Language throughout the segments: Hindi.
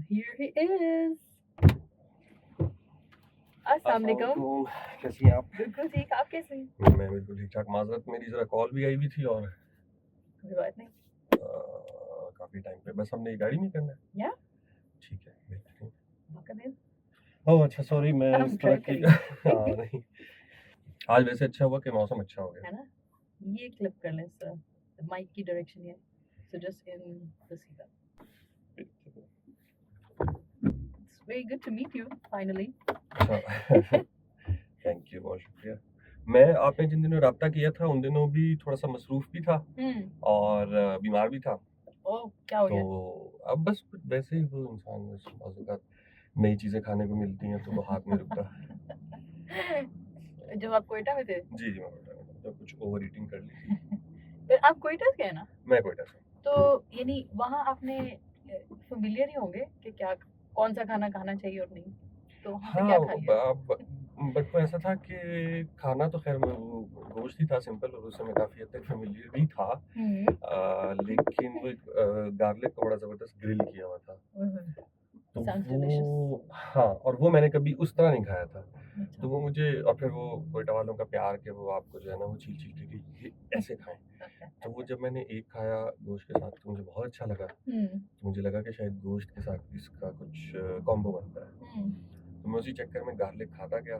Here he is. अस्सलाम वालेकुम। कैसी हैं आप? बिल्कुल ठीक, आप कैसे हैं? मैं बिल्कुल ठीक ठाक। माजरत, मेरी जरा कॉल भी आई हुई थी और कोई बात नहीं। काफी टाइम पे बस हमने ये गाड़ी में करना है। या ठीक है, बेहतरीन। मौका दे। ओह अच्छा, सॉरी, मैं हम इस ट्राई तरह की करेंगे। हाँ नहीं, आज वैसे अच्छा हुआ कि मौसम अच्छा हो गया है ना, ये क्लिप कर लें सर, माइक की डायरेक्शन ये, सो जस्ट इन द सीधा। It's very good to meet you finally. Thank you, बहुत शुक्रिया। मैं आपने जिन दिनों रब्ता किया था उन दिनों भी थोड़ा सा मसरूफ भी था और बीमार भी था। ओह, क्या हो गया? तो अब बस कुछ वैसे ही वो इंसान बस बाज़ औक़ात नई चीज़ें खाने को मिलती हैं तो वो हाथ नहीं रुकता। जब आप कोयटा में थे? जी, मैं कोयटा में था, तो कुछ ओवर ईटिंग कर ली थी। फिर आप कोयटा से हैं ना? मैं कोयटा से हूँ। तो यानी वहाँ आपने फ़ैमिलियर ही होंगे कि क्या कौन सा खाना खाना चाहिए और नहीं, तो वहाँ पे क्या खा लिया? बट वो ऐसा था कि खाना तो खैर वो गोश्त ही था सिंपल और उससे मैं काफ़ी हद तक फ़ैमिलियर भी था। लेकिन वो एक गार्लिक का बड़ा ज़बरदस्त ग्रिल किया हुआ था। तो Sounds वो delicious. हाँ, और वो मैंने कभी उस तरह नहीं खाया था। अच्छा। तो वो मुझे और फिर वो कोयटा वालों का प्यार कि वो आपको जो है ना वो छील-छील के कि ये ऐसे खाएँ। तो वो जब मैंने एक खाया गोश्त के साथ तो मुझे बहुत अच्छा लगा। तो मुझे लगा कि शायद गोश्त के साथ इसका कुछ कॉम्बो बनता है। तो मैं उसी चक्कर में गार्लिक खाता गया।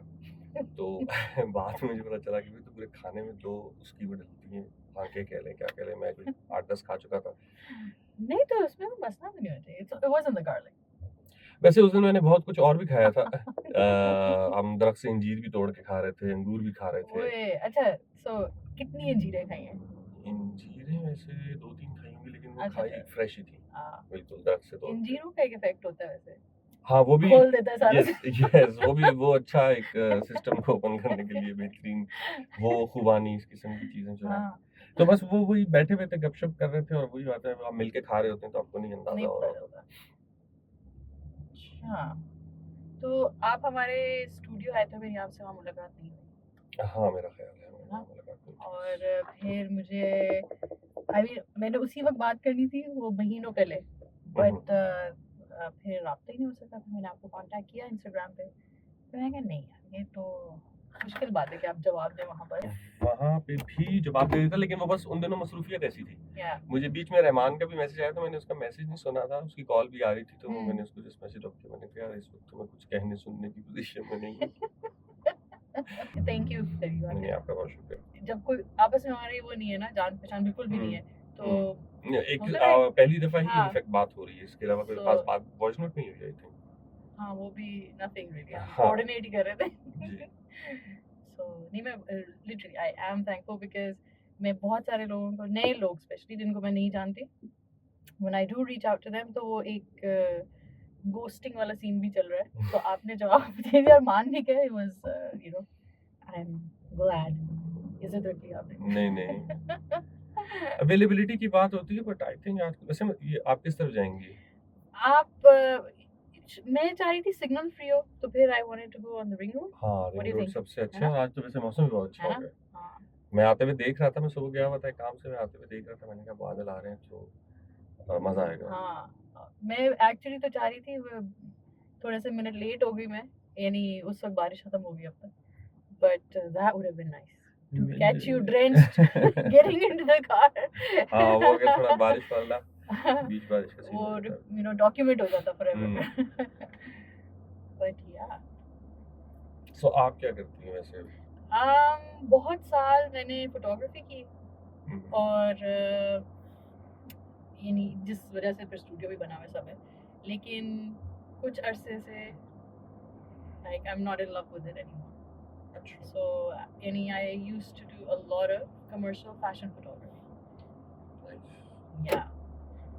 तो बाद में मुझे पता चला कि भाई तो पूरे खाने में 2 उसकी वो डलती हैं, फांके कह लें, क्या कह लें, मैं कोई 8-10 खा चुका था। नहीं तो उसमें वो मसला भी नहीं होना चाहिए। It wasn't the garlic. वैसे उस दिन मैंने बहुत कुछ और भी खाया था। हम दरख्त से अंजीर भी तोड़ के खा रहे थे, अंगूर भी खा रहे थे। ओए, अच्छा, so कितनी अंजीरें खाई हैं? अंजीरें वैसे 2-3 खाई होंगी लेकिन वो अच्छा, खाई अच्छा। फ्रेश ही थी। हाँ, बिल्कुल दरख्त से तोड़ के। अंजीरों का एक इफेक्ट होता है वैसे, हाँ, वो भी खोल देता है सारा यस वो अच्छा एक सिस्टम को ओपन करने के लिए बेहतरीन वो खुबानी इस किस्म की चीज़ें जो हैं। हाँ, तो बस वो वही बैठे हुए थे, गपशप कर रहे थे और वही बात है आप मिल के खा रहे होते हैं तो आपको नहीं अंदाज़ा नहीं हो पता रहा होता। चलता। अच्छा, तो आप हमारे स्टूडियो आए थे, मेरी आपसे वहाँ मुलाकात नहीं हुई। हाँ, मेरा ख़्याल है हमारी हाँ, मुलाकात हुई थी। और फिर मुझे आई मीन मैंने उसी वक्त बात करनी थी वो महीनों पहले, बट फिर राब्ता ही नहीं हो सका। फिर मैंने आपको कांटेक्ट किया इंस्टाग्राम पे, तो मैंने कहा नहीं यार, ये तो मुश्किल बात है कि आप जवाब दें वहाँ पर। वहाँ पे भी जवाब दे देता लेकिन वो बस उन दिनों मसरूफियत ऐसी थी। या मुझे बीच में रहमान का भी मैसेज आया था, मैंने उसका मैसेज नहीं सुना था, उसकी कॉल भी आ रही थी तो मैंने उसको जस्ट मैसेज ड्रॉप किया। मैंने कहा यार इस वक्त तो मैं कुछ कहने सुनने की पोजीशन में नहीं हूँ। थैंक यू नहीं, आपका बहुत शुक्रिया। जब कोई आपस में हमारी वो नहीं है ना, जान पहचान बिल्कुल भी नहीं है, तो एक होता है। पहली दफ़ा ही हाँ, इनफैक्ट बात हो रही है, इसके अलावा कोई तो खास बात वॉइस नोट नहीं हुई आई थिंक। हाँ, वो भी नथिंग रियली, हम हाँ। कोऑर्डिनेट ही कर रहे थे। जी। सो नहीं, मैं literally I am thankful because मैं बहुत सारे लोगों को, नए लोग स्पेशली जिनको मैं नहीं जानती, when I do reach out to them, तो वो एक घोस्टिंग वाला सीन भी चल रहा है। तो आपने जवाब दे दिया और मान भी गए, it was you know, I am glad. इज़्ज़त रखी आपने। नहीं। अवेलेबिलिटी की बात होती है बट आई थिंक आज वैसे ये आप किस तरफ जाएँगी? आप मैं चाह रही थी सिग्नल फ्री हो, तो फिर I wanted to go on the ring road. हाँ, What do ring you road think? सबसे है अच्छा ना? है और आज तो वैसे मौसम भी बहुत अच्छा है हो ना? गया। हाँ, मैं आते हुए देख रहा था, मैं सुबह गया हुआ था एक काम से, मैं आते हुए देख रहा था, मैंने कहा बादल आ रहे हैं तो मज़ा आएगा। हाँ, मैं एक्चुअली तो चाह रही थी, थोड़े से मिनट लेट हो गई मैं, यानी उस वक्त बारिश खत्म हो गई अब तक, but that would have been nice to catch you drenched getting into the car. हाँ, वो अगर थोड़ा बारिश वाला बीच बारिश का सीन वो हो जाता। यू नो डॉक्यूमेंट हो जाता forever. बट या सो आप क्या करती हैं वैसे? बहुत साल मैंने फोटोग्राफी की, और यानी जिस वजह से फिर स्टूडियो भी बना हुआ सब है, लेकिन कुछ अरसे से like I'm not in love with it anymore. अच्छा। So यानी I used to do a lot of commercial fashion photography. Yeah.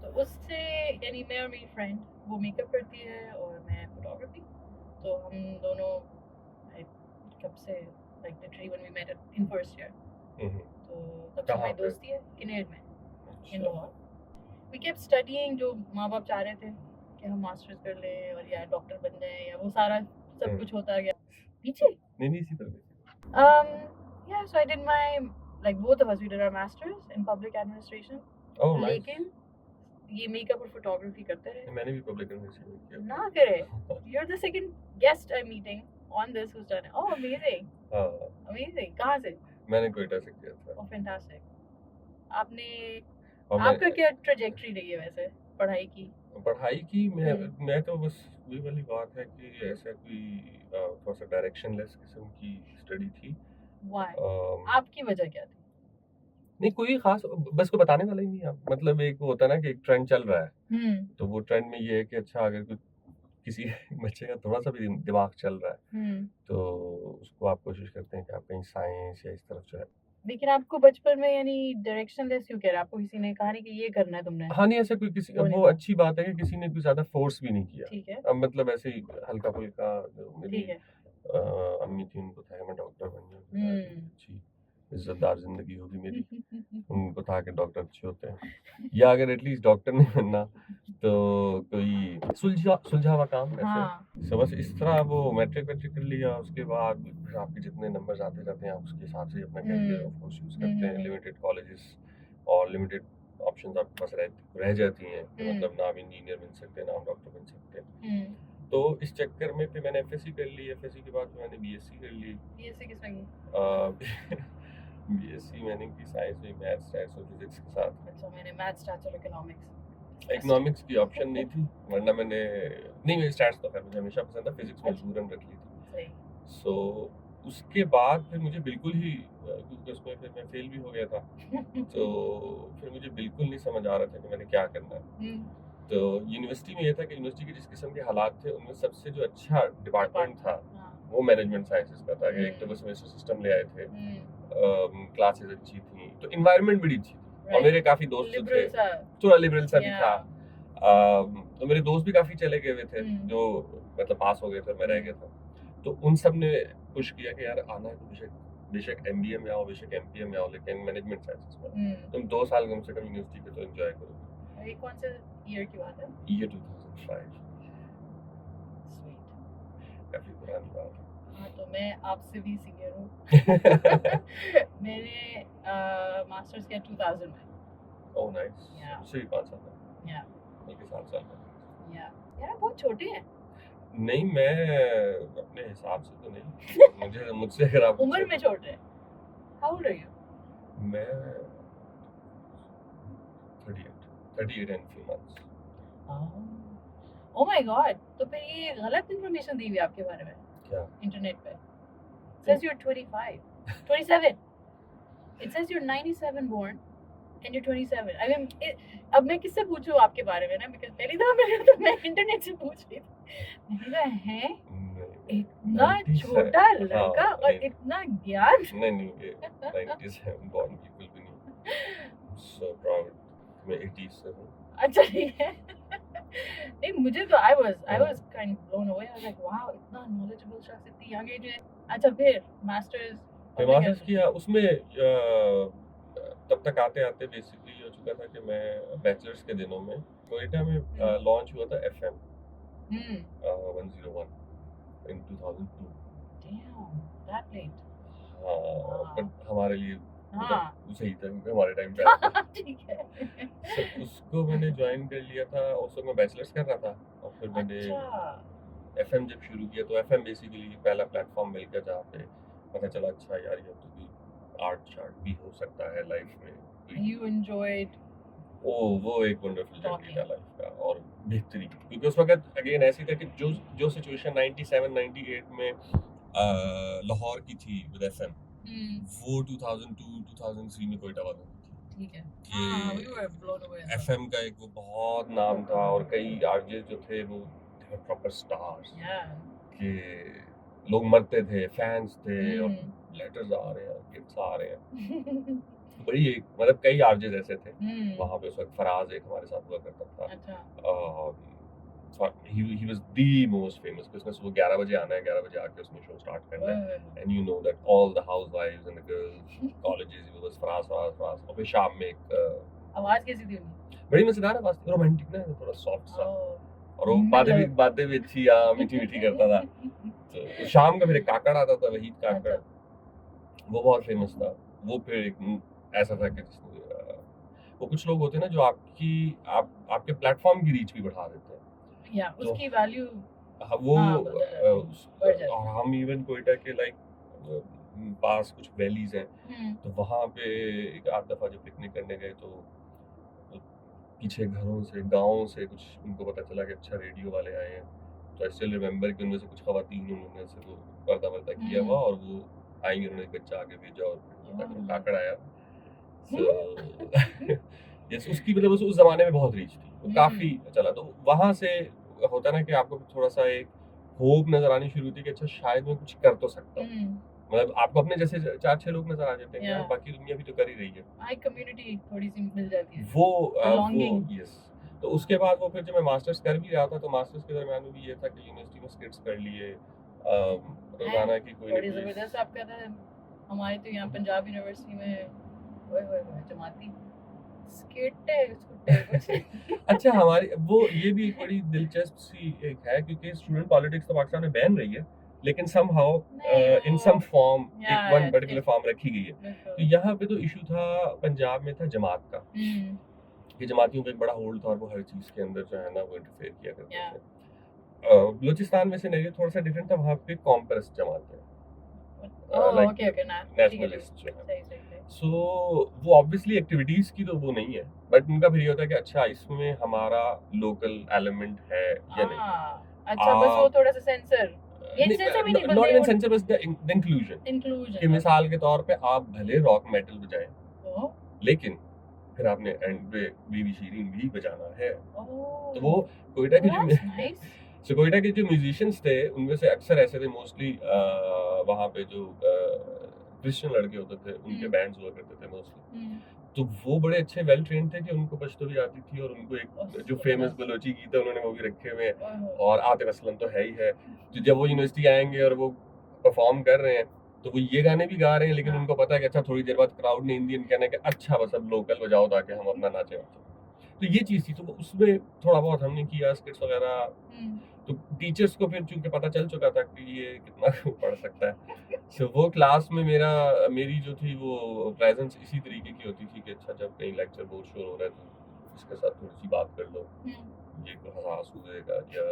तो उससे यानी मैं और मेरी फ्रेंड, वो मेकअप करती है और मैं फोटोग्राफी, तो हम दोनों कब से like literally when we met in first year, तो तब से हमारी दोस्ती है किनेड में, in Lahore. We kept studying, जो माँ बाप चाह रहे थे कि हम मास्टर्स कर लें और या डॉक्टर बन जाएं, या वो सारा सब कुछ होता गया पीछे. नहीं इसी तरह। Yeah, so I did my, like both of us, we did our masters in public administration. Oh, nice. लेकिन ये मेकअप और फोटोग्राफी करते रहे? मैंने भी पब्लिक यूनिवर्सिटी में किया ना करे। You're the second guest I'm meeting on this who's done it. Oh, amazing. Amazing. कहाँ से? मैंने कोयटा से किया था। Oh, fantastic. आपने और आपका क्या ट्रेजेक्टरी रही है वैसे पढ़ाई की? मैं तो बस वही वाली बात है कि ऐसा कोई थोड़ा सा डायरेक्शनलेस किस्म की स्टडी थी। Why? आपकी वजह क्या थी? नहीं कोई खास, बस को बताने वाला ही नहीं है। मतलब एक वो होता है ना कि एक ट्रेंड चल रहा है, तो वो ट्रेंड में ये है कि अच्छा अगर कोई किसी बच्चे का थोड़ा सा भी दिमाग चल रहा है तो उसको आप कोशिश करते हैं कि आप कहीं साइंस या इस तरफ जो है। लेकिन आपको बचपन में यानी डायरेक्शनलेस क्यों कह रहा है? आपको किसी ने कहा नहीं कि ये करना है तुमने? हाँ नहीं ऐसा कोई किसी वो अच्छी बात है कि किसी ने कोई ज्यादा फोर्स भी नहीं किया। ठीक है। अब मतलब ऐसे ही हल्का फुल्का मेरी अम्मी थी, उनको था कि मैं डॉक्टर बन जाऊँ, अच्छी इज्जतदार जिंदगी होगी मेरी। उनको था कि डॉक्टर अच्छे होते हैं, या अगर एटलीस्ट डॉक्टर नहीं बनना तो कोई सुलझा हुआ काम ऐसे। तो बस इस तरह वो मैट्रिक कर लिया, उसके बाद फिर आपके जितने नंबर्स आते जाते हैं आप उसके हिसाब से अपना कैरियर ऑफ कोर्स यूज करते हैं। लिमिटेड कॉलेजेस और लिमिटेड ऑप्शंस आपके पास रह जाती हैं, मतलब ना आप इंजीनियर बन सकते ना आप डॉक्टर बन सकते। तो इस चक्कर में फिर मैंने एफएससी कर ली। एफएससी के बाद मैंने बीएससी कर ली। बीएससी किसमें की? बीएससी मैंने की साइंस में, मैथ्स स्टैट्स और फिजिक्स के साथ। अच्छा, मैंने मैथ्स स्टैट्स और इकोनॉमिक्स की ऑप्शन नहीं थी, वरना मैंने नहीं, मेरे स्टैट्स तो खैर मुझे हमेशा पसंद था, फिजिक्स में जरूर रख ली थी। सो उसके बाद फिर मुझे बिल्कुल ही, क्योंकि उसमें फिर मैं फेल भी हो गया था तो फिर मुझे बिल्कुल नहीं समझ आ रहा था कि मैंने क्या करना है। तो यूनिवर्सिटी में ये था कि यूनिवर्सिटी के जिस किस्म के हालात थे उनमें सबसे जो अच्छा डिपार्टमेंट था वो मैनेजमेंट साइंसेस का था। एक तो वो सेमेस्टर सिस्टम ले आए थे, क्लासेस अच्छी थी, तो एनवायरनमेंट बड़ी अच्छी थी। और मेरे काफी दोस्त थे, थोड़ा लिबरल सा भी था। तो मेरे दोस्त भी काफी चले गए हुए थे जो मतलब पास हो गए थे, मैं रह गया था। तो उन सब ने पुश किया कि यार आना है तो बेशक एमबीए में आओ, बेशक एमपीए में आओ, लेकिन मैनेजमेंट साइंसेस में तुम 2 साल कम से कम यूनिवर्सिटी के तो एंजॉय करो। ये कौन से ईयर की बात है? ये 2005। स्वीट, काफी पुरानी बात है। हाँ, तो मैं आपसे भी सीनियर हूँ। मैंने मास्टर्स किया 2000 में। Oh nice. मुझसे भी 5 साल है। या बल्कि 7 साल है। या यार बहुत छोटे हैं। नहीं, मैं अपने हिसाब से तो नहीं। मुझसे अगर आप उम्र में छोटे हैं। How old are you? मैं 38 and few months. Oh my god, तो फिर ये गलत इंफॉर्मेशन दी हुई आपके बारे में क्या इंटरनेट पे? says you're 25 27 it says you're 97 born and you're 27. I mean अब मैं किससे पूछूं आपके बारे में ना, बिकॉज़ पहली दफा तो मैं इंटरनेट से पूछ रही थी। मैंने कहा है इतना छोटा लड़का और इतना ज्ञान। नहीं ये 97 born people भी नहीं। So proud मैं 80s से हूँ। अच्छा ठीक है। नहीं मुझे तो I was kind of blown away. I was like wow, इतना knowledgeable शख्स इतनी young age में। अच्छा फिर मास्टर्स किया, उसमें तब तक आते आते बेसिकली हो चुका था कि मैं बैचलर्स के दिनों में कोयटा में लॉन्च हुआ था FM 101 in 2002। Damn, that late। हाँ, बट हमारे लिए सही था क्योंकि हमारे टाइम पे ठीक है। उसको मैंने ज्वाइन कर लिया था, उस वक्त मैं बैचलर्स कर रहा था और फिर मैंने FM जब शुरू किया तो FM बेसिकली पहला प्लेटफॉर्म मिल गया जहाँ पे पता चला अच्छा यार ये तो भी आर्ट भी हो सकता है लाइफ में। You enjoyed वो एक वंडरफुल जर्नी था लाइफ का और बेहतरीन, क्योंकि उस वक्त अगेन ऐसी था कि जो सिचुएशन 97 98 में लाहौर की थी विद FM वो 2002 2003 में कोयटा वालों की थी। ठीक है कि FM का एक वो बहुत नाम था और कई आरजे जो थे वो प्रॉपर स्टार्स कि लोग मरते थे, फैंस थे और लेटर्स आ रहे हैं, गिफ्ट्स आ रहे हैं। बड़ी एक मतलब कई आरजेस ऐसे थे वहाँ पे। उस वक्त फराज एक हमारे साथ हुआ करता था। अच्छा। he was the most famous business। वो 11 बजे आना है, 11 बजे आके उसने शो स्टार्ट करना है and you know that all the housewives and the girls colleges it was Faraz और फिर शाम में एक आवाज कैसी थी उनकी? बड़ी मजेदार आवाज थी, रोमांटिक ना, थोड़ा सॉफ्ट सा और वो बातें भी अच्छी मीठी करता था। तो शाम का फिर एक काकड़ आता था, वहीद काकड़, वो बहुत फेमस था। वो फिर एक ऐसा था कि वो कुछ लोग होते हैं ना जो आपके प्लेटफॉर्म की रीच भी बढ़ा देते हैं। या तो उसकी वैल्यू वो बढ़ जाती और हम इवन कोयटा के पास कुछ वैलीज हैं, तो वहाँ पे एक आध दफ़ा जब पिकनिक करने गए तो पीछे घरों से गाँव से कुछ उनको पता चला कि अच्छा रेडियो वाले आए हैं, तो आई स्टिल रिमेम्बर कि उनमें से कुछ ख़वातीन उन्होंने से वो पर्दा किया हुआ और वो आई, उन्होंने एक बच्चा आगे भेजा और फिर पता करो काकड़ आया। सो यस, उसकी मतलब उस ज़माने में बहुत रीच थी, वो काफ़ी चला। तो वहाँ से होता है ना कि आपको थोड़ा-सा एक होप नज़र आनी शुरू हुई कि अच्छा शायद मैं कुछ कर तो सकता हूँ। मतलब आपको अपने जैसे 4-6 लोग नज़र आ जाते हैं यार, बाकी दुनिया भी तो कर ही रही है। हाई कम्युनिटी थोड़ी-सी मिल जाती है। वो यस। तो उसके बाद वो फिर जब मैं मास्टर्स कर भी रहा था, तो मास्टर्स के दरमियान में भी ये था कि यूनिवर्सिटी में स्किट्स कर लिए, रोज़ाना की कोई बड़ी ज़बरदस्त। आप कहते हैं हमारे तो यहाँ पंजाब यूनिवर्सिटी में ओए होए जमाती स्किट है कुछ। अच्छा, हमारी वो ये भी एक बड़ी दिलचस्प सी एक है, क्योंकि स्टूडेंट पॉलिटिक्स तो पाकिस्तान में बैन रही है, लेकिन समहाउ इन सम फॉर्म एक वन पर्टिकुलर फॉर्म रखी गई है। तो यहाँ पे तो इशू था, पंजाब में था जमात का, कि जमातियों पे एक बड़ा होल्ड था और वो हर चीज़ के अंदर जो है ना वो इंटरफेयर किया करते थे। बलूचिस्तान में सिनेरियो थोड़ा सा डिफरेंट था, वहाँ पे कॉम्प्रेस जमात है, नेशनलिस्ट जो है। सो वो ऑब्वियसली एक्टिविटीज की तो वो नहीं है, बट उनका फिर ये होता है कि अच्छा इसमें हमारा लोकल एलिमेंट है या नहीं। अच्छा, बस वो थोड़ा सा सेंसर नॉट इवन सेंसर, बस द इंक्लूजन कि मिसाल के तौर पे आप भले रॉक मेटल बजाएं, लेकिन फिर आपने एंड पे बीबी शीरीन भी बजाना है। तो वो कोयटा के जो म्यूजिशियंस थे उनमें से अक्सर ऐसे थे, मोस्टली वहाँ पे जो क्रिश्चियन लड़के होते थे उनके बैंड्स हुआ करते थे मोस्टली। तो वो बड़े अच्छे वेल ट्रेन थे कि उनको पश्तो भी आती थी, और उनको एक जो फेमस बलोची गीत है उन्होंने वो भी रखे हुए हैं, और आतिफ असलम तो है ही है। तो जब वो यूनिवर्सिटी आएंगे और वो परफॉर्म कर रहे हैं तो वो ये गाने भी गा रहे हैं, लेकिन उनको पता है कि अच्छा थोड़ी देर बाद क्राउड ने इंडियन कहना है कि अच्छा बस अब लोकल बजाओ ताकि हम अपना नाचे। तो ये चीज़ थी, तो उसमें थोड़ा बहुत हमने किया स्किट्स वगैरह। तो टीचर्स को फिर चूंकि पता चल चुका था कि ये कितना पढ़ सकता है, तो वो क्लास में मेरी जो थी वो प्रेजेंस इसी तरीके की होती थी कि अच्छा जब कहीं लेक्चर बहुत शोर हो रहा है तो इसके साथ थोड़ी सी बात कर लो, ये हंस देगा या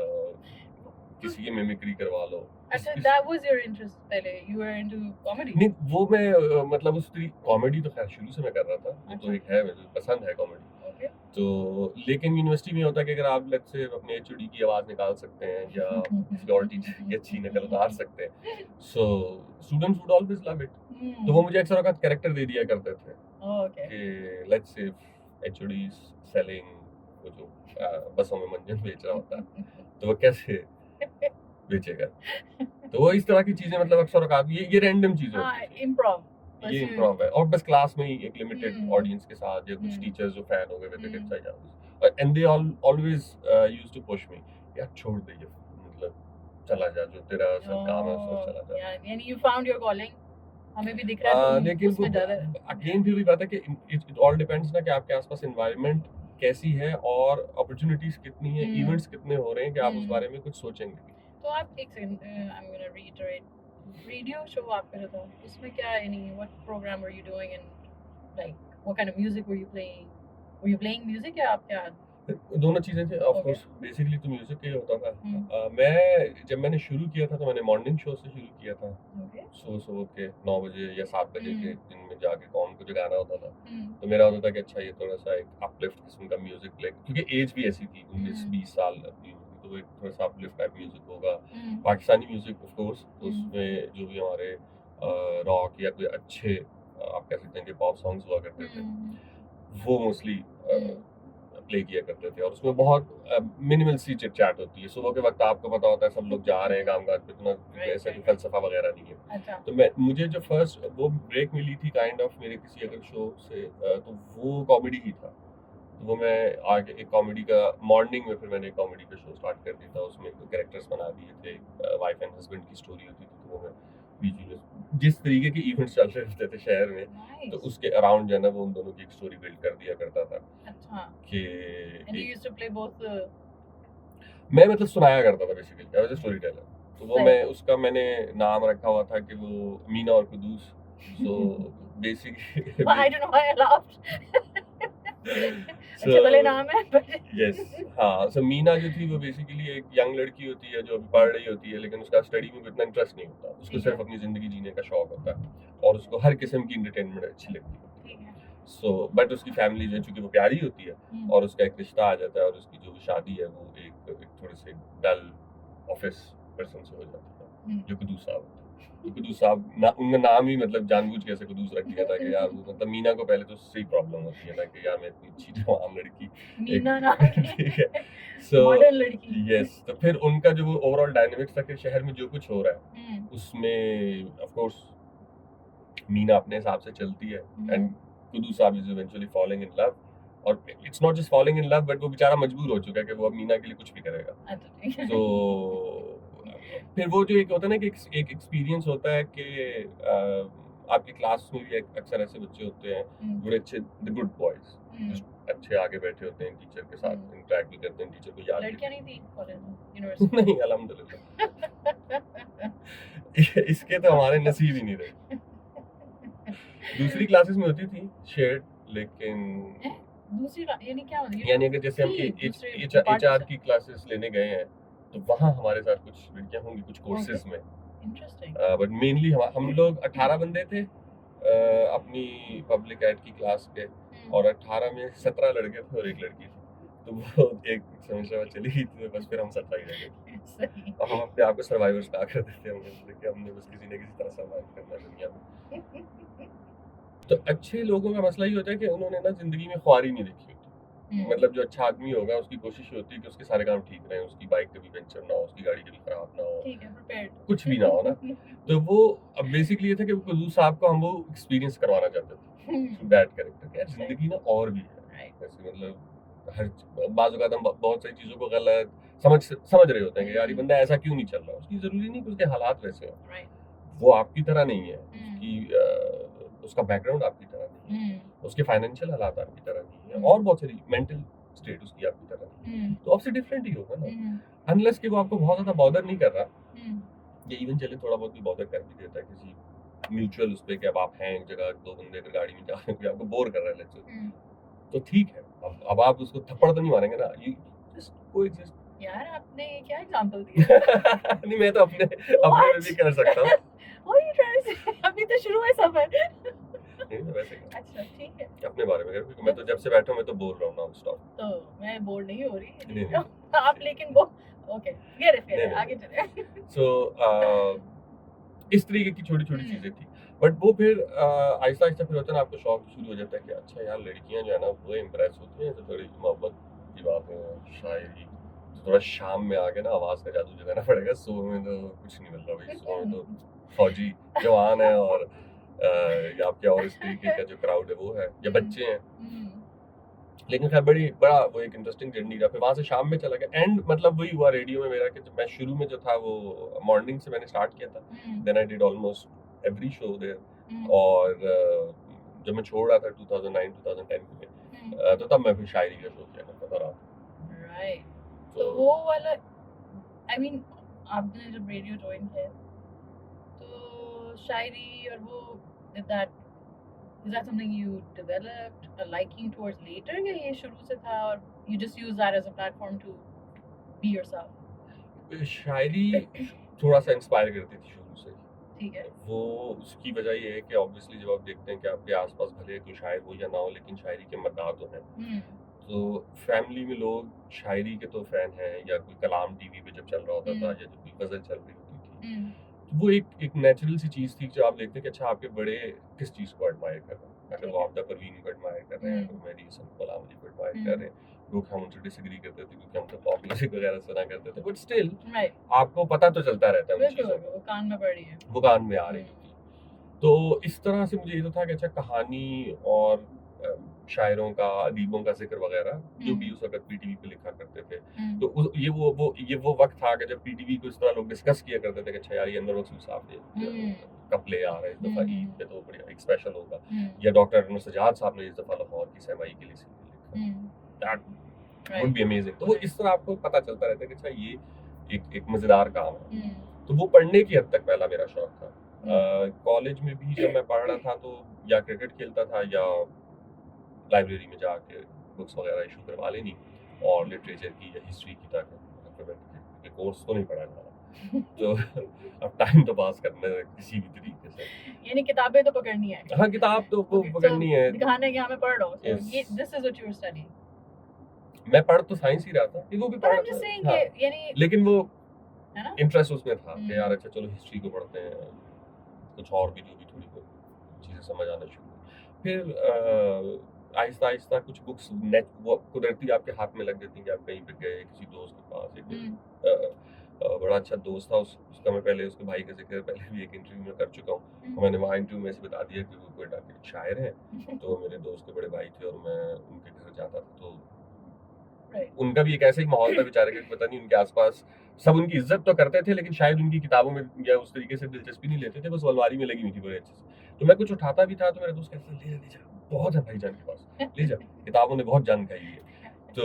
किसी की मिमिक्री करवा लो। अच्छा, that was your interest पहले, you were into comedy? नहीं, वो मैं मतलब उस कॉमेडी तो खैर शुरू से मैं कर रहा था, वो तो एक है, मुझे पसंद है कॉमेडी। तो लेकिन यूनिवर्सिटी में होता है कि अगर आप लेट्स से अपने एचओडी की आवाज निकाल सकते हैं या किसी और टीचर की अच्छी नकल उतार सकते हैं, so students would always love it. तो वो मुझे अक्सर वक्त कैरेक्टर दे दिया करते थे कि लेट्स से एचओडी सेलिंग, वो जो बसों में मंजन बेच रहा होता है तो वो कैसे बेचेगा। तो वो इस तरह की चीजें मतलब अक्सर वक्त ये रैंडम चीजें होती हैं, इम्प्रोव ये इम्प्रोव है, और बस क्लास में ही एक लिमिटेड ऑडियंस के साथ या कुछ टीचर्स जो फैन हो गए विद इट चाहिए, and they always used to push me, यार छोड़ दे ये, मतलब चला जा, जो तेरा असल काम है उसमें चला जा। यानी यू फाउंड योर कॉलिंग, हमें भी दिख रहा है लेकिन उसमें ज्यादा अगेन फिर भी बात है कि इट ऑल डिपेंड्स ना कि आपके आसपास एनवायरनमेंट कैसी है और अपॉर्चुनिटीज कितनी है, इवेंट्स कितने हो रहे हैं कि आप उस बारे में कुछ सोचेंगे। तो आप एक second, I am gonna reiterate, radio show आप कर रहे थे, उसमें क्या यानी what program were you doing and like what kind of music were you playing music या आप क्या? दोनों चीजें थी ऑफ कोर्स, बेसिकली तो म्यूजिक ही होता था। मैं जब मैंने शुरू किया था तो मैंने मॉर्निंग शो से शुरू किया था, सुबह के 9 बजे या 7 बजे के दिन में जाके कौन को जगाना होता था। तो मेरा होता था कि अच्छा ये थोड़ा सा एक अपलिफ्ट किस्म का म्यूजिक प्ले, क्योंकि एज भी ऐसी थी 19-20 साल अपनी, तो एक थोड़ा सा अपलिफ्ट टाइप म्यूजिक होगा, पाकिस्तानी म्यूजिक ऑफ कोर्स, उसमें जो भी हमारे रॉक या कोई अच्छे आप कह सकते हैं कि पॉप सॉन्ग्स हुआ करते थे वो मोस्टली प्ले किया करते थे, और उसमें बहुत मिनिमल सी चिट चैट होती है। सुबह के वक्त आपको पता होता है सब लोग जा रहे हैं काम काज पे, इतना ऐसा कोई फलसफा वगैरह नहीं है। अच्छा। तो मुझे जो फर्स्ट वो ब्रेक मिली थी काइंड ऑफ मेरे किसी अगर शो से, तो वो कॉमेडी ही था। तो वो मैं आगे एक कॉमेडी का मॉर्निंग में फिर मैंने एक कॉमेडी का शो स्टार्ट कर दिया था, उसमें कैरेक्टर्स बना दिए थे, वाइफ एंड हस्बैंड की स्टोरी होती थी, तो वो मैं बीच में जिस तरीके के इवेंट्स चल रहे होते थे शहर में, तो उसके अराउंड जो है ना वो उन दोनों की एक स्टोरी बिल्ड कर दिया करता था। अच्छा। कि And you used to play both मैं मतलब सुनाया करता था basically, I was a story teller. तो वो मैं उसका मैंने नाम रखा हुआ था कि वो मीना और Kuddus. So basically I don't know why I laughed. अच्छे भले नाम है but यस हाँ, सो मीना जो थी वो बेसिकली एक यंग लड़की होती है जो अभी पढ़ रही होती है, लेकिन उसका स्टडी में इतना इंटरेस्ट नहीं होता, उसको ठीक सिर्फ है। अपनी ज़िंदगी जीने का शौक होता है और उसको हर किस्म की एंटरटेनमेंट अच्छी लगती है। ठीक है। सो बट उसकी फैमिली जो है चूँकि वो प्यारी होती है और उसका एक रिश्ता आ जाता है और उसकी जो शादी है वो एक थोड़े से डल ऑफिस पर्सन से हो जाती है, जो कुदूस साहब होते हैं। तो कुदूस साहब ना उनका नाम ही मतलब जानबूझ के ऐसे कुदूस रख दिया था कि यार वो मतलब मीना को पहले तो उससे ही प्रॉब्लम होती है ना कि यार मैं इतनी अच्छी जवान लड़की मीना नाम ठीक है। सो मॉडर्न लड़की। यस, तो फिर उनका जो वो ओवरऑल डायनामिक्स था कि शहर में जो कुछ हो रहा है उसमें ऑफ कोर्स मीना अपने हिसाब से चलती है एंड कुदूस साहब is eventually following in love और it's not just following in love but वो बेचारा मजबूर हो चुका है कि वो अब मीना के लिए कुछ भी करेगा। तो फिर वो जो एक होता है ना कि एक एक्सपीरियंस होता है कि आपकी क्लास में भी अक्सर ऐसे बच्चे होते हैं बड़े अच्छे द गुड बॉयज अच्छे आगे बैठे होते हैं टीचर के साथ इंटरेक्ट भी करते हैं टीचर को याद लड़कियां नहीं थी कॉलेज में यूनिवर्सिटी नहीं अल्हम्दुलिल्लाह इसके तो हमारे नसीब ही नहीं रहे। दूसरी क्लासेस में होती थी शेयर्ड लेकिन दूसरी यानी क्या मतलब यानी अगर जैसे हम एचआर की क्लासेस लेने गए हैं तो वहाँ हमारे साथ कुछ लड़कियां होंगी कुछ कोर्सेज में इंटरेस्टिंग बट मेनली हम लोग 18 बंदे थे अपनी पब्लिक एड की क्लास के और 18 में 17 लड़के थे और एक लड़की थी तो वो एक सेमेस्टर बाद चली गई थी तो बस फिर हम 17 ही रह गए और हम अपने आप को सर्वाइवर्स कहा करते थे हमने बस किसी न किसी तरह सर्वाइव करना है दुनिया में। तो अच्छे लोगों का मसला ये होता है कि उन्होंने ना जिंदगी में ख्वारी नहीं देखी होती, मतलब जो अच्छा आदमी होगा उसकी कोशिश होती है कि उसके सारे काम ठीक रहें, उसकी बाइक कभी पंचर ना हो, उसकी गाड़ी कभी खराब ना हो, ठीक है प्रिपेयर्ड कुछ भी ना हो ना। तो वो अब बेसिकली ये था कि कुदूस साहब को हम वो एक्सपीरियंस करवाना चाहते थे थ्रू दैट कैरेक्टर यार जिंदगी ना और भी है ऐसे मतलब हर बाज़ औक़ात हम बहुत सारी चीज़ों को गलत समझ रहे होते हैं कि यार ये बंदा ऐसा क्यों नहीं चल रहा, उसकी ज़रूरी नहीं कि उसके हालात वैसे हों, वो आपकी तरह नहीं है, उसकी उसका बैकग्राउंड आपकी तरह नहीं है, उसके फाइनेंशियल हालात आपकी तरह नहीं है और बहुत सारी मेंटल स्टेट उसकी आपकी तरह नहीं है, तो आपसे डिफरेंट ही होगा ना, अनलेस कि वो आपको बहुत ज़्यादा बॉदर नहीं कर रहा, या इवन चले थोड़ा बहुत भी बॉदर कर भी देता है किसी म्यूचुअल उस पे कि अब आप हैं एक जगह दो बंदे अगर गाड़ी में जा रहे हैं कोई आपको बोर कर रहा है लेट्स से, तो ठीक है, अब आप उसको थप्पड़ तो नहीं मारेंगे ना, यू जस्ट कोएग्जिस्ट। यार आपने क्या एग्जांपल दिया? नहीं मैं तो अपने में भी कर सकता हूँ। What are you trying to say? अभी तो शुरू है सफर। नहीं मैं वैसे ही अच्छा ठीक है। अपने बारे में क्योंकि मैं तो जब से बैठा हूँ मैं तो बोल रहा हूँ नॉन स्टॉप। तो मैं बोर नहीं हो रही। नहीं। आप लेकिन वो ओके फिर आगे चले। सो इस तरीके की छोटी-छोटी चीजें थी। बट वो फिर आहिस्ता-आहिस्ता फिर होता है ना आपको शौक शुरू हो जाता है कि अच्छा यार लड़कियां जो है ना वो इम्प्रेस होती हैं तो थोड़ी मोहब्बत की बातें शायरी तो थोड़ा शाम में आके ना आवाज का जादू जगाना पड़ेगा। सुबह में तो कुछ नहीं मिल रहा भाई, सुबह में तो फौजी जवान है और या आपके और इस तरीके का जो क्राउड है वो है या बच्चे हैं। लेकिन खैर बड़ा वो एक इंटरेस्टिंग जर्नी रहा। फिर वहाँ से शाम में चला गया एंड मतलब वही हुआ रेडियो में मेरा कि जब मैं शुरू में जो था वो मॉर्निंग से मैंने स्टार्ट किया था, then I did almost every show there और जब मैं छोड़ रहा था 2009-2010 में तो तब मैं फिर शायरी का शो किया करता था रात। राइट, तो वो वाला आई मीन आपने जब रेडियो ज्वाइन किया तो शायरी और वो that is that something you developed a liking towards later या ये शुरू से था और you just use that as a platform to be yourself? शायरी थोड़ा सा इंस्पायर करती थी शुरू से। ठीक है। वो उसकी वजह ये है कि ऑब्वियसली जब आप देखते हैं कि आपके आसपास भले कोई शायर हो या ना हो लेकिन शायरी के मद्दाह तो हैं। तो फैमिली में लोग शायरी के तो फैन हैं या कोई कलाम टीवी पे जब चल रहा होता था या जब कोई गजल चल रही होती थी तो वो एक नेचुरल सी चीज़ थी जो आप देखते हैं कि अच्छा आपके बड़े किस चीज़ को एडमायर कर रहे हैं। अगर वो आपदा परवीन को एडमायर कर रहे हैं, अगर मेरी हसन गुलाम अली को एडमायर कर रहे हैं, लोग हम उनसे डिसएग्री करते थे क्योंकि हम तो पॉप म्यूजिक वगैरह सुना करते थे, बट स्टिल आपको पता तो चलता रहता है उन चीज़ों का, वो कान में पड़ रही है, वो कान में आ रही होती है। तो इस तरह से मुझे ये तो था कि अच्छा कहानी और शायरों का, अदीबों का जिक्र वगैरह जो भी उस वक्त पीटीवी पे लिखा करते थे, तो ये वो वक्त था कि जब पीटीवी को इस तरह लोग डिस्कस किया करते थे कि अच्छा यार ये अनवर वकील साहब ने का प्ले आ रहा है इस दफा ईद पे तो बढ़िया एक स्पेशल होगा, या डॉक्टर अनवर सजाद साहब ने इस दफा लाहौर की सहमाई के लिए सीरियल लिखा, दैट वुड बी अमेजिंग। तो वो इस तरह आपको पता चलता रहता है कि अच्छा ये एक मजेदार काम है। तो वो पढ़ने की हद तक पहला मेरा शौक था। कॉलेज में भी जब मैं पढ़ रहा था तो या क्रिकेट खेलता था या लाइब्रेरी में जाके बुक्स वगैरह इशू करवा लेनी और लिटरेचर की या हिस्ट्री की ताकि कोर्स तो नहीं पढ़ा जा रहा तो अब टाइम तो पास करना है किसी भी तरीके से, यानी किताबें तो पकड़नी है। हाँ किताब तो पकड़नी है, दिखाना है कि हाँ मैं पढ़ रहा हूँ, so Yes. ये this is what you are studying. मैं पढ़ तो साइंस ही रहा था, वो भी पर पढ़ I'm just saying हाँ, कि यानी लेकिन वो है ना इंटरेस्ट उसमें था कि यार अच्छा चलो हिस्ट्री को पढ़ते हैं, कुछ और भी जो भी थोड़ी बहुत चीज़ें समझ आना शुरू हुई। फिर आहिस्ता आहिस्ता कुछ बुक्स नेट वो कुदरती आपके हाथ में लग जाती हैं कि आप कहीं पे गए किसी दोस्त के पास, एक बड़ा अच्छा दोस्त था उसका मैं पहले उसके भाई का जिक्र पहले भी एक इंटरव्यू में कर चुका हूँ, तो मैंने वहाँ इंटरव्यू में ऐसे बता दिया कि वो कोयटा के शायर हैं, तो मेरे दोस्त के बड़े भाई थे और मैं उनके घर जाता था, तो उनका भी एक ऐसा ही माहौल था बेचारे के, पता नहीं उनके आसपास सब उनकी इज्जत तो करते थे लेकिन शायद उनकी किताबों में या उस तरीके से दिलचस्पी नहीं लेते थे, बस अलमारी में लगी हुई थी बड़े अच्छे से। तो मैं कुछ उठाता भी था तो मेरे दोस्त कहते ले जा, बहुत है भाईजान के पास, ले जा, किताबों ने बहुत जान खाई है। तो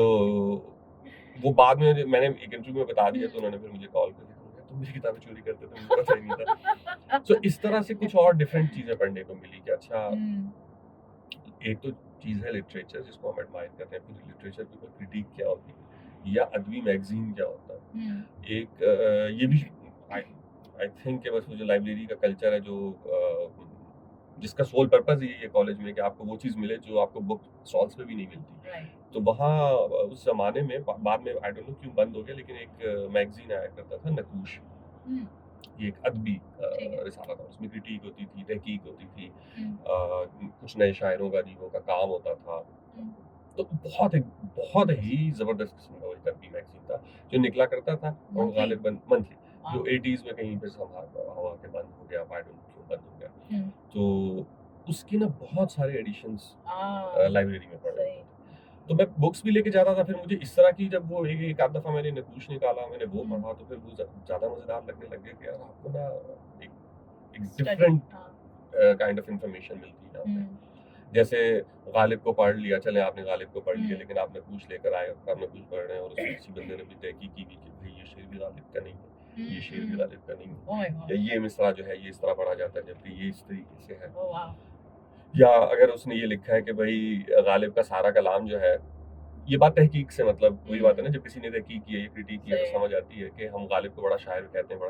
वो बाद में मैंने एक इंटरव्यू में बता दिया, तो उन्होंने फिर मुझे कॉल करके कहा तुम मेरी किताबें चोरी करते थे, मुझे पता ही नहीं था। तो इस तरह से कुछ और डिफरेंट चीजें पढ़ने को मिली कि अच्छा एक तो चीज है लिटरेचर जिसको हम एडमायर करते हैं, फिर लिटरेचर के ऊपर क्रिटिक क्या होती है या अदबी मैगजीन क्या होता है। एक ये भी आई थिंक कि बस वो जो लाइब्रेरी का कल्चर है जो जिसका सोल पर्पस ही है कॉलेज में कि आपको वो चीज़ मिले जो आपको बुक स्टॉल्स पे भी नहीं मिलती, तो वहाँ उस जमाने में बाद में आई डोंट नो क्यों बंद हो गया, लेकिन एक मैगजीन आया करता था नकूश, ये एक अदबी रिसाला था, उसमें क्रिटिक होती थी, तहकीक होती थी, कुछ नए शायरों का अदीबों का काम होता था, तो बहुत ही जबरदस्त किस्म का वो एक अदबी मैगजीन था जो निकला करता था और गालिबन मंथली, जो 80s में कहीं पे हवा के बंद हो गया, आई डोंट नो क्यों बंद हो गया, तो उसके ना बहुत सारे एडिशंस लाइब्रेरी में पड़े, तो मैं बुक्स भी लेके जाता था। फिर मुझे इस तरह की जब वो एक आध दफा मैंने नकूश निकाला, मैंने वो पढ़ा, तो फिर वो ज्यादा मजेदार लगने लग गया कि यार आपको ना एक डिफरेंट काइंड ऑफ इंफॉर्मेशन मिलती है यहाँ पे। जैसे गालिब को पढ़ लिया, चले आपने गालिब को पढ़ लिया, लेकिन आप नकूश लेकर आए, आप नकूश पढ़ रहे हैं और उसमें किसी बंदे ने भी तहकीक की कि भाई ये शेर भी गालिब का नहीं है, ये शेर भी गालिब का नहीं है, या ये मिसरा जो है ये इस तरह पढ़ा जाता है जबकि ये इस तरीके से है, या अगर उसने ये लिखा है कि भाई गालिब का सारा कलाम जो है, ये बात तहकीक से मतलब वही बात है ना, जब किसी ने तहकीक की है या क्रिटिक की है तो समझ आती है कि हम गालिब को बड़ा शायर कहते हैं,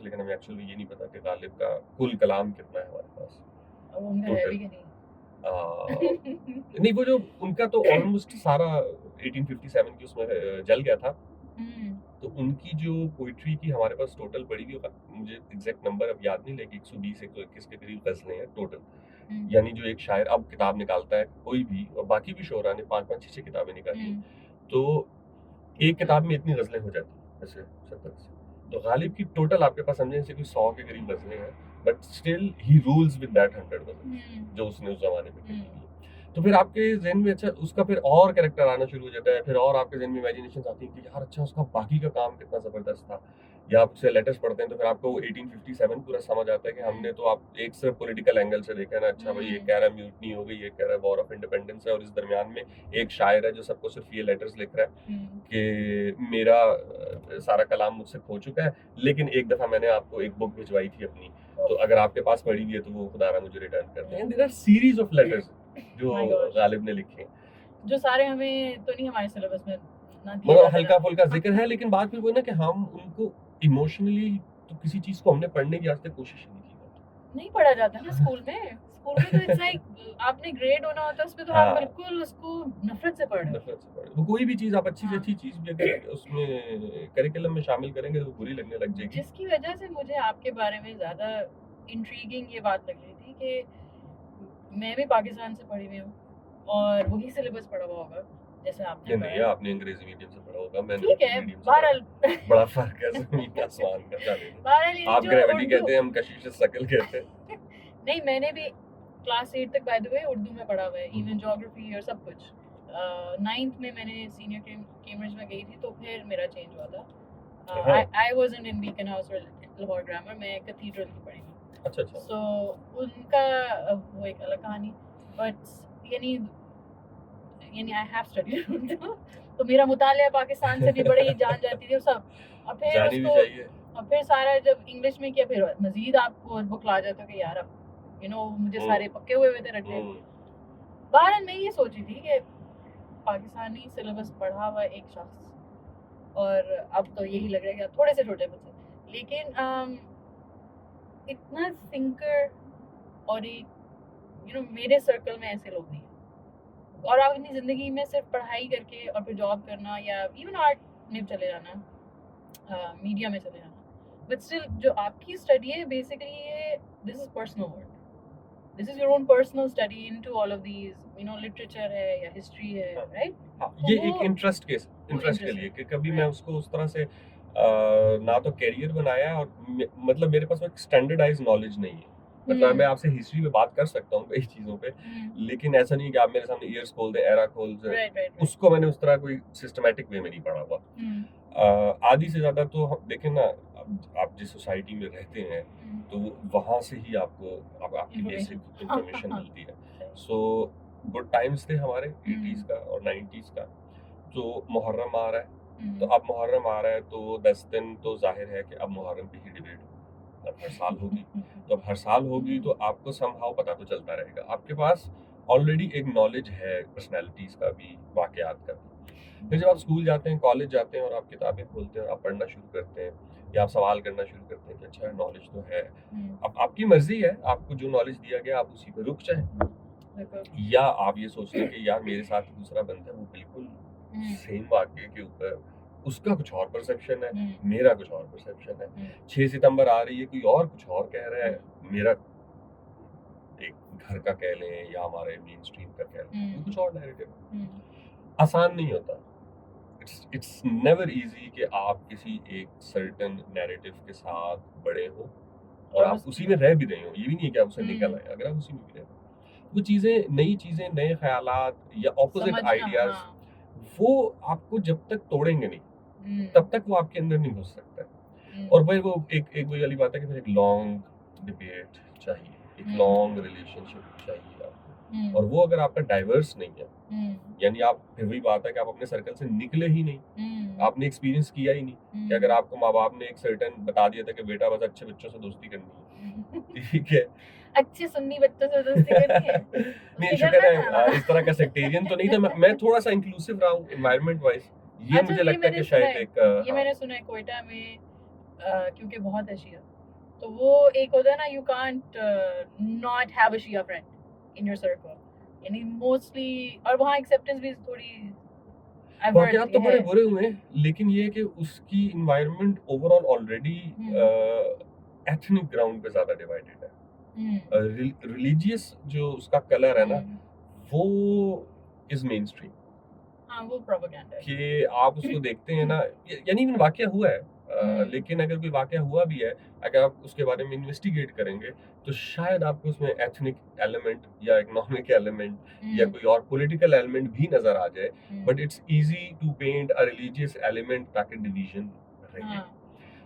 लेकिन हमें एक्चुअली ये नहीं पता कि गालिब का कुल कलाम कितना है हमारे पास टोटल। नहीं वो जो उनका तो ऑलमोस्ट सारा 1857 की उसमें जल गया था, तो उनकी जो पोइट्री की हमारे पास टोटल पड़ी हुई, मुझे एग्जैक्ट नंबर अब याद नहीं, लेकिन 120 121 के करीब गजलें हैं टोटल, यानी जो एक शायर अब किताब निकालता है कोई भी, और बाकी भी शोरा ने 5-5 6 किताबें निकाली, तो एक किताब में इतनी गजलें हो जाती है ऐसे 70 से, तो गालिब की टोटल आपके पास समझे से कोई 100 के करीब गजलें हैं, but still he rules with that 100 ghazals जो उसने उस जमाने में लिखी थी। तो फिर आपके ज़हन में अच्छा उसका फिर और कैरेक्टर आना शुरू हो जाता है, फिर और आपके ज़हन में इमेजिनेशंस आती हैं कि यार अच्छा उसका बाकी का काम कितना ज़बरदस्त था, या आप उससे लेटर्स पढ़ते हैं तो फिर आपको 1857 पूरा समझ आता है कि हमने तो आप एक सिर्फ पॉलिटिकल एंगल से देखा है ना, अच्छा भाई ये कह रहा है म्यूटनी हो गई, ये कह रहा है वॉर ऑफ इंडिपेंडेंस है, और इस दरमियान में एक शायर है जो सबको सिर्फ ये लेटर्स लिख रहा है कि मेरा सारा कलाम मुझसे खो चुका है, लेकिन एक दफ़ा मैंने आपको एक बुक भिजवाई थी अपनी, तो अगर आपके पास पड़ी हुई है तो वो खुदारा मुझे रिटर्न कर दें। And there are series of letters जो गालिब ने लिखे, जो सारे हमें तो नहीं हमारे सिलेबस में ना दिए, मतलब हल्का फुल्का जिक्र है, लेकिन बात फिर वो है ना कि हम उनको इमोशनली तो किसी चीज को हमने पढ़ने की आज तक कोशिश नहीं की, नहीं पढ़ा जाता ना स्कूल में तो इट्स लाइक आपने ग्रेड होना होता है उसमें, तो आप बिल्कुल उसको नफरत से पढ़ रहे हो, वो कोई भी चीज आप अच्छी से अच्छी चीज भी अगर उसमें करिकुलम में शामिल करेंगे तो बुरी लगने लग जाएगी, जिसकी वजह से मुझे आपके बारे में ज्यादा इंट्रीगिंग ये बात लग रही थी कि मैं भी पाकिस्तान से पढ़ी हुई हूँ और वही सिलेबस पढ़ा हुआ होगा जैसे आपने नहीं, आपने अंग्रेजी मीडियम से पढ़ा होगा, मैंने ठीक है, बहरहाल बड़ा फर्क है जमीन आसमान का, जाने आप ग्रेविटी कहते हैं, हम कशिश शकल कहते हैं। नहीं, मैंने भी क्लास 8 तक बाय द वे उर्दू में पढ़ा हुआ है, इवन ज्योग्राफी और सब कुछ। 9th में मैंने सीनियर कैम्ब्रिज में गई थी तो फिर मेरा चेंज हुआ था। I wasn't in beacon house और लाहौर ग्रामर, मैं कैथीड्रल की पढ़ी थी। अच्छा। सो उनका वो एक अलग कहानी, बट यानी आई हैव स्टडीड उर्दू, तो मेरा मुतालिया पाकिस्तान से भी बड़ी जान जाती थी और सब, और फिर उसको और फिर सारा जब इंग्लिश में किया फिर मजीद आपको बुक ला जाता कि यार अब मुझे सारे पक्के हुए थे रटने। बहरहाल मैं ये सोची थी कि पाकिस्तानी सिलेबस पढ़ा हुआ एक शख्स, और अब तो यही लग रहा है कि थोड़े से छोटे बच्चे, लेकिन इतना थिंकर और एक मेरे सर्कल में ऐसे लोग नहीं हैं। और आप अपनी ज़िंदगी में सिर्फ पढ़ाई करके और फिर जॉब करना या इवन आर्ट में चले जाना, मीडिया में चले जाना, बट स्टिल जो आपकी स्टडी है बेसिकली ये this is personal work, this is your own personal study into all of these, literature है या हिस्ट्री है, राइट? हाँ, ये एक इंटरेस्ट के लिए कि कभी मैं उसको उस तरह से ना तो कैरियर बनाया है, और मतलब मेरे पास वो एक स्टैंडर्डाइज नॉलेज नहीं है। मतलब मैं आपसे हिस्ट्री में बात कर सकता हूँ कई चीजों पे, लेकिन ऐसा नहीं कि आप मेरे सामने ईयर्स खोल दें, एरा खोल दें, उसको मैंने उस तरह कोई सिस्टमैटिक वे में नहीं पढ़ा हुआ। आधी से ज्यादा तो हम देखें ना, आप जिस सोसाइटी में रहते हैं तो वहां से ही आपको आपकी बेसिक इंफॉर्मेशन मिलती है। सो गुड टाइम्स थे हमारे 80s का और 90s का। तो मुहर्रम आ रहा है, तो अब मुहर्रम आ रहा है तो 10 दिन तो जाहिर है कि अब मुहर्रम पे ही डिबेट अब हर साल होगी। तो अब हर साल होगी तो आपको समहाउ पता तो चलता रहेगा, आपके पास ऑलरेडी एक नॉलेज है पर्सनैलिटीज का भी, वाकयात का भी। फिर जब आप स्कूल जाते हैं, कॉलेज जाते हैं और आप किताबें खोलते हैं और आप पढ़ना शुरू करते हैं या आप सवाल करना शुरू करते हैं कि अच्छा नॉलेज तो है, अब आपकी मर्जी है, आपको जो नॉलेज दिया गया आप उसी पर रुक जाए, या आप ये सोचते हैं कि यार मेरे साथ दूसरा बंदा है वो बिल्कुल सेम वाक्य के ऊपर उसका कुछ और परसेप्शन है, मेरा कुछ और परसेप्शन है। 6 सितंबर आ रही है, कोई और कुछ और कह रहा है, मेरा एक घर का कह लें या हमारे मेन स्ट्रीम का कह लें, वो कुछ और नैरेटिव। आसान नहीं होता, इट्स नेवर इजी कि आप किसी एक सर्टेन नैरेटिव के साथ बड़े हो और आप उसी में रह भी रहे हो। ये भी नहीं है कि आप उससे निकल आए, अगर आप उसी में भी रहे वो चीज़ें, नई चीज़ें, नए ख्यालात या ऑपोजिट आइडियाज, वो आपको जब तक तोड़ेंगे नहीं तब तक वो आपके अंदर नहीं घुस सकता। और फिर वो एक वही वाली बात है कि फिर एक लॉन्ग डिबेट चाहिए, एक लॉन्ग रिलेशनशिप चाहिए आपको, और वो अगर आपका डाइवर्स नहीं है, यानी आप, फिर वही बात है कि आप अपने सर्कल से निकले ही नहीं, आपने एक्सपीरियंस किया ही नहीं कि अगर आपको माँ बाप ने एक सर्टेन बता दिया था कि बेटा बस अच्छे बच्चों से दोस्ती करनी है, ठीक है, अच्छे सुन्नी बच्चों से दोस्ती करनी है, नहीं शुक्र है इस तरह का सेक्टेरियन तो नहीं था, मैं थोड़ा सा इंक्लूसिव रहा हूँ एनवायरनमेंट वाइज। ये अच्छा, मुझे लगता है कि शायद एक ये मैंने सुना है कोयटा में, क्योंकि बहुत है शिया, तो वो एक होता है ना, you can't not have a Shia friend in your circle, यानी मोस्टली, और वहाँ एक्सेप्टेंस भी थोड़ी वाकयात तो बड़े बुरे हुए हैं, लेकिन ये है कि उसकी environment overall already ethnic ground पे ज्यादा डिवाइडेड है। रिलीजियस जो उसका कलर है ना, वो इज मेन स्ट्रीम। हाँ, वो प्रोपेगेंडा है कि आप उसको देखते हैं ना, यानी इवन वाकया हुआ है, लेकिन अगर कोई वाकया हुआ भी है, अगर आप उसके बारे में इन्वेस्टिगेट करेंगे तो शायद आपको उसमें एथनिक एलिमेंट या इकोनॉमिक एलिमेंट या कोई और पॉलिटिकल एलिमेंट भी नजर आ जाए, but it's easy to paint a religious element ताकि डिवीजन रहे।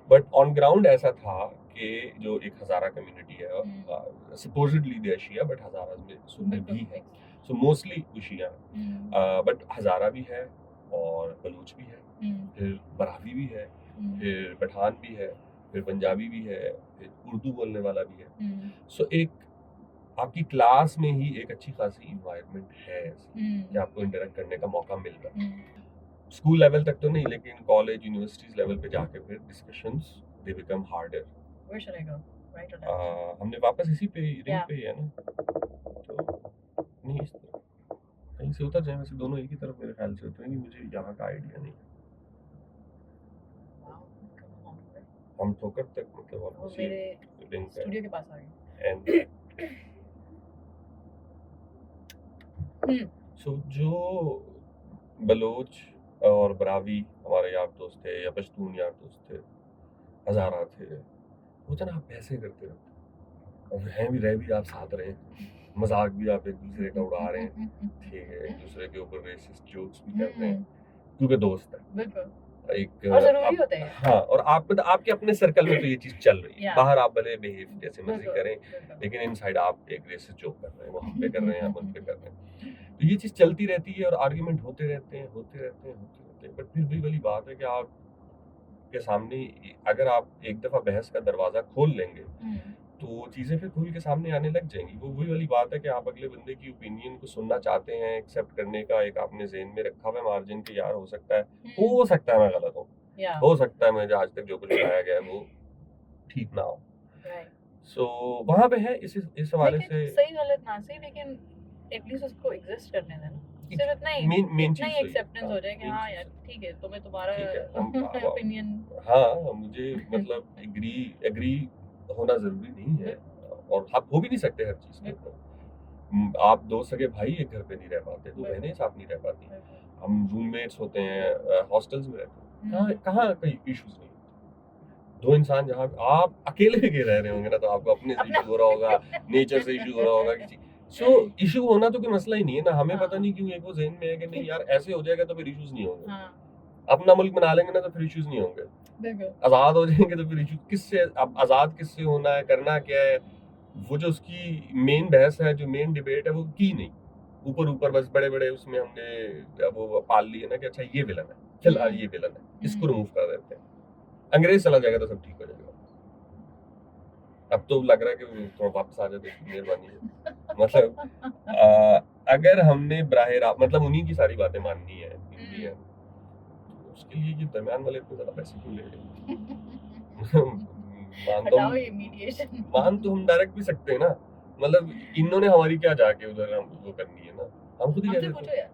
बट ऑन ग्राउंड ऐसा था कि जो एक हजारा कम्युनिटी है, supposedly they Shia, but Hazara में सुन्नी भी है, सो मोस्टली शिया, बट हजारा भी है और बलूच भी है, फिर बरावी भी है, फिर पठान भी है, फिर पंजाबी भी है, फिर उर्दू बोलने वाला भी है। सो एक आपकी क्लास में ही एक अच्छी खासी इन्वायरमेंट है कि आपको इंटरेक्ट करने का मौका मिल रहा है। स्कूल लेवल तक तो नहीं, लेकिन कॉलेज यूनिवर्सिटीज लेवल पे जाके फिर discussions they become harder. Where should I go? Right or left? हमने वापस इसी पे रिंग पे ही है ना, तो नहीं इस तरफ कहीं से उतर जाए, वैसे दोनों एक ही तरफ मेरे ख्याल से उतरेंगे, मुझे यहाँ का आइडिया नहीं। हम ठोकर तक मतलब वो मेरे स्टूडियो के पास आ गए। सो जो बलोच और बरावी हमारे यार दोस्त थे, या पश्तून यार दोस्त थे, हजारा थे, वो तो ना आप ऐसे करते रहते और हैं भी, रह भी आप साथ रहे, मजाक भी आप एक दूसरे का उड़ा रहे हैं, ठीक है, एक दूसरे के ऊपर रेसिस्ट जोक्स भी कर रहे हैं क्योंकि दोस्त है, एक और जरूरी होता है। हाँ, और आप आपके अपने सर्कल में तो ये चीज चल रही है, बाहर आप भले बिहेव जैसे मर्जी करें, लेकिन इनसाइड आप एक रेसिस्ट जोक कर रहे हैं, वो हम पे कर रहे हैं, हम उन पे कर रहे हैं, तो ये चीज चलती रहती है और आर्ग्यूमेंट होते रहते हैं। बट फिर भी वाली बात है कि आप के सामने अगर आप एक दफा बहस का दरवाजा खोल लेंगे तो चीज़ें फिर खुल के सामने आने लग जाएंगी। वो वही वाली बात है कि आप अगले बंदे की ओपिनियन को सुनना चाहते हैं, एक्सेप्ट करने का एक आपने ज़हन में रखा हुआ है मार्जिन कि यार हो सकता है मैं गलत हूँ, हो सकता है मुझे आज तक जो कुछ बताया गया है वो ठीक ना हो। सो वहाँ पे है इस हवाले से सही गलत ना सही, लेकिन एटलीस्ट उसको एग्जिस्ट करने देना, सिर्फ इतना ही मेन इतना ही एक्सेप्टेंस हो जाए कि हाँ यार ठीक है, तुम्हें तुम्हारा ओपिनियन हाँ मुझे मतलब एग्री होना जरूरी नहीं है, और आप हो भी नहीं सकते हर चीज के ऊपर। आप दो सगे भाई एक घर पे नहीं रह पाते, दो बहनें साथ नहीं रह पाती, हम रूममेट्स होते हैं, हॉस्टल्स में रहते हैं, कहाँ कोई इश्यूज नहीं। दो इंसान जहाँ आप अकेले के रह रहे होंगे ना, तो आपको अपने से इशू हो रहा होगा, नेचर से इशू हो रहा होगा किसी। सो इशू होना तो कोई मसला ही नहीं है ना, हमें पता नहीं क्यों एक वो ज़हन में है कि नहीं यार ऐसे हो जाएगा तो फिर इश्यूज नहीं होंगे, अपना मुल्क बना लेंगे ना तो फिर इश्यूज नहीं होंगे, आज़ाद हो जाएंगे तो फिर इशू किससे, अब आज़ाद किससे होना है, करना क्या है, वो जो उसकी मेन बहस है, जो मेन डिबेट है वो की नहीं। ऊपर बस बड़े बड़े उसमें हमने वो पाल लिए ना कि अच्छा ये विलन है, चल ये विलन है, इसको रिमूव कर देते हैं, अंग्रेज चला जाएगा तो सब ठीक हो जाएगा। अब तो लग रहा है कि थोड़ा वापस आ जाए, मेहरबानी है। मतलब अगर हमने मतलब उन्हीं की सारी बातें माननी है इंडिया, तो उसके लिए ये दरम्यान वाले इतने ज्यादा पैसे क्यों ले रहे हैं? मान तो हम डायरेक्ट भी सकते हैं ना, मतलब इन्होंने हमारी क्या जाके उधर हम वो करनी है ना, हम खुद ही कह सकते हैं,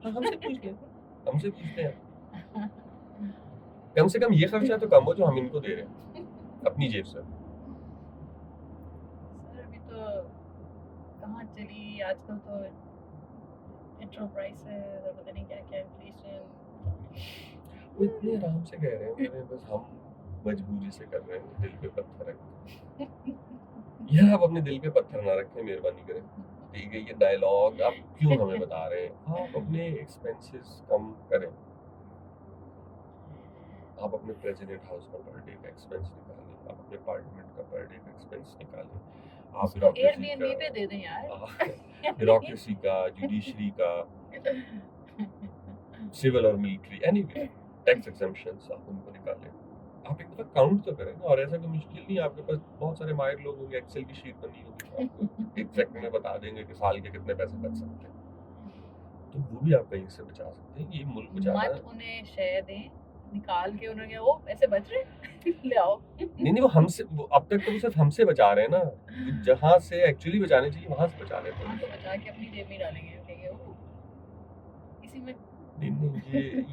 हमसे पूछते हैं, कम से कम ये खर्चा तो कम हो जो हम इनको दे रहे हैं अपनी जेब से। अभी तो कहाँ चली आजकल, तो पेट्रोल प्राइसेस और पता नहीं क्या इन्फ्लेशन, वो इतने आराम से कह रहे हैं, बस हम मजबूरी से कर रहे हैं, दिल पे पत्थर रख यार आप अपने दिल पे पत्थर ना रखें, मेहरबानी करें। ठीक है, ये डायलॉग आप क्यों हमें बता रहे हैं? आप अपने एक्सपेंसेस कम करें, आप अपने प्रेसिडेंट हाउस का पर डे का एक्सपेंस निकालें, आप अपने अपार्टमेंट का पर डे का एक्सपेंस निकालें, आप एयरबीएनबी पे दे दें यार, ब्यूरोक्रेसी का, जुडिशरी का, सिविल और मिलिट्री, एनीवे टैक्स एग्जम्पशंस आप उनको निकालें, आप एक दफा काउंट तो करें ना। और ऐसा कोई मुश्किल नहीं है, आपके पास बहुत सारे माहिर लोग होंगे, एक्सेल की शीट बनी होगी, तो आपको एक सेकंड में बता देंगे कि साल के कितने पैसे बच सकते हैं, तो वो भी आप कहीं से बचा सकते हैं। ये मुल्क बचाना, मत उन्हें शेयर दें, निकाल के उन्होंने वो ऐसे बच रहे ले आओ। नहीं वो हमसे, अब तक तो वो सिर्फ हमसे बचा रहे हैं ना, जहाँ से एक्चुअली बचाने चाहिए वहां से बचा लेते हैं, तो बचा के अपनी जेब में डालेंगे, इसी में नहीं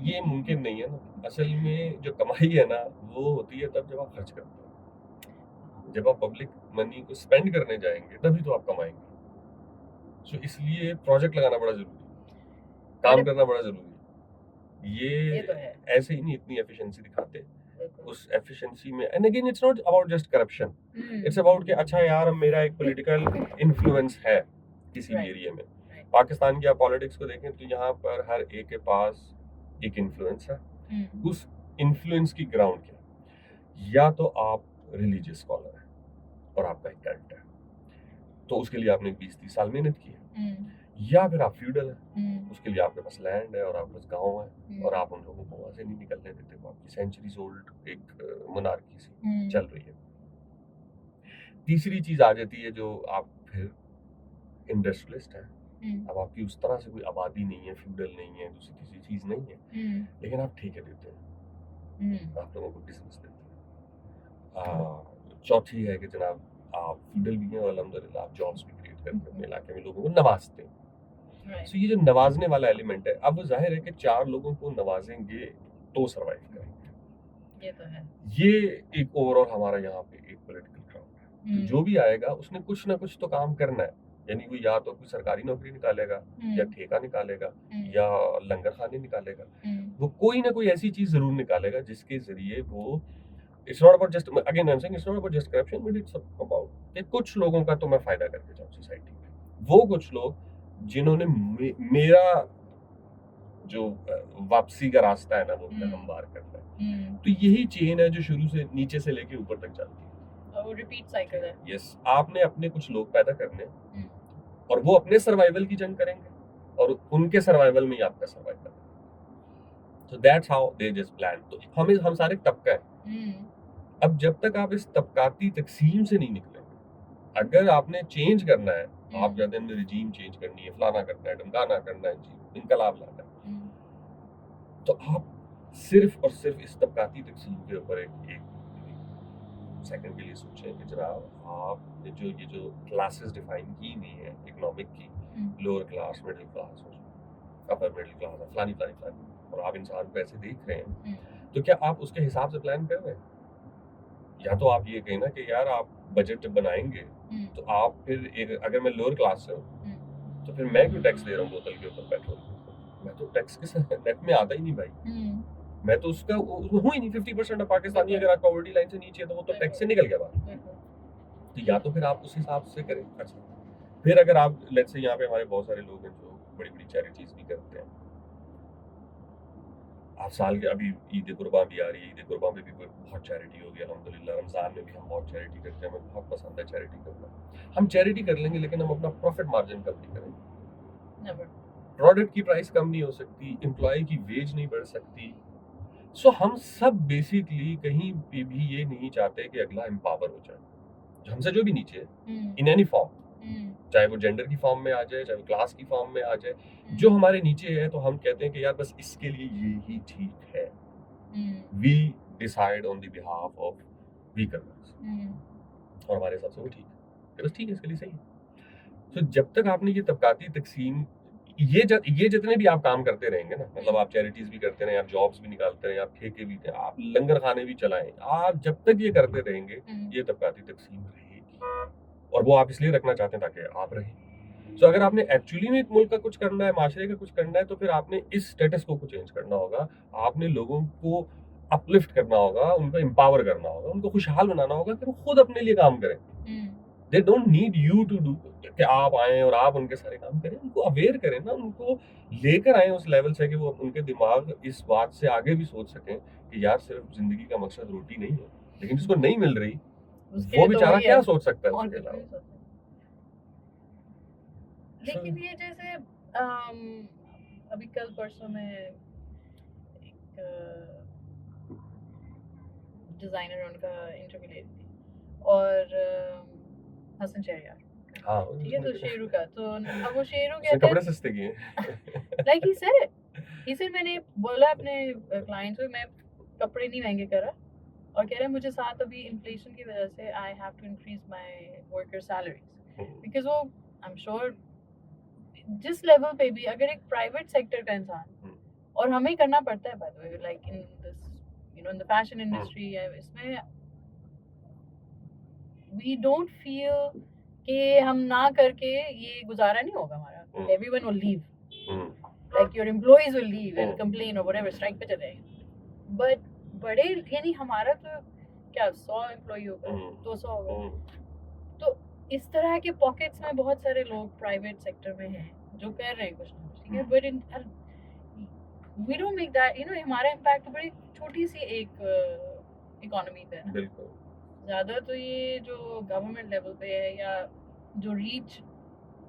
ये मुमकिन नहीं है ना। असल में जो कमाई है ना वो होती है तब जब आप खर्च करते हो, जब आप पब्लिक मनी को स्पेंड करने जाएंगे तभी तो आप कमाएंगे। सो इसलिए प्रोजेक्ट लगाना बड़ा जरूरी है, काम करना बड़ा जरूरी है। ये तो है। ऐसे ही नहीं इतनी एफिशिएंसी दिखाते, उस एफिशिएंसी में, and again it's not about just corruption, it's about कि अच्छा यार मेरा एक पॉलिटिकल इन्फ्लुएंस है किसी भी एरिया में। पाकिस्तान की आप पॉलिटिक्स को देखें तो यहाँ पर हर एक के पास एक इन्फ्लुएंस है, उस इन्फ्लुएंस की ग्राउंड क्या, या तो आप रिलीजियस स्कॉलर हैं और आपका एक कल्ट है, तो उसके लिए आपने 20-30 साल मेहनत की है, या फिर आप फ्यूडल हैं, उसके लिए आपके पास लैंड है और आपके पास गाँव है, और आप उन लोगों को वहाँ से नहीं निकलने देते, वो आपकी सेंचुरीज ओल्ड एक मोनार्की सी चल रही है। तीसरी चीज आ जाती है जो आप फिर इंडस्ट्रियलिस्ट है, अब आपकी उस तरह से कोई आबादी नहीं है, फ्यूडल नहीं है, दूसरी तीसरी चीज नहीं है, लेकिन आप ठेके देते हैं, आप लोगों को बिजनेस देते हैं। चौथी है कि जनाब आप फ्यूडल भी हैं और अल्हम्दुलिल्लाह आप जॉब्स भी क्रिएट करके अपने इलाके में लोगों को नवाजते हैं। सो ये जो नवाजने वाला एलिमेंट है, अब वो जाहिर है कि 4 लोगों को नवाजेंगे तो सर्वाइव करेंगे, ये तो है। ये एक ओवरऑल हमारा यहाँ पे एक पॉलिटिकल क्राउड है, तो जो भी आएगा उसने कुछ ना कुछ तो काम करना है, यानी वो या तो कोई सरकारी नौकरी निकालेगा, या ठेका निकालेगा, या लंगर खाने निकालेगा, वो कोई ना कोई ऐसी चीज जरूर निकालेगा जिसके जरिए वो, it's not about just, again I am saying it's not about just corruption, but it's about कि कुछ लोगों का तो मैं फायदा करके जाऊं सोसाइटी में, वो कुछ लोग जिन्होंने मेरा जो वापसी का रास्ता है ना वो हमवार करना है, तो यही चेन है जो शुरू से नीचे से लेके ऊपर तक चलती है, वो रिपीट साइकिल है। यस, आपने अपने कुछ लोग पैदा करने और वो अपने सर्वाइवल की जंग करेंगे और उनके सर्वाइवल में ही आपका सर्वाइवल, तो that's how they just plan. तो हम सारे तबका है, अब जब तक आप इस तबकाती तकसीम से नहीं निकलेंगे अगर आपने चेंज करना है, आप कहते हैं रिजीम चेंज करनी है, फलाना करना है, ढमकाना करना है, जी इनकलाब लाना है, तो आप सिर्फ और सिर्फ इस तबकाती तकसीम के ऊपर एक सेकंड के लिए सोचें कि जनाब आपने ये जो क्लासेस डिफाइन की नहीं है इकोनॉमिक की, lower class, middle class, upper middle class, फलानी फलानी फलानी, और आप इंसान को ऐसे देख रहे हैं, तो क्या आप उसके हिसाब से प्लान कर रहे हैं? या तो आप ये कहें ना कि यार आप बजट जब बनाएंगे तो आप फिर अगर मैं लोअर क्लास से हूँ तो फिर मैं क्यों टैक्स दे रहा हूँ बोतल के ऊपर पेट्रोल के ऊपर? मैं तो टैक्स के साथ नेट में आता ही नहीं भाई, मैं तो उसका हूँ ही नहीं। 50% पाकिस्तानी अगर आप पॉवर्टी लाइन से नीचे है तो वो तो टैक्स से निकल गया बाहर। तो या तो फिर आप उस हिसाब से करें। अच्छा, फिर अगर आप लेट्स से यहाँ पे हमारे बहुत सारे लोग हैं जो बड़ी बड़ी चैरिटीज भी करते हैं, आप साल के अभी ईद कुर्बान भी आ रही है, ईद कुर्बान में भी बहुत चैरिटी होगी अल्हम्दुलिल्लाह। रमज़ान में भी हम बहुत चैरिटी करते हैं, हमें बहुत पसंद है चैरिटी करना। हम चैरिटी कर लेंगे लेकिन हम अपना प्रॉफिट मार्जिन कम नहीं करेंगे, प्रोडक्ट की प्राइस कम नहीं हो सकती, एम्प्लॉय की वेज नहीं बढ़ सकती। सो हम सब बेसिकली कहीं पे भी ये नहीं चाहते कि अगला एम्पावर हो जाए हमसे जो भी नीचे है इन एनी फॉर्म, चाहे वो जेंडर की फॉर्म में आ जाए, चाहे वो क्लास की फॉर्म में आ जाए, जो हमारे नीचे है तो हम कहते हैं कि यार बस इसके लिए ये ही ठीक है। We decide on the behalf of workers, और हमारे हिसाब से वो ठीक है, बस ठीक है, इसके लिए सही है। तो जब तक आपने ये तबकाती तकसीम ये जितने भी आप काम करते रहेंगे ना, मतलब आप चैरिटीज भी करते रहे, आप जॉब्स भी निकालते रहे, आप ठेके भी दें, आप लंगर खाने भी चलाएं, आप जब तक ये करते रहेंगे ये तबकाती तकसीम रहेगी, और वो आप इसलिए रखना चाहते हैं ताकि आप रहें। तो अगर आपने एक्चुअली में एक मुल्क का कुछ करना है, माशरे का कुछ करना है, तो फिर आपने इस स्टेटस को चेंज करना होगा। आपने लोगों को अपलिफ्ट करना होगा, उनको एम्पावर करना होगा, उनको खुशहाल बनाना होगा कि वो खुद अपने लिए काम करें। They don't need you to do कि आप आए और आप उनके सारे काम करें। उनको अवेयर करें ना, उनको लेकर आए उस लेवल से कि वो उनके दिमाग इस बात से आगे भी सोच सकें कि यार सिर्फ जिंदगी का मकसद रोटी नहीं है, लेकिन जिसको नहीं मिल रही वो बेचारा क्या सोच सकता है उसके अलावा। लेकिन ये जैसे अभी कल परसों में एक डिजाइनर उनका इंटरव्यू ले रही थी, और हसन शहरियार, हाँ, ठीक है, तो शेरू का, तो अब वो शेरू उसने कहता कपड़े सस्ते किए लाइक ही सेड मैंने बोला अपने क्लाइंट को मैं कपड़े नहीं महंगे करा, और कह रहा है मुझे साथ अभी इन्फ्लेशन की वजह से I have to increase my worker salaries, because वो आई एम श्योर जिस लेवल पे भी अगर एक प्राइवेट सेक्टर का इंसान, और हमें करना पड़ता है by the way, like in this you know in the fashion industry, इसमें वी डोंट फील कि हम ना करके ये गुजारा नहीं होगा हमारा, everyone will leave, like your employees will leave and complain और व्हाटएवर, स्ट्राइक पे चले जाएंगे। बट बड़े यानी हमारा तो क्या 100 एम्प्लॉय होगा, 200 होगा, तो इस तरह के पॉकेट्स में बहुत सारे लोग प्राइवेट सेक्टर में हैं जो कर रहे हैं कुछ ना कुछ, ठीक है, but in we don't make that, you know हमारा इम्पैक्ट बड़ी छोटी सी एक इकोनॉमी पे है, बिल्कुल ज्यादा तो ये जो गवर्नमेंट लेवल पे है या जो रीच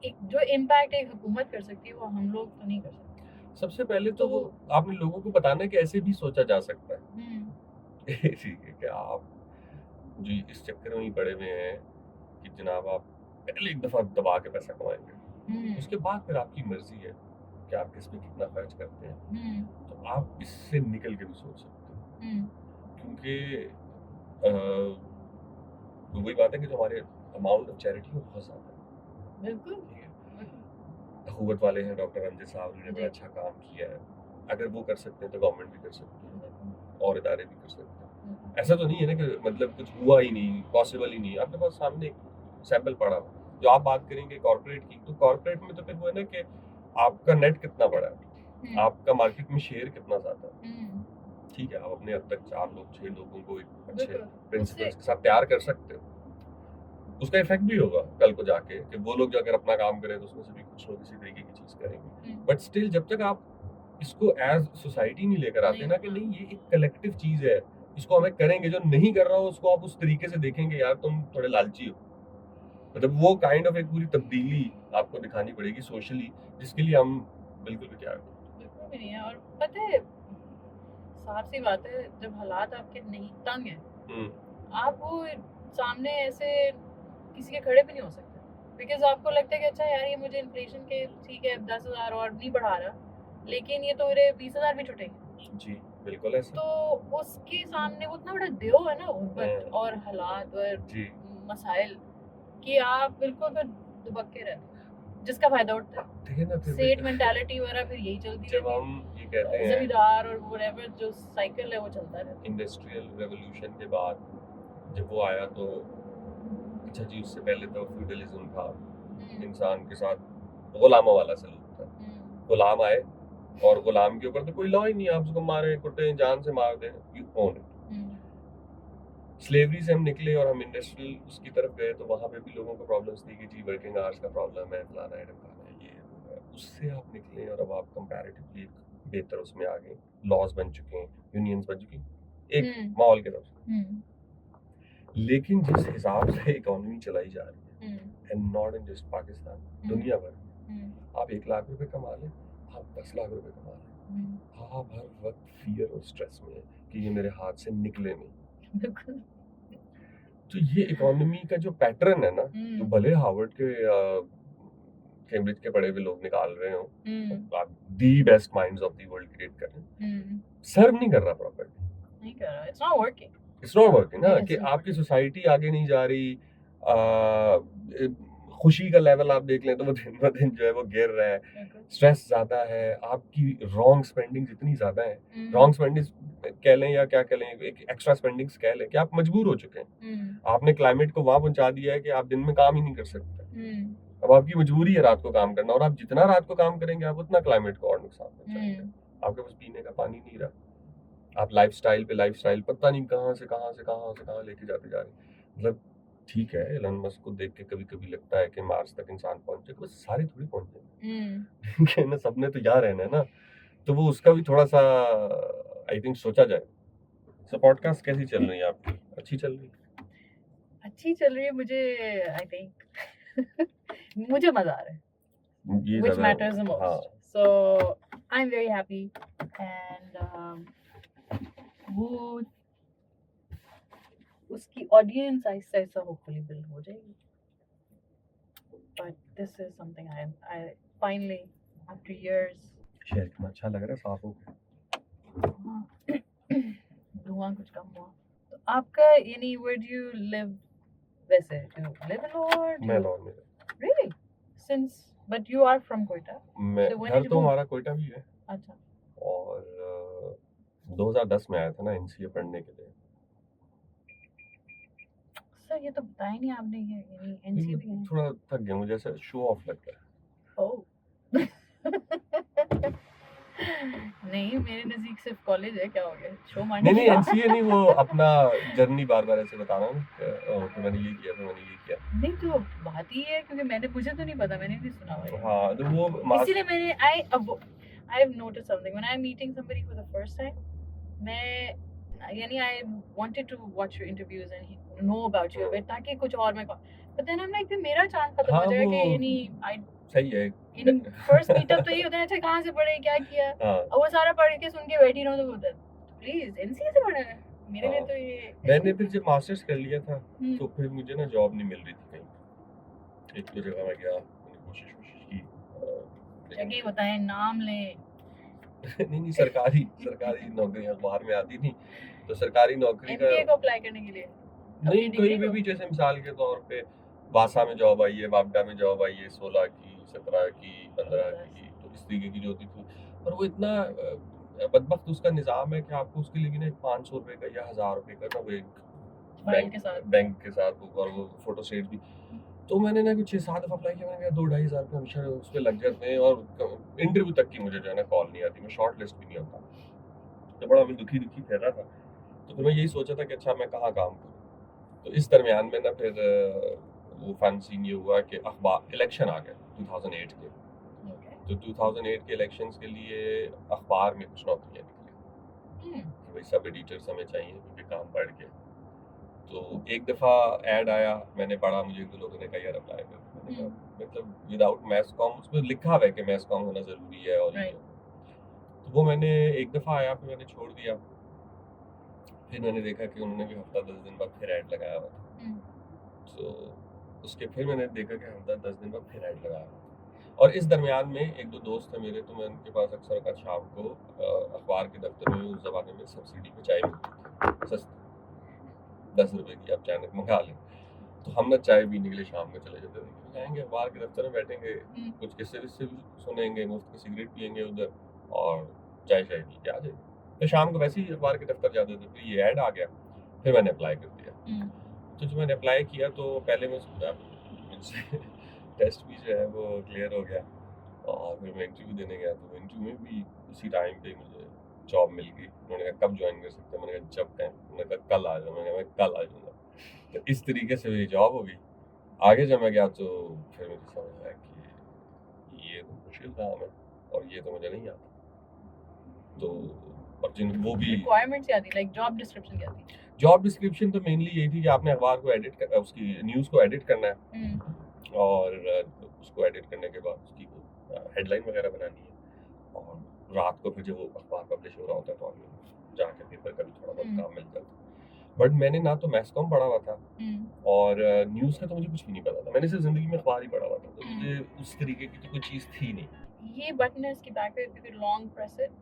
एक जो इम्पैक्ट एक हुकूमत कर सकती है वो हम लोग तो नहीं कर सकते। सबसे पहले तो आपने लोगों को बताना है कि ऐसे भी सोचा जा सकता है ठीक है कि आप जो इस चक्कर में ही पड़े हुए हैं कि जनाब आप पहले एक दफा दबा के पैसा कमाएंगे, उसके बाद फिर आपकी मर्जी है कि आप किस पे कितना खर्च करते हैं, तो आप इससे निकल के भी सोच सकते हैं, क्योंकि वही बात है कि जो हमारे अमाउंट ऑफ चैरिटी वो बहुत ज़्यादा है। बिल्कुल अखुवत वाले हैं डॉक्टर अमजद साहब, उन्होंने बड़ा अच्छा काम किया है। अगर वो कर सकते हैं तो गवर्नमेंट भी कर सकती है और इदारे भी कर सकते हैं। ऐसा तो नहीं है ना कि मतलब कुछ हुआ ही नहीं, पॉसिबल ही नहीं। आपके पास सामने एक सैंपल पड़ा हुआ। जो आप बात करेंगे कॉर्पोरेट की, तो कॉर्पोरेट में तो फिर वो है ना कि आपका नेट कितना बड़ा है, आपका मार्केट में शेयर कितना ज़्यादा है। ठीक है, आप अपने हद तक 4 लोग 6 लोगों को एक अच्छे प्रिंसिपल्स के साथ तैयार कर सकते हो। उसका इफेक्ट भी होगा कल को जाके कि वो लोग जो अगर अपना काम करें तो उसमें से भी कुछ लोग इसी तरीके की चीज़ करेंगे। बट स्टिल जब तक आप इसको एज सोसाइटी नहीं लेकर आते ना कि नहीं ये एक कलेक्टिव चीज़ है, इसको हमें करेंगे, जो नहीं कर रहा हो उसको आप उस तरीके से देखेंगे यार तुम थोड़े लालची हो, मतलब वो काइंड ऑफ एक पूरी तब्दीली आपको दिखानी पड़ेगी सोशली, जिसके लिए हम बिल्कुल भी तैयार नहीं है। और पता है साफ सी बात है, जब हालात आपके नहीं तंग है, आप वो सामने ऐसे किसी के खड़े भी नहीं हो सकते, बिकॉज आपको लगता है कि अच्छा यार ये मुझे इन्फ्लेशन के ठीक है 10,000 और नहीं बढ़ा रहा, लेकिन ये तो मेरे 20,000 भी छुटेंगे जी बिल्कुल ऐसा। तो उसके सामने वो इतना बड़ा देव है ना गुर्बत और हालात और जी मसाइल कि आप बिल्कुल फिर दुबक्के रहते हैं, जिसका फायदा उठता है। देखिए ना फिर सेट मेंटालिटी वगैरह फिर यही चलती जब रहती हम ये कहते है, हैं जमींदार और व्हाटएवर जो साइकिल है वो चलता रहता है। इंडस्ट्रियल रेवोल्यूशन के बाद जब वो आया तो अच्छा जी उससे पहले तो फ्यूडलिज्म था, इंसान के साथ गुलामों वाला सलूक था। गुलाम आए और गुलाम के ऊपर तो कोई लॉ ही नहीं, आप उसको मारे कुटे जान से मार दें, यू ओन इट। स्लेवरी से हम निकले और हम इंडस्ट्रियल उसकी तरफ गए तो वहाँ पे भी लोगों को प्रॉब्लम्स थी कि जी वर्किंग आवर्स का प्रॉब्लम है, फलाना है ढमकाना है, ये है। उससे आप निकले और अब आप कंपैरेटिवली बेहतर उसमें आ गए, लॉज बन चुके हैं, यूनियंस बन चुकी हैं, एक माहौल के तरफ से। लेकिन जिस हिसाब से इकोनॉमी चलाई जा रही है and not in just Pakistan, दुनिया भर, आप 1 लाख रुपए कमा लें, आप 10 लाख रुपए कमा लें, आप हर वक्त फियर और स्ट्रेस में है कि ये मेरे हाथ से निकले नहीं। तो ये इकोनॉमी का जो पैटर्न है ना, तो भले हार्वर्ड के कैम्ब्रिज के पढ़े हुए लोग निकाल रहे हो, आप the best minds of the world create कर रहे हैं, सर्व नहीं कर रहा प्रॉपर्ली, नहीं कर रहा, it's not working, it's not working ना, कि आपकी सोसाइटी आगे नहीं जा रही। खुशी का लेवल आप देख लें तो वो दिन ब दिन जो है वो गिर रहा है, स्ट्रेस ज्यादा है, आपकी रॉन्ग स्पेंडिंग इतनी ज्यादा है, रॉन्ग स्पेंडिंग कह लें या क्या कह लें, एक एक्स्ट्रा स्पेंडिंग्स कह लें कि आप मजबूर हो चुके हैं, आपने क्लाइमेट को वहां पहुंचा दिया है कि आप दिन में काम ही नहीं कर सकते, अब आपकी मजबूरी है रात को काम करना, और आप जितना रात को काम करेंगे आप उतना क्लाइमेट को और नुकसान पहुंचाएंगे, आपके पास पीने का पानी नहीं रहा, आप लाइफस्टाइल पे लाइफस्टाइल पता नहीं कहाँ से कहाँ लेके जाते जा रहे हैं। मतलब ठीक है, एलन मस्क को देख के कभी कभी लगता है कि मार्स तक इंसान पहुंचे, बस सारे थोड़ी पहुंचे ना, सबने तो यहाँ रहना है ना, तो वो उसका भी थोड़ा सा आई थिंक सोचा जाए। सो पॉडकास्ट कैसी चल रही है आपकी? अच्छी चल रही है? अच्छी चल रही है, मुझे आई थिंक मुझे मजा आ रहा है, which matters the most. So I'm very happy and वो उसकी ऑडियंस ऐसा ऐसा होपफुली बिल्ड हो जाएगी, but this is something I finally after years share करना अच्छा लग रहा है, साफ हो धुआं कुछ कम हुआ। तो आपका यानी where do you live वैसे? Do you live in Lahore? मैं लाहौर में। Really? Since but you are from Quetta? मैं घर तो हमारा कोयटा भी है। अच्छा। और 2010 में आया था ना एनसीए पढ़ने के लिए। सर ये तो बताया नहीं आपने, ये यानी एनसीए भी है। थोड़ा थक गया, मुझे ऐसा शो ऑफ लगता है। ओह नहीं, मेरे नजदीक सिर्फ कॉलेज है, क्या हो गया शो मारने? नहीं एनसीए नहीं, वो अपना जर्नी बार ऐसे बताना कि मैंने ये किया, मैंने ये किया। नहीं तो बात ही है, क्योंकि मुझे तो नहीं पता, मैंने नहीं सुना हुआ। हाँ तो वो इसीलिए मैंने I've noticed something when I'm meeting somebody for the first time. I wanted to watch your interviews and know about you a bit, ताकि कुछ और मैं but then I'm like मेरा चांस खत्म हो जाएगा कि यानी सही है, फर्स्ट मीटअप तो ये होता है, अच्छा कहाँ से पढ़े, क्या किया, और वो सारा पढ़ के सुन के बैठी रहूं तो प्लीज एनसीए से पढ़ा है मेरे लिए तो ये। मैंने फिर जब मास्टर्स कर लिया था तो फिर मुझे ना जॉब नहीं मिल रही थी कहीं, एक दो जगह मैं गया, कोशिश की, जगह बताएं, नाम लें। नहीं सरकारी नौकरी अखबार में आती थी, तो सरकारी नौकरी को अप्लाई करने के लिए नहीं, कोई भी जैसे मिसाल के तौर पे वासा में जॉब आई है, वापडा में जॉब आई है, 16 की, 17 की, 15 की, तो इस तरीके की जो होती थी, और वो इतना बदबख्त उसका निज़ाम है कि आपको उसके लिए भी ना 500 रुपये का या 1000 रुपये का ना वो एक बैंक के साथ और वो फोटो स्टेट भी, तो मैंने ना कुछ 6-7 दफ़ा अप्लाई किया, मैंने कहा 2-2.5 हज़ार रुपये हमेशा उस पर लग जाते हैं और इंटरव्यू तक की मुझे जो है ना कॉल नहीं आती, मैं शॉर्ट लिस्ट भी नहीं होता, तो बड़ा मैं दुखी फिर रहा था। तो फिर मैं यही सोचा था कि अच्छा मैं कहाँ काम करूँ, तो इस दरमियान में ना फिर वो फन सीन ये हुआ कि अखबार इलेक्शन आ गया 2008 के, तो 2008 के इलेक्शंस के लिए अखबार में कुछ नौकरियाँ निकली कि भाई सब एडिटर्स हमें चाहिए क्योंकि काम बढ़ गया। तो एक दफ़ा ऐड आया, मैंने पढ़ा, मुझे तो लोगों ने कहा यार अप्लाई कर, मैंने कहा मतलब विदाउट मैथ्स कॉम, उसमें लिखा हुआ है कि मैथ्स कॉम होना ज़रूरी है, और तो वो मैंने एक दफ़ा आया, फिर मैंने छोड़ दिया, फिर मैंने देखा कि उन्होंने भी हफ्ता 10 दिन बाद फिर ऐड लगाया हुआ था, तो उसके फिर मैंने देखा कि हफ्ता 10 दिन बाद फिर ऐड लगाया। और इस दरमियान में एक दो दोस्त थे मेरे, तो मैं उनके पास अक्सर औकात शाम को अखबार के दफ्तर में उस ज़माने में सब्सिडी पे चाय मिलती थी सस्ती, 10 रुपए की आप चाय मंगा लें। तो हम ना चाय पीने के लिए शाम में चले जाते थे, जाएंगे अखबार के दफ्तर में बैठेंगे, कुछ किस्से विस्से भी सुनेंगे, मुफ्त की सिगरेट पियेंगे उधर और चाय शाय पी के आ जाएंगे। तो शाम को वैसे ही अखबार के दफ्तर जाते थे, फिर ये ऐड आ गया, फिर मैंने अप्लाई कर दिया। तो जब मैंने अप्लाई किया तो पहले मैं टेस्ट भी जो है वो क्लियर हो गया और फिर मैं इंटरव्यू देने गया, तो इंटरव्यू में भी उसी टाइम पे मुझे जॉब मिल गई। उन्होंने कहा कब ज्वाइन कर सकते हैं, मैंने कहा जब कहें। उन्होंने कहा कल आ जाओ, मैंने कहा मैं कल आ जाऊँगा। तो इस तरीके से मेरी जॉब हो गई। आगे जब मैं गया तो फिर मुझे समझ आया कि ये तो मुश्किल काम है और ये तो मुझे नहीं आता। तो और जिन वो भी रिक्वायरमेंट्स क्या थी, लाइक जॉब डिस्क्रिप्शन क्या थी? जॉब डिस्क्रिप्शन तो मेनली यही थी कि आपने अखबार को एडिट कर, उसकी न्यूज़ को एडिट करना है और उसको एडिट करने के बाद उसकी हेडलाइन वगैरह बनानी है और रात को फिर जब वो अखबार पब्लिश हो रहा होता है तो आदमी जाके पेपर का भी थोड़ा बहुत काम मिल जाता है। बट मैंने ना तो मैथ्स कॉम पढ़ा हुआ था और न्यूज़ का तो मुझे कुछ भी नहीं पता था। मैंने सिर्फ ज़िंदगी में अखबार ही पढ़ा हुआ था, तो मुझे उस तरीके की तो कोई चीज़ थी नहीं। ये बटन है इसकी बैक पे, if you long press it,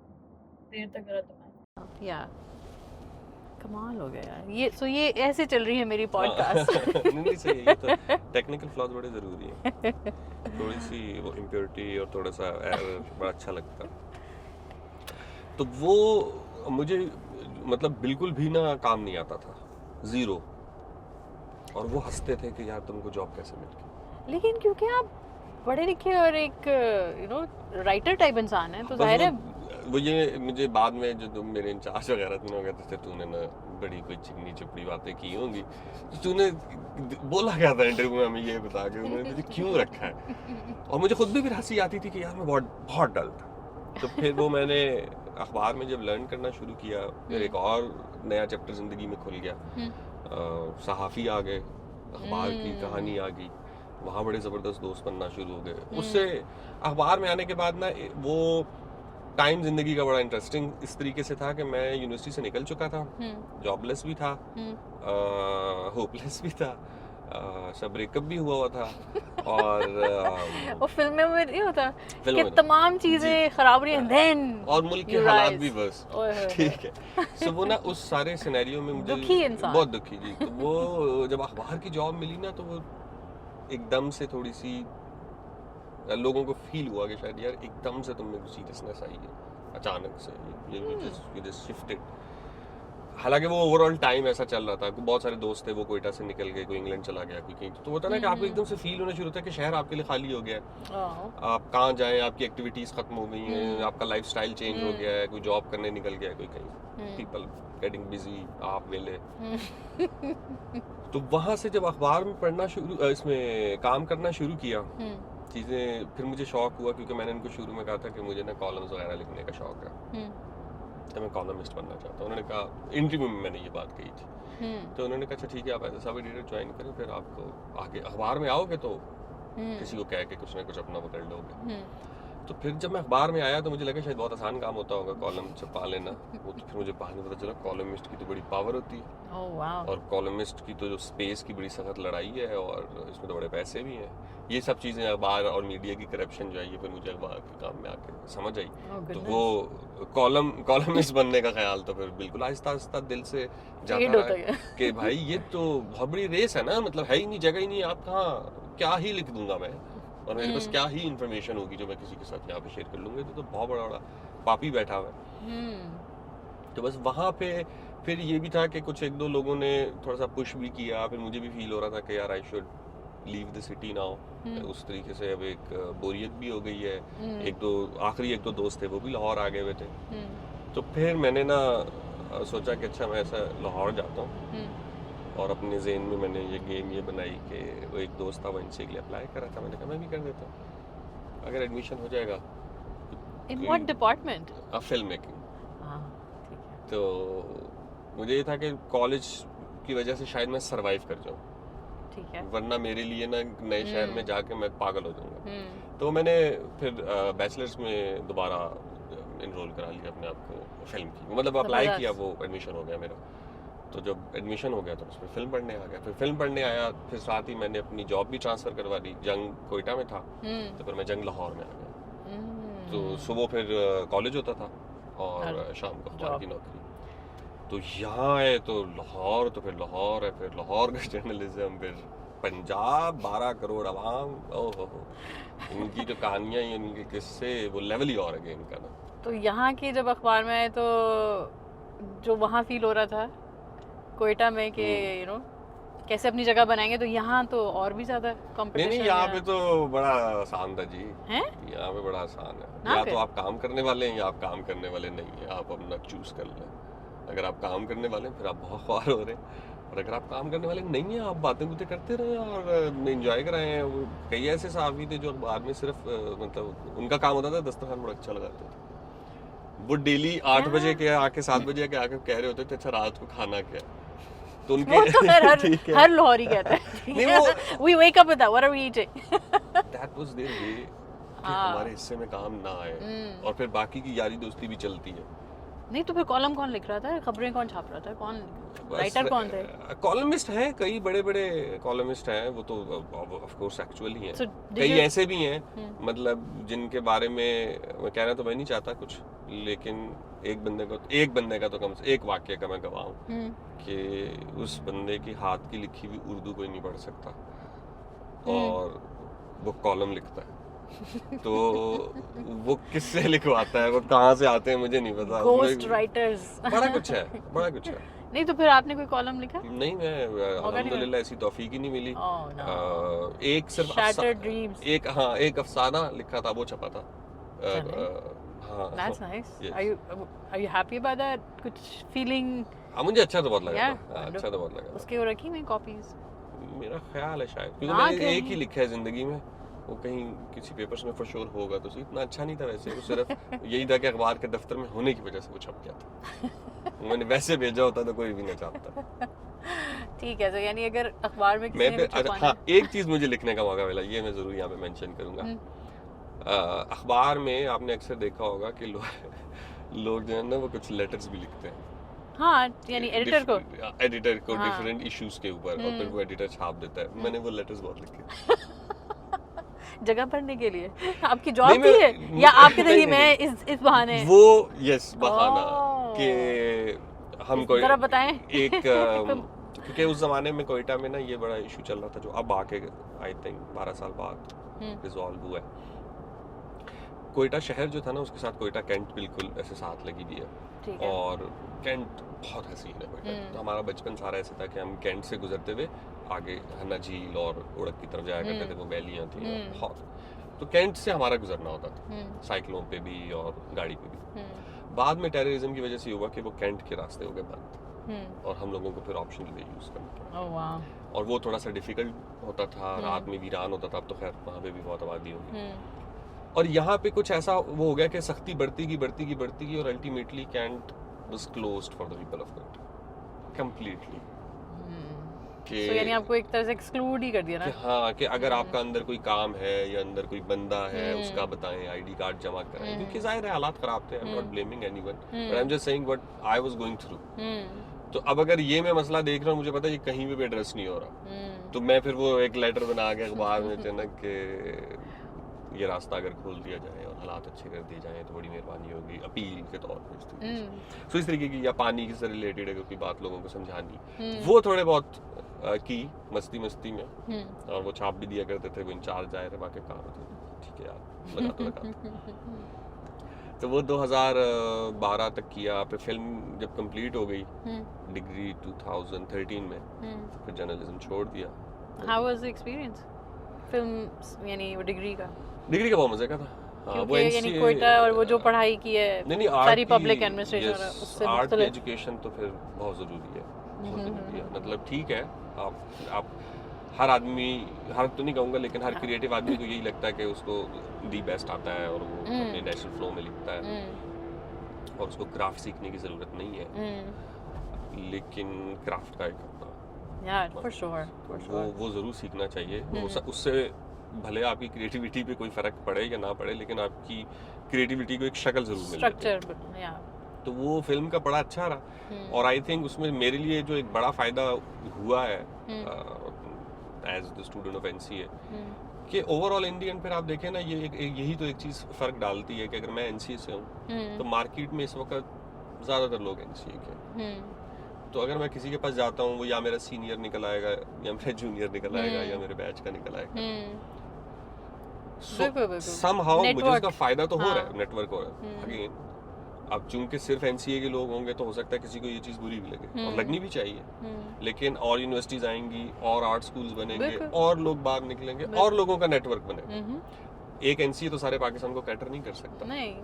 देर तक रहा दबाएं। या कमाल हो गया यार। ये ऐसे चल रही है मेरी पॉडकास्ट। नहीं सही है, ये तो टेक्निकल फ्लॉज बड़े ज़रूरी हैं। थोड़ी सी वो इम्प्योरिटी और थोड़ा सा एरर बड़ा अच्छा लगता है। तो वो मुझे मतलब बिल्कुल भी ना काम नहीं आता था, ज़ीरो। और वो हंसते थे कि यार तुमको जॉब कैसे मिल गई। लेकिन क्योंकि आप पढ़े लिखे और एक राइटर टाइप इंसान है, तो जाहिर है वो ये मुझे बाद में जो तुम मेरे इंचार्ज वगैरह थे ना, कहते थे तूने ना बड़ी कोई चिकनी चुपड़ी बातें की होंगी, तो तूने बोला क्या था इंटरव्यू में हमें ये बता के उन्होंने मुझे क्यों रखा है। और मुझे खुद भी फिर हंसी आती थी कि यार मैं बहुत डल था। तो फिर वो मैंने अखबार में जब लर्न करना शुरू किया, फिर एक और नया चैप्टर ज़िंदगी में खुल गया। सहाफ़ी आ गए, अखबार की कहानी आ गई, वहाँ बड़े ज़बरदस्त दोस्त बनना शुरू हो गए। उससे अखबार में आने के बाद ना वो टाइम ज़िंदगी का बड़ा इंटरेस्टिंग इस तरीके से था कि मैं यूनिवर्सिटी से निकल चुका था, जॉबलेस भी था, होपलेस भी था, सब ब्रेकअप भी हुआ था और फिल्म में नहीं होता कि तमाम चीजें खराब रही हैं देन और मुल्क के हालात भी बस ठीक है। सो वो ना उस सारे सिनेरियो में मुझे दुखी इंसान, बहुत दुखी जी। तो वो जब अखबार की जॉब मिली ना, तो वो एकदम से थोड़ी सी लोगों को फील हुआ कि शायद यार एकदम से तुम में सीरियसनेस आई है अचानक से, ये जस्ट शिफ्टेड। हालांकि वो ओवरऑल टाइम ऐसा चल रहा था, बहुत सारे दोस्त थे वो कोयटा से निकल गए, कोई इंग्लैंड चला गया, कोई कहीं। तो होता ना कि आपको एकदम से फील होना शुरू होता है कि शहर आपके लिए खाली हो गया है, आप कहाँ जाएं, आपकी एक्टिविटीज खत्म हो गई हैं, आपका लाइफस्टाइल चेंज हो गया है, कोई जॉब करने निकल गया है, कोई कहीं, पीपल गेटिंग बिजी, आप वेले। तो वहाँ से जब अखबार में पढ़ना शुरू, इसमें काम करना शुरू किया, चीज़ें फिर मुझे शौक हुआ, क्योंकि मैंने उनको शुरू में कहा था कि मुझे ना कॉलम्स वगैरह लिखने का शौक है, तो मैं कॉलमिस्ट बनना चाहता हूँ। उन्होंने कहा, इंटरव्यू में मैंने ये बात कही थी, तो उन्होंने कहा अच्छा ठीक है, आप as a sub editor join करें, फिर आपको आगे अखबार में आओगे तो किसी को कह के कुछ ना कुछ अपना पकड़ लोगे। तो फिर जब मैं अखबार में आया तो मुझे लगा शायद बहुत आसान काम होता होगा कॉलम छपा लेना। वो तो फिर मुझे बाद में पता चला कॉलमिस्ट की तो बड़ी पावर होती है, और कॉलमिस्ट की तो जो स्पेस की बड़ी सख्त लड़ाई है, और इसमें तो बड़े पैसे भी हैं। ये सब चीज़ें अखबार और मीडिया की करप्शन जो है, ये फिर मुझे अखबार के काम में आके समझ आई। तो वो कॉलमिस्ट बनने का ख्याल तो फिर बिल्कुल आहिस्ता आहिस्ता दिल से जाता रहा कि भाई ये तो बहुत बड़ी रेस है ना, मतलब है ही नहीं, जगह ही नहीं, आप कहाँ क्या ही लिख दूंगा मैं, और मेरे पास क्या ही इन्फॉर्मेशन होगी जो मैं किसी के साथ यहाँ पे शेयर कर लूँगी, तो बहुत बड़ा पापी बैठा हुआ है। तो बस वहाँ पे फिर ये भी था कि कुछ एक दो लोगों ने थोड़ा सा पुश भी किया, फिर मुझे भी फील हो रहा था कि यार I should leave the city now. उस तरीके से अब एक बोरियत भी हो गई है। आखिरी एक दो दोस्त थे वो भी लाहौर आ गए हुए थे। तो फिर मैंने ना सोचा कि अच्छा मैं ऐसा लाहौर जाता हूँ, और अपने ज़हन में मैंने ये गेम ये बनाई कि वो एक दोस्त था, वो इनसे के लिए अप्लाई कर रहा था, मैंने कहा मैं भी कर देता हूँ, अगर एडमिशन हो जाएगा। In what department? Film making. तो मुझे ये था कि कॉलेज की वजह से शायद मैं सरवाइव कर जाऊँ, ठीक है, वरना मेरे लिए ना नए शहर में जाके मैं पागल हो जाऊँगा। तो मैंने फिर बैचलर्स में दोबारा इनरोल करा लिया अपने आप को फिल्म की, मतलब अप्लाई किया, वो एडमिशन हो गया मेरा। तो जब एडमिशन हो गया तो उसमें फिल्म पढ़ने आ गया, फिर फिल्म पढ़ने आया, फिर साथ ही मैंने अपनी जॉब भी ट्रांसफ़र करवा दी। जंग कोयटा में था, तो फिर मैं जंग लाहौर में आ गया। तो सुबह फिर कॉलेज होता था और शाम को अखबार की नौकरी। तो यहाँ आए तो लाहौर, तो फिर लाहौर है, फिर लाहौर का जर्नलिज्म, फिर पंजाब, 12 करोड़ आवाम, ओहो हो, इनकी जो कहानियाँ, इनके किस्से, वो लेवल ही और है गेम का ना। तो यहाँ की जब अखबार में आए तो जो वहाँ फील हो रहा था कोयटा में कि यू नो कैसे अपनी जगह बनाएंगे, तो यहाँ तो और भी ज्यादा कंपटीशन। नहीं, यहाँ पे तो बड़ा आसान था जी। हैं? यहाँ पे बड़ा आसान है। या तो आप काम करने वाले हैं या आप काम करने वाले नहीं हैं, आप अपना चूज कर लें। अगर आप काम करने वाले हैं फिर आप बहुत ख्वार हो रहे हैं, और अगर आप काम करने वाले नहीं हैं, आप बातें बुतें करते रहे और एंजॉय कर रहे हैं। कई ऐसे साहबी थे जो अखबार में सिर्फ मतलब उनका काम होता था दस्तरखान बड़ा अच्छा लगाते थे। वो डेली 8 बजे के आके 7 बजे के आके कह रहे होते थे अच्छा रात को खाना क्या है, तो उनके वो तो हर लाहौरी कहता है। नहीं, वो we wake up with that, what are we eating? that was their way कि हमारे हिस्से में काम ना आए, और फिर बाकी की यारी दोस्ती भी चलती है। नहीं तो फिर कॉलम कौन लिख रहा था, खबरें कौन छाप रहा था, कौन राइटर कौन थे? कॉलमिस्ट हैं, कई बड़े बड़े कॉलमिस्ट हैं, वो तो ऑफ कोर्स एक्चुअल ही हैं। So, कई ऐसे भी हैं मतलब जिनके बारे में मैं कहना तो मैं नहीं चाहता कुछ, लेकिन एक बंदे का तो कम से एक वाक्य का मैं गवाह हूँ कि उस बंदे की हाथ की लिखी हुई उर्दू कोई नहीं पढ़ सकता, और वो कॉलम लिखता है। तो वो किससे लिखवाता है, वो कहाँ से आते हैं मुझे नहीं पता। घोस्ट राइटर्स, बड़ा कुछ है, बड़ा कुछ है। नहीं तो फिर आपने कोई कॉलम लिखा? नहीं, मैं अल्हम्दुलिल्लाह ऐसी तौफीक ही नहीं मिली। एक सिर्फ Shattered Dreams, एक अफसाना लिखा था, वो छपा था। हाँ, That's nice. Are you happy about that? कुछ feeling? हाँ, मुझे अच्छा तो बहुत लगा था। अच्छा तो बहुत लगा। उसके वो रखी हुई कॉपीज? मेरा ख्याल है शायद, क्योंकि मैंने एक ही लिखा है जिंदगी में, वो कहीं किसी पेपर्स में फॉर श्योर होगा, तो इतना अच्छा नहीं था वैसे। वो सिर्फ यही था कि अखबार के दफ्तर में होने की वजह से वो छप गया था। मैंने वैसे भेजा होता तो कोई भी नहीं छापता। ठीक है, तो यानी अगर अखबार में किसी ने छपवाना, हाँ, एक चीज मुझे लिखने का मौका मिला, ये मैं जरूर यहाँ पे मेंशन करूंगा। अखबार में आपने अक्सर देखा होगा कि लोग जो है ना वो कुछ लेटर्स भी लिखते हैं। हाँ, यानी एडिटर को डिफरेंट इश्यूज के ऊपर, और फिर वो एडिटर छाप देता है। मैंने वो लेटर्स बहुत लिखे जगह भरने के लिए। आपकी जॉब थी है या आपके लिए मैं इस बहाने? वो यस बहाना कि हम कोई जरा बताएं। एक क्योंकि उस जमाने में कोयटा में ना ये बड़ा इशू चल रहा था, जो अब आके आई थिंक 12 साल बाद रिजॉल्व हुआ है। कोयटा शहर जो था ना, उसके साथ कोयटा कैंट बिल्कुल ऐसे साथ लगी हुई है, और कैंट बहुत हसीन है कोयटा। तो हमारा बचपन सारा ऐसे था कि हम कैंट से गुजरते हुए आगे हन्ना झील और उड़क की तरफ जाया करते थे, वो वैलियाँ थी बहुत। तो कैंट से हमारा गुजरना होता था, साइकिलों पे भी और गाड़ी पे भी। बाद में टेररिज्म की वजह से हुआ कि वो कैंट के रास्ते हो गए बंद, और हम लोगों को फिर ऑप्शनल वे यूज करना पड़ा। और वो थोड़ा सा डिफिकल्ट होता था, रात में वीरान होता था। अब तो खैर वहाँ पे भी बहुत आबादी होगी। और यहाँ पे कुछ ऐसा वो हो गया कि सख्ती बढ़ती गई, और ultimately cantt was closed for the people of cantt completely. तो यानी आपको एक तरह से एक्सक्लूड ही कर दिया ना कि हाँ, कि अगर आपका अंदर कोई काम है या अंदर कोई बंदा है, उसका बताएं, आईडी कार्ड जमा कराएं, क्योंकि जाहिर है हालात खराब थे। I am not blaming anyone, but I am just saying what I was going through. तो अब अगर ये मैं मसला देख रहा हूँ, मुझे पता है ये कहीं भी एड्रेस नहीं हो रहा, तो मैं फिर वो एक लेटर बना के अखबार में चनक के ये रास्ता अगर खोल दिया जाए और हालात अच्छे कर दिए जाएं तो बड़ी मेहरबानी होगी, अपील के तौर पर। तो इस तरीके की, या पानी से रिलेटेड अगर कोई बात लोगों को समझानी, वो थोड़े बहुत की मस्ती में, और वो छाप भी दिया करते थे। वो इंचार्ज आए थे बाकी काम होते, ठीक है यार लगा तो लगा। तो वो 2012 तक किया। फिर फिल्म जब कंप्लीट हो गई, डिग्री 2013 में, फिर जर्नलिज्म छोड़ दिया। How was the experience film, यानी वो डिग्री का बहुत मजे का था। हाँ, वो यानी कोयटा और वो जो पढ़ाई की है, नहीं सारी पब्लिक एडमिनिस्ट्रेशन, उससे आर्ट की एजुकेशन तो फिर बहुत ज़रूरी है, बहुत ज़रूरी है। मतलब ठीक है, आप हर आदमी, हर तो नहीं कहूँगा, लेकिन हर क्रिएटिव आदमी को यही लगता है कि उसको दी बेस्ट आता है और वो अपने नेचुरल फ्लो में लिखता है, और उसको क्राफ्ट सीखने की ज़रूरत नहीं है। लेकिन क्राफ्ट का एक अपना for sure. वो ज़रूर सीखना चाहिए। उससे भले आपकी क्रिएटिविटी पे कोई फ़र्क पड़े या ना पड़े, लेकिन आपकी क्रिएटिविटी को एक शक्ल ज़रूर मिले, स्ट्रक्चर, तो वो फिल्म का बड़ा अच्छा रहा, और आई थिंक उसमें मेरे लिए जो एक बड़ा फायदा हुआ है as the student of NCA, कि ओवरऑल इंडियन फिर आप देखें ना, ये यही तो एक चीज़ फ़र्क डालती है कि अगर मैं एनसीए से हूँ तो मार्केट में इस वक्त ज़्यादातर लोग एनसीए के हैं। तो अगर मैं किसी के पास जाता हूँ, वो या मेरा सीनियर निकल आएगा, या मेरा जूनियर निकल आएगा, या मेरे बैच का निकल आएगा। सो समहाउ मुझे उसका फायदा तो हो रहा है, नेटवर्क हो रहा है। अगेन अब चूंकि सिर्फ एनसीए के लोग होंगे तो हो सकता है किसी को ये चीज़ बुरी भी लगे, और लगनी भी चाहिए, लेकिन और यूनिवर्सिटीज आएंगी, और आर्ट स्कूल्स बनेंगे, और लोग बाहर निकलेंगे, और लोगों का नेटवर्क बनेगा। एक एनसीए तो सारे पाकिस्तान को कैटर नहीं कर सकता। नहीं।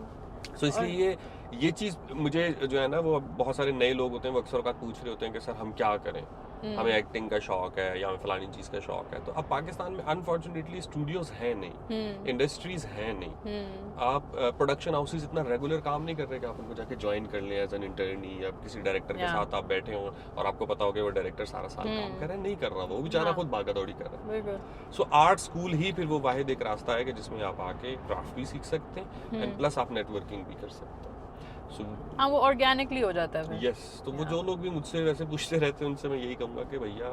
सो इसलिए ये चीज़ मुझे जो है ना, वो बहुत सारे नए लोग होते हैं, वो अक्सर औकात पूछ रहे होते हैं कि सर हम क्या करें, हमें एक्टिंग का शौक है या हमें फलानी चीज़ का शौक है। तो अब पाकिस्तान में अनफॉर्चुनेटली स्टूडियोज हैं नहीं, इंडस्ट्रीज हैं नहीं, आप प्रोडक्शन हाउसेज इतना रेगुलर काम नहीं कर रहे कि आप उनको जाके ज्वाइन कर लें एज एन इंटर्नी, या किसी डायरेक्टर के साथ आप बैठे हों और आपको पता हो कि वो डायरेक्टर सारा साल काम कर रहा है, नहीं कर रहा, वो बेचारा खुद भागा दौड़ी कर रहा है। सो आर्ट स्कूल ही फिर वो वाहिद एक रास्ता है कि जिसमें आप आके क्राफ्ट भी सीख सकते हैं, एंड प्लस आप नेटवर्किंग भी कर सकते हैं। हाँ, वो ऑर्गेनिकली हो जाता है। यस, तो वो जो लोग भी मुझसे वैसे पूछते रहते हैं, उनसे मैं यही कहूँगा कि भैया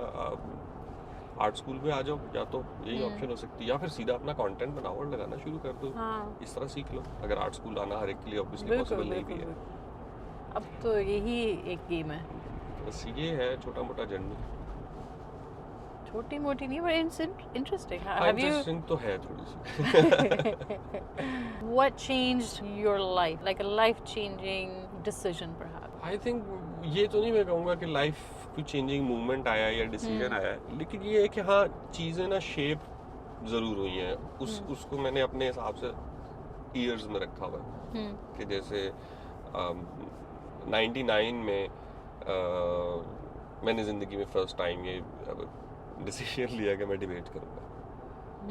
आर्ट स्कूल में आ जाओ, या तो यही ऑप्शन हो सकती है, या फिर सीधा अपना कंटेंट बनाओ और लगाना शुरू कर दो। इस तरह सीख लो। अगर आर्ट स्कूल आना हर एक के लिए ऑब्वियसली पॉसिबल नहीं भी है। अब तो यही एक गेम है, बस ये है छोटा मोटा जर्नी। छोटी मोटी नहीं, बट इंटरेस्टिंग। इंटरेस्टिंग तो है थोड़ी सी। What changed your life, like a life-changing decision, perhaps? I think ये तो नहीं मैं कहूँगा कि लाइफ कोई चेंजिंग मूवमेंट आया या डिसीजन आया, लेकिन ये है कि हाँ चीज़ें ना शेप ज़रूर हुई हैं। उसको मैंने अपने हिसाब से ईयर्स में रखा हुआ है कि जैसे 99 में मैंने ज़िंदगी में फर्स्ट टाइम ये डिसीजन लिया कि मैं डिबेट करूँगा,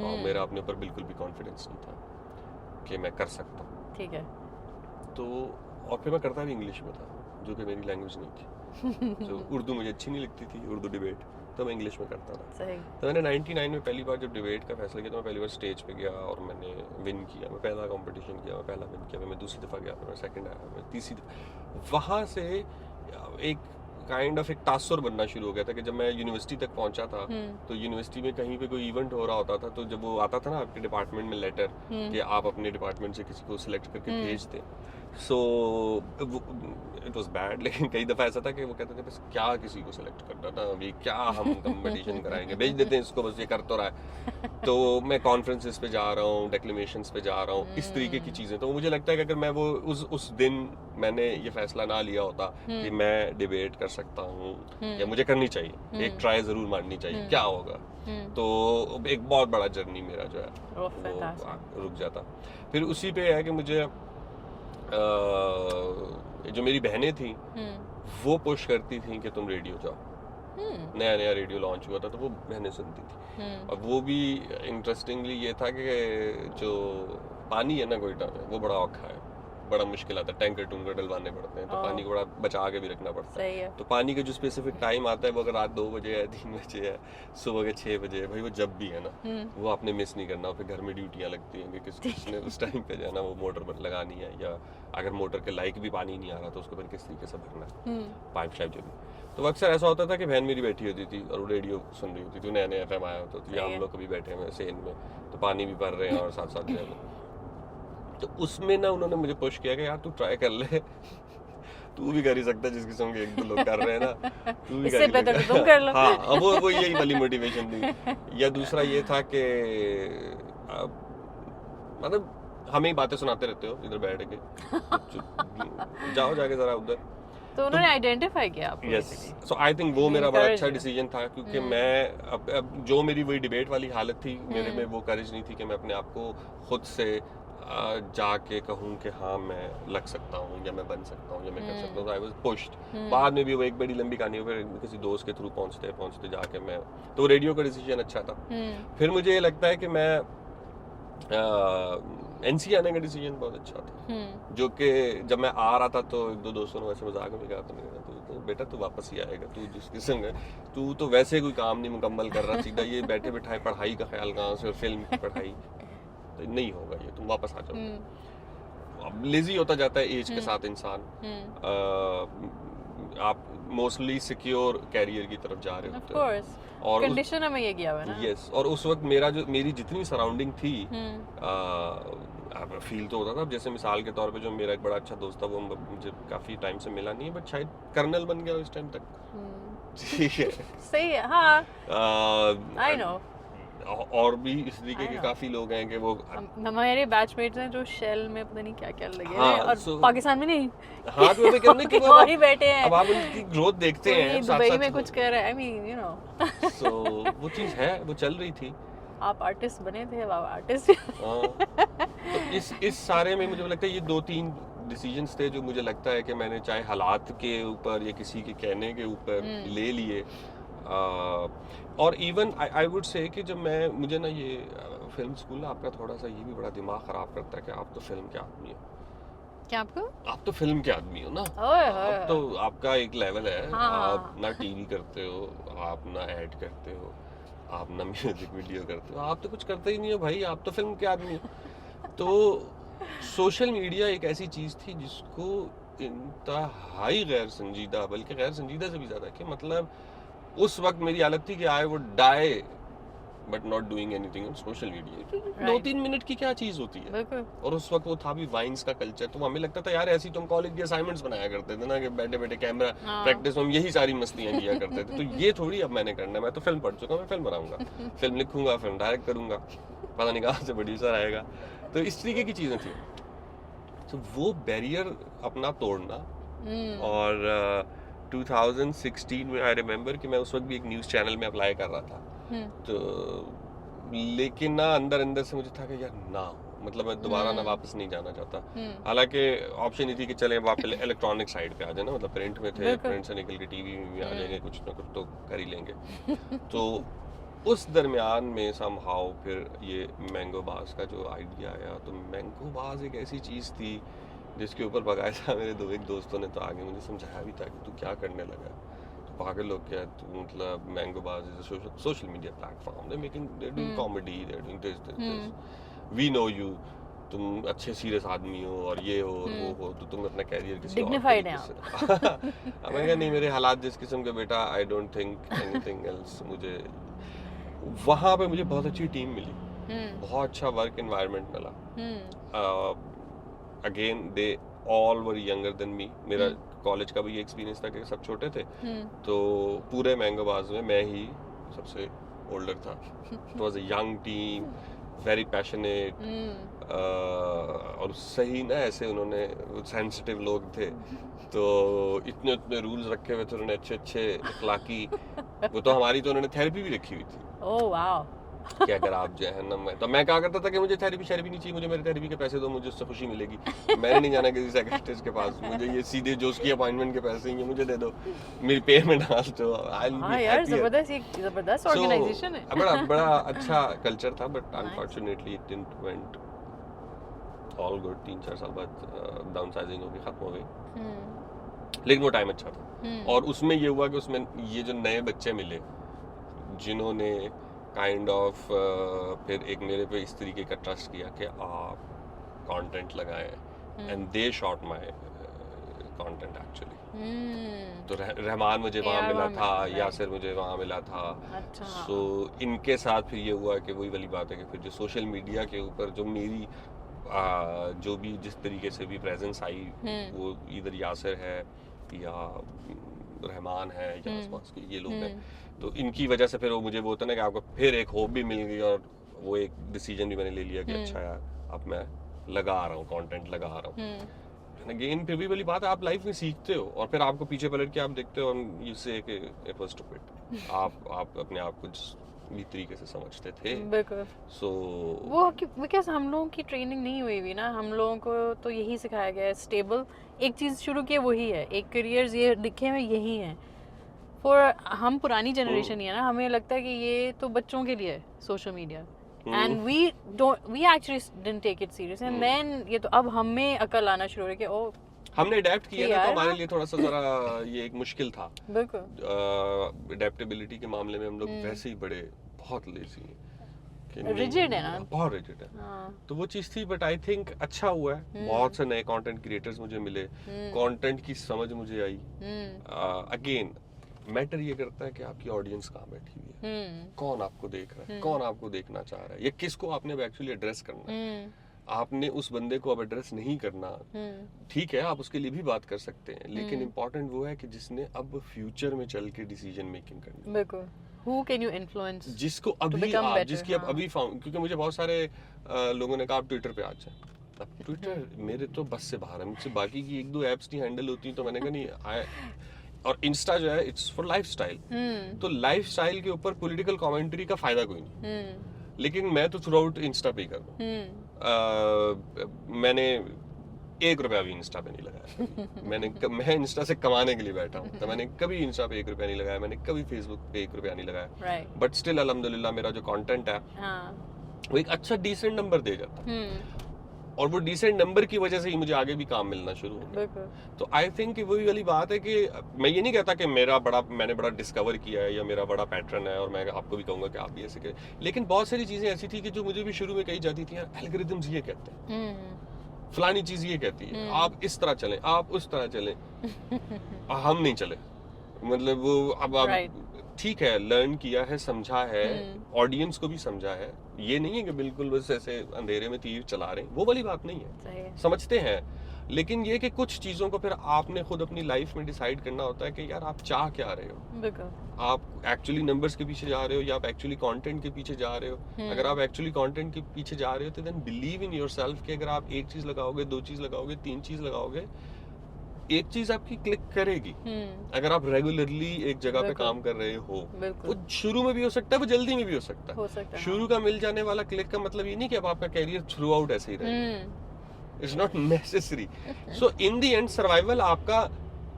और मेरा अपने ऊपर बिल्कुल भी कॉन्फिडेंस नहीं था कि मैं कर सकता हूँ। ठीक है। तो और फिर मैं करता भी इंग्लिश में था, जो कि मेरी लैंग्वेज नहीं थी। तो उर्दू मुझे अच्छी नहीं लगती थी, उर्दू डिबेट, तो मैं इंग्लिश में करता था। सही। तो मैंने 99 में पहली बार जब डिबेट का फैसला किया, तो मैं पहली बार स्टेज पे गया और मैंने विन किया। मैं पहला कंपटीशन किया, मैं पहला विन किया, फिर मैं दूसरी दफ़ा गया, फिर मैं सेकंड आया, मैं तीसरी दफ़ा। वहाँ से एक काइंड ऑफ एक तासुर बनना शुरू हो गया था कि जब मैं यूनिवर्सिटी तक पहुंचा था, तो यूनिवर्सिटी में कहीं पे कोई इवेंट हो रहा होता था, तो जब वो आता था ना आपके डिपार्टमेंट में लेटर कि आप अपने डिपार्टमेंट से किसी को सिलेक्ट करके भेज दें, सो इट वाज बैड। लेकिन कई दफ़ा ऐसा था कि वो कहते थे बस क्या किसी को सिलेक्ट करना था, अभी क्या हम कंपटीशन कराएंगे, भेज देते हैं इसको, बस ये कर तो रहा है। तो मैं कॉन्फ्रेंसेस पे जा रहा हूँ, डेक्लेमेशंस पे जा रहा हूँ, इस तरीके की चीज़ें। तो मुझे लगता है कि अगर मैं वो उस दिन मैंने ये फैसला ना लिया होता कि मैं डिबेट कर सकता हूँ या मुझे करनी चाहिए, एक ट्राई ज़रूर मारनी चाहिए, क्या होगा, तो एक बहुत बड़ा जर्नी मेरा जो है वो रुक जाता। फिर उसी पे है कि मुझे जो मेरी बहनें थी वो पुश करती थी कि तुम रेडियो जाओ। नया नया रेडियो लॉन्च हुआ था, तो वो बहनें सुनती थी। और वो भी इंटरेस्टिंगली ये था कि जो पानी है ना कोयटा में, वो बड़ा औखा है, बड़ा मुश्किल आता है, टैंकर टूंकर डलवाने पड़ते हैं, तो पानी को बड़ा बचा के भी रखना पड़ता है। तो पानी का जो स्पेसिफिक टाइम आता है, वो अगर रात 2 बजे है, 3 बजे है, सुबह के 6 बजे है, भाई वो जब भी है ना, वो आपने मिस नहीं करना। फिर घर में ड्यूटियाँ लगती हैं कि किसने उस टाइम पे जो है ना वो मोटर लगानी है, या अगर मोटर के लायक भी पानी नहीं आ रहा तो उसको फिर किस तरीके से भरना है, पाइप शाइप जो भी। तो अक्सर ऐसा होता था कि बहन मेरी बैठी होती थी और वो रेडियो सुन रही होती थी, नया नया FM आया होता था, या हम लोग कभी बैठे हुए सेन में, तो पानी भी भर रहे हैं और साथ साथ जो है। तो उसमें ना उन्होंने मुझे पुश किया कि यार तू ट्राई कर ले, तू भी कर ही सकता है, जिस किस्म के 1-2 लोग कर रहे हैं ना, तू भी इससे बेहतर तो तुम कर लो। हाँ, अब वो यही वाली मोटिवेशन थी। या दूसरा ये था कि मतलब हमें ही बातें सुनाते रहते हो इधर बैठ के, जाओ जाके जरा उधर। तो उन्होंने आइडेंटिफाई किया आपको। यस, सो आई थिंक वो मेरा बड़ा अच्छा डिसीजन था, क्योंकि मैं अब जो मेरी वही डिबेट वाली हालत थी, मेरे में वो करेज नहीं थी कि मैं अपने आप को खुद से जाके कहूँ कि हाँ मैं लग सकता हूँ, या मैं बन सकता हूँ, या मैं कर सकता हूँ। I was pushed. बाद में भी वो एक बड़ी लंबी कहानी हो, फिर किसी दोस्त के थ्रू पहुँचते जाके मैं, तो रेडियो का डिसीजन अच्छा था। फिर मुझे ये लगता है कि मैं एनसी आने का डिसीजन बहुत अच्छा था, जो कि जब मैं आ रहा था तो 1-2 दोस्तों ने ऐसे मजाक में कहा था, तो बेटा तू वापस ही आएगा, तू जिस किस्म है, तू तो वैसे कोई काम नहीं मुकम्मल कर रहा, सीधा ये बैठे बैठाए पढ़ाई का ख्याल कहाँ से, फिल्म की पढ़ाई, तो नहीं होगा ये, तुम वापस आ जाओ। लेजी होता जाता है एज के साथ इंसान, आप मोस्टली सिक्योर कैरियर की तरफ जा रहे होते हो और कंडीशन में ये गया हुआ है ना। यस, और उस वक्त मेरी जितनी सराउंडिंग थी फील तो होता था, जैसे मिसाल के तौर पे जो मेरा एक बड़ा अच्छा दोस्त था वो मुझे काफी टाइम से मिला नहीं है, बट शायद कर्नल बन गया उस टाइम तक। ठीक है, सही है, हाँ आई नो। और भी इस तरीके के काफी लोग हैं कि वो हमारे बैचमेट्स हैं जो शेल में पता नहीं क्या क्या लगे हाँ, हैं और पाकिस्तान में नहीं। हाँ तो कहने कि वो ही बैठे हैं, अब आप उनकी ग्रोथ देखते हैं दुबई में कुछ कर रहा है, आई मीन यू नो। सो वो चीज है, वो चल रही थी। आप आर्टिस्ट बने थे, अब आर्टिस्ट। तो इस सारे में मुझे लगता है ये 2-3 डिसीजंस थे जो मुझे लगता है कि मैंने चाहे हालात के ऊपर या किसी के कहने के ऊपर ले लिए। और इवन आई वुड से कि जब मुझे ना ये फिल्म स्कूल आपका थोड़ा सा ये भी बड़ा दिमाग खराब करता है कि आप तो फिल्म के आदमी हो। क्या आपको? आप तो फिल्म के आदमी हो ना, आप तो आपका एक लेवल है। हाँ। आप ना टीवी करते हो, आप ना ऐड करते हो, आप ना म्यूजिक वीडियो करते हो, आप तो कुछ करते ही नहीं हो भाई, आप तो फिल्म के आदमी हो। तो सोशल मीडिया एक ऐसी चीज थी जिसको इंतहाई गैर संजीदा, बल्कि गैर संजीदा से भी ज्यादा कि मतलब उस वक्त मेरी हालत थी कि I would die but not doing anything on social media. 2-3 minute की क्या चीज होती है। और उस वक्त वो था भी वाइन्स का कल्चर, तो हमें लगता था यार ऐसी तो हम कॉलेज के असाइनमेंट्स बनाया करते थे ना कि बैठे बैठे कैमरा प्रैक्टिस में हम यही सारी मस्तियां किया करते थे। तो ये थोड़ी अब मैंने करना है, मैं तो फिल्म पढ़ चुका हूं, मैं फिल्म बनाऊंगा, फिल्म लिखूंगा, फिल्म डायरेक्ट करूंगा, पता नहीं कहां से प्रोड्यूसर आएगा। तो इस तरीके की चीजें थी। तो वो बैरियर अपना तोड़ना। और 2016 में आई रिमेम्बर कि मैं उस वक्त भी एक न्यूज़ चैनल में अप्लाई कर रहा था। तो लेकिन ना अंदर से मुझे था कि यार ना, मतलब मैं दोबारा ना वापस नहीं जाना चाहता। हालांकि ऑप्शन ये थी कि चले आप इलेक्ट्रॉनिक साइड पे आ जाए ना, मतलब प्रिंट में थे, प्रिंट से निकल के टीवी में आ जाएंगे, कुछ ना कुछ तो कर ही लेंगे। तो उस दरमियान में समहाउ फिर ये मैंगो बाज का जो आइडिया आया। तो मैंगो बाज एक ऐसी चीज़ थी जिसके ऊपर बाकायदा मेरे एक दोस्तों ने तो आगे मुझे समझाया भी था कि तू क्या करने लगा, तो पागल लोग क्या, तो मतलब मैंगो बाज is a social media platform, they making, they doing comedy, they doing this, we know you, तुम अच्छे सीरियस आदमी हो और ये हो और वो हो, तो तुम अपना कैरियर किसी डिग्निफाइड हैं आप। मैं कहा नहीं, मेरे हालात जिस किस्म के बेटा, I don't think anything else. मुझे वहाँ पे मुझे बहुत अच्छी टीम मिली, बहुत अच्छा वर्क एनवायरनमेंट मिला। Again they all were younger than me. मेरा कॉलेज का भी ये एक्सपीरियंस था कि सब छोटे थे। तो पूरे मैंगो बाज में मैं ही सबसे ओल्डर था। It was a young team, very passionate, और सही ना ऐसे उन्होंने सेंसिटिव लोग थे, तो इतने रूल्स रखे हुए थे उन्होंने, अच्छे इखलाकी। वो तो हमारी तो उन्होंने थेरेपी भी रखी हुई थी। Oh wow. कि अगर आप जो है ना, मैं कहा करता था कि मुझे थेरेपी नहीं चाहिए, मुझे मेरे थेरेपी के पैसे दो, मुझे उससे खुशी मिलेगी। मैंने नहीं जाना किसी साइकियाट्रिस्ट के पास, मुझे ये सीधे जो उसकी अपॉइंटमेंट के पैसे हैं मुझे दे दो, मेरी पेमेंट डाल दो, आई विल बी हैप्पी। जबरदस्त ऑर्गेनाइजेशन है। बड़ा अच्छा कल्चर था, but unfortunately it didn't went all good. 3-4 साल बाद डाउनसाइजिंग होगी, खत्म हो गई, लेकिन वो टाइम अच्छा था। और उसमें ये हुआ कि उसमें ये जो नए बच्चे मिले जिन्होंने काइंड ऑफ फिर एक मेरे पे इस तरीके का ट्रस्ट किया कि आप कंटेंट लगाएं, and they shot my content actually. तो रहमान मुझे वहाँ मिला था, यासिर मुझे वहाँ मिला था। सो इनके साथ फिर ये हुआ कि वही वाली बात है कि फिर जो सोशल मीडिया के ऊपर जो मेरी जो भी जिस तरीके से भी प्रेजेंस आई, वो इधर यासिर है या रहमान है या आसपास के ये लोग हैं, तो इनकी वजह से फिर वो मुझे वो होता ना कि आपको फिर एक होप भी मिल गई, और वो एक डिसीजन भी मैंने ले लिया कि अच्छा यार अब मैं लगा रहा हूँ, कंटेंट लगा रहा हूँ। अगेन फिर भी वाली बात है, आप लाइफ में सीखते हो और फिर आपको पीछे पलट के आप देखते हो, यू से कि इट वाज स्टूपिड। आप अपने आप को भी तरीके से समझते थे। बिल्कुल। सो वो बिकॉज हम लोगों की ट्रेनिंग नहीं हुई भी ना, हम लोगों को तो यही सिखाया गया है, स्टेबल एक चीज़ शुरू की वही है, एक करियर्स ये लिखे हुए यही हैं। फॉर हम पुरानी जनरेशन ही है ना, हमें लगता है कि ये तो बच्चों के लिए है social media, and we actually didn't take it serious, and then ये तो अब हमें अकल आना शुरू हो कि ओ हमने अडेप्ट किया ना, तो हमारे लिए थोड़ा सा जरा ये एक मुश्किल था। बिल्कुल। अडेप्टेबिलिटी के मामले में हम लोग वैसे ही बड़े बहुत लेजी हैं, Rigid है ना? बहुत रिजिड है। तो वो चीज थी, बट आई थिंक अच्छा हुआ है। बहुत से नए कंटेंट क्रिएटर्स मुझे मिले, कंटेंट की समझ मुझे आई। अगेन मैटर ये करता है कि आपकी ऑडियंस कहाँ बैठी हुई है, कौन आपको देख रहा है, कौन आपको देखना चाह रहा है, या किसको आपने एक्चुअली एड्रेस करना है। आपने उस बंदे को अब एड्रेस नहीं करना, ठीक है, आप उसके लिए भी बात कर सकते हैं, लेकिन इम्पोर्टेंट वो है कि जिसने अब फ्यूचर में चल के डिसीजन मेकिंग करनी है। बिल्कुल। Who can you influence? जिसको अभी आप जिसकी अब अभी क्योंकि मुझे बहुत सारे लोगों ने कहा आप ट्विटर पे आ जाए। अब ट्विटर मेरे तो बस से बाहर है, मुझसे बाकी की एक दो एप्स नहीं हैंडल होती, तो मैंने कहा नहीं। और इंस्टा जो है इट्स फॉर लाइफस्टाइल, तो लाइफस्टाइल के ऊपर पॉलिटिकल कमेंट्री का फायदा कोई नहीं। लेकिन मैं तो थ्रू आउट इंस्टा पे ही कर दूं। मैंने 1 रुपया भी इंस्टा पे नहीं लगाया। मैं इंस्टा से कमाने के लिए बैठा हूँ, तो मैंने कभी इंस्टा पे 1 रुपया नहीं लगाया, मैंने कभी फेसबुक पे 1 रुपया नहीं लगाया। बट स्टिल अल्हम्दुलिल्लाह मेरा जो कंटेंट है वो एक अच्छा डिसेंट नंबर दे जाता है, और वो डिसेंट नंबर की वजह से ही मुझे आगे भी काम मिलना शुरू हो गया। तो आई थिंक कि वही वाली बात है कि मैं ये नहीं कहता कि मैंने बड़ा डिस्कवर किया है या मेरा बड़ा पैटर्न है, और मैं आपको भी कहूंगा कि आप भी ऐसे करें। लेकिन बहुत सारी चीजें ऐसी थी कि जो मुझे भी शुरू में कही जाती थी, यार एल्गोरिथम्स ये कहते हैं, फलानी चीज ये कहती है, आप इस तरह चलें, आप उस तरह चलें, हम नहीं चले। मतलब वो अब ठीक है, लर्न किया है, समझा है, ऑडियंस को भी समझा है। ये नहीं है कि बिल्कुल बस ऐसे अंधेरे में तीर चला रहे हैं, वो वाली बात नहीं है, समझते हैं। लेकिन ये कि कुछ चीजों को फिर आपने खुद अपनी लाइफ में डिसाइड करना होता है कि यार आप चाह क्या रहे हो। आप एक्चुअली नंबर्स के पीछे जा रहे हो या आप एक्चुअली कंटेंट के पीछे जा रहे हो। अगर आप एक्चुअली कंटेंट के पीछे जा रहे हो तो देन बिलीव इन योरसेल्फ कि अगर आप एक चीज लगाओगे, 2 चीज लगाओगे, 3 चीज लगाओगे, एक चीज आपकी क्लिक करेगी। अगर आप रेगुलरली एक जगह पे काम कर रहे हो, वो शुरू में भी हो सकता है, वो जल्दी में भी हो सकता है। शुरू का मिल जाने वाला क्लिक का मतलब ये नहीं कि अब आपका कैरियर थ्रू आउट ऐसे ही रहेगा। It's not necessary. So in the end survival आपका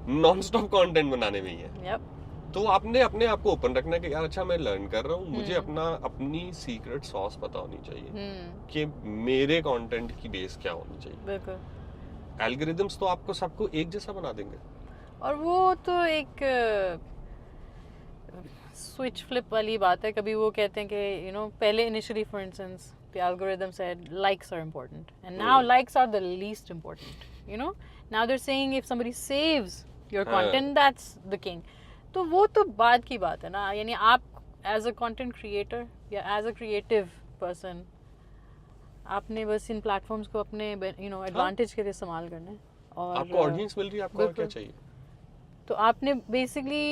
नॉन स्टॉप कंटेंट बनाने में ही है। तो आपने अपने आप को ओपन रखना है कि यार अच्छा मैं लर्न कर रहा हूँ, मुझे अपनी सीक्रेट सॉस पता होनी चाहिए कि मेरे कंटेंट की बेस क्या होनी चाहिए। एल्गोरिथम्स तो आपको सबको एक जैसा बना देंगे, और वो तो एक स्विच फ्लिप वाली बात है। कभी वो कहते हैं कि पहले initially for instance the algorithm said likes are important, and now likes are the least important. Now they're saying if somebody saves your content, that's the king. तो वो तो बाद की बात है ना। यानी आप as a content creator या as a creative person, आपने बस इन प्लेटफॉर्म्स को अपने एडवांटेज के लिए इस्तेमाल करना है। और आपको ऑडियंस मिल रही है, आपको और क्या चाहिए। तो आपने basically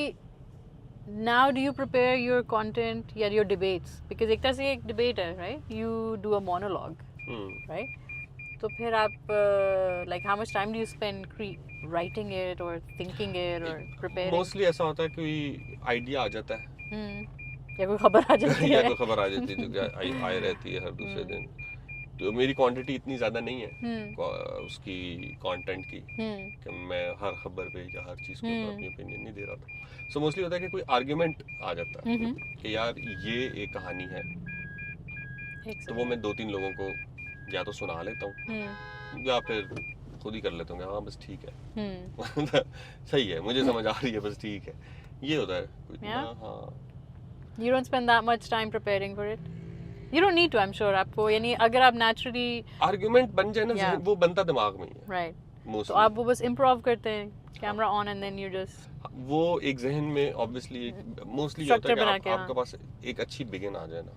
now do you prepare your content या your debates, because एक तरह से एक debate है, right? You do a monologue, right? तो फिर आप like how much time do you spend writing it or thinking it or preparing? Mostly ऐसा होता है कोई आइडिया आ जाता है, या कोई खबर आ जाती है, या कोई खबर आ जाती है जो आई रहती है हर दूसरे दिन। तो मेरी क्वांटिटी इतनी ज्यादा नहीं है उसकी कंटेंट की कि मैं हर खबर पे या हर चीज को अपनी ओपिनियन नहीं दे रहा था। सो मोस्टली होता है कि कोई आर्गुमेंट आ जाता है कि यार ये एक कहानी है, तो वो मैं 2-3 लोगों को या तो सुना लेता हूँ या फिर खुद ही कर लेता हूँ। हाँ बस ठीक है, सही है, मुझे समझ आ रही है, बस ठीक है, ये होता है। हाँ, You don't spend that much time preparing for it. You don't need to, I'm sure. आपको यानी अगर आप naturally आर्गुमेंट बन जाए ना, वो बनता दिमाग में ही है, right? तो आप वो बस improv करते हैं, camera on and then you just, वो एक जहन में ऑब्वियसली मोस्टली होता है कि आपके पास एक अच्छी बिगिन आ जाए ना,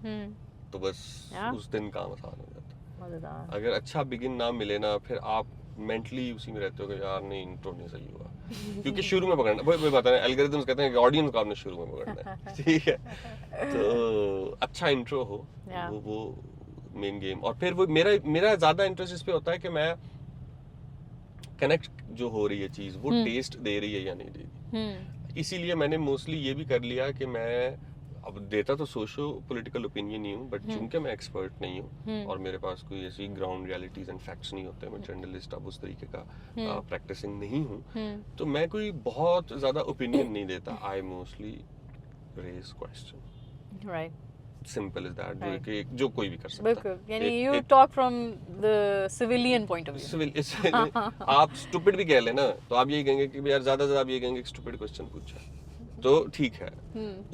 तो बस उस दिन काम आसान हो जाता है। अगर अच्छा बिगिन ना मिले ना, फिर आप मेंटली उसी में रहते हो कि यार नहीं, इंट्रो नहीं सही हुआ, क्योंकि शुरू में पकड़ना, वही बात है, एल्गोरिथम्स कहते हैं कि ऑडियंस को आपने शुरू में पकड़ना है, ठीक है। तो अच्छा इंट्रो हो, वो मेन गेम। और फिर वो मेरा ज्यादा इंटरेस्ट इस पे होता है कि मैं कनेक्ट जो हो रही है चीज, वो टेस्ट दे रही है या नहीं दे रही। इसीलिए मैंने मोस्टली ये भी कर लिया कि मैं अब देता तो सोशो पॉलिटिकल ओपिनियन ही हूँ, बट चूंकि मैं एक्सपर्ट नहीं हूँ और मेरे पास कोई ऐसी ग्राउंड रियलिटीज एंड फैक्ट्स नहीं होते, मैं जर्नलिस्ट अब उस तरीके का प्रैक्टिसिंग नहीं हूँ, तो मैं कोई बहुत ज्यादा ओपिनियन नहीं देता। I mostly raise question, right, simple is that, जो कोई भी कर सकता है। बिल्कुल, यानी you talk from the civilian point of view. आप स्टूपिड भी कह लेना तो आप यही कहेंगे कि यार ज्यादा आप ये कहेंगे स्टूपिड क्वेश्चन पूछा, तो ठीक है,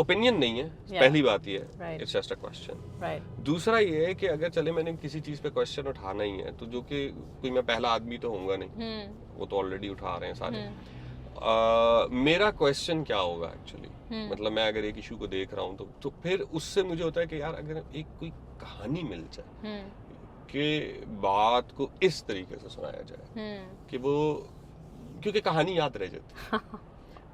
ओपिनियन नहीं है, पहली बात ये है, इट्स जस्ट अ क्वेश्चन। दूसरा ये है कि अगर चले मैंने किसी चीज पे क्वेश्चन उठाना ही है तो जो कि कोई मैं पहला आदमी तो होऊंगा नहीं, वो तो ऑलरेडी उठा रहे हैं सारे। मेरा क्वेश्चन क्या होगा एक्चुअली, मतलब मैं अगर एक इशू को देख रहा हूँ तो फिर उससे मुझे होता है कि यार अगर एक कोई कहानी मिल जाए कि बात को इस तरीके से सुनाया जाए कि वो, क्योंकि कहानी याद रह जाती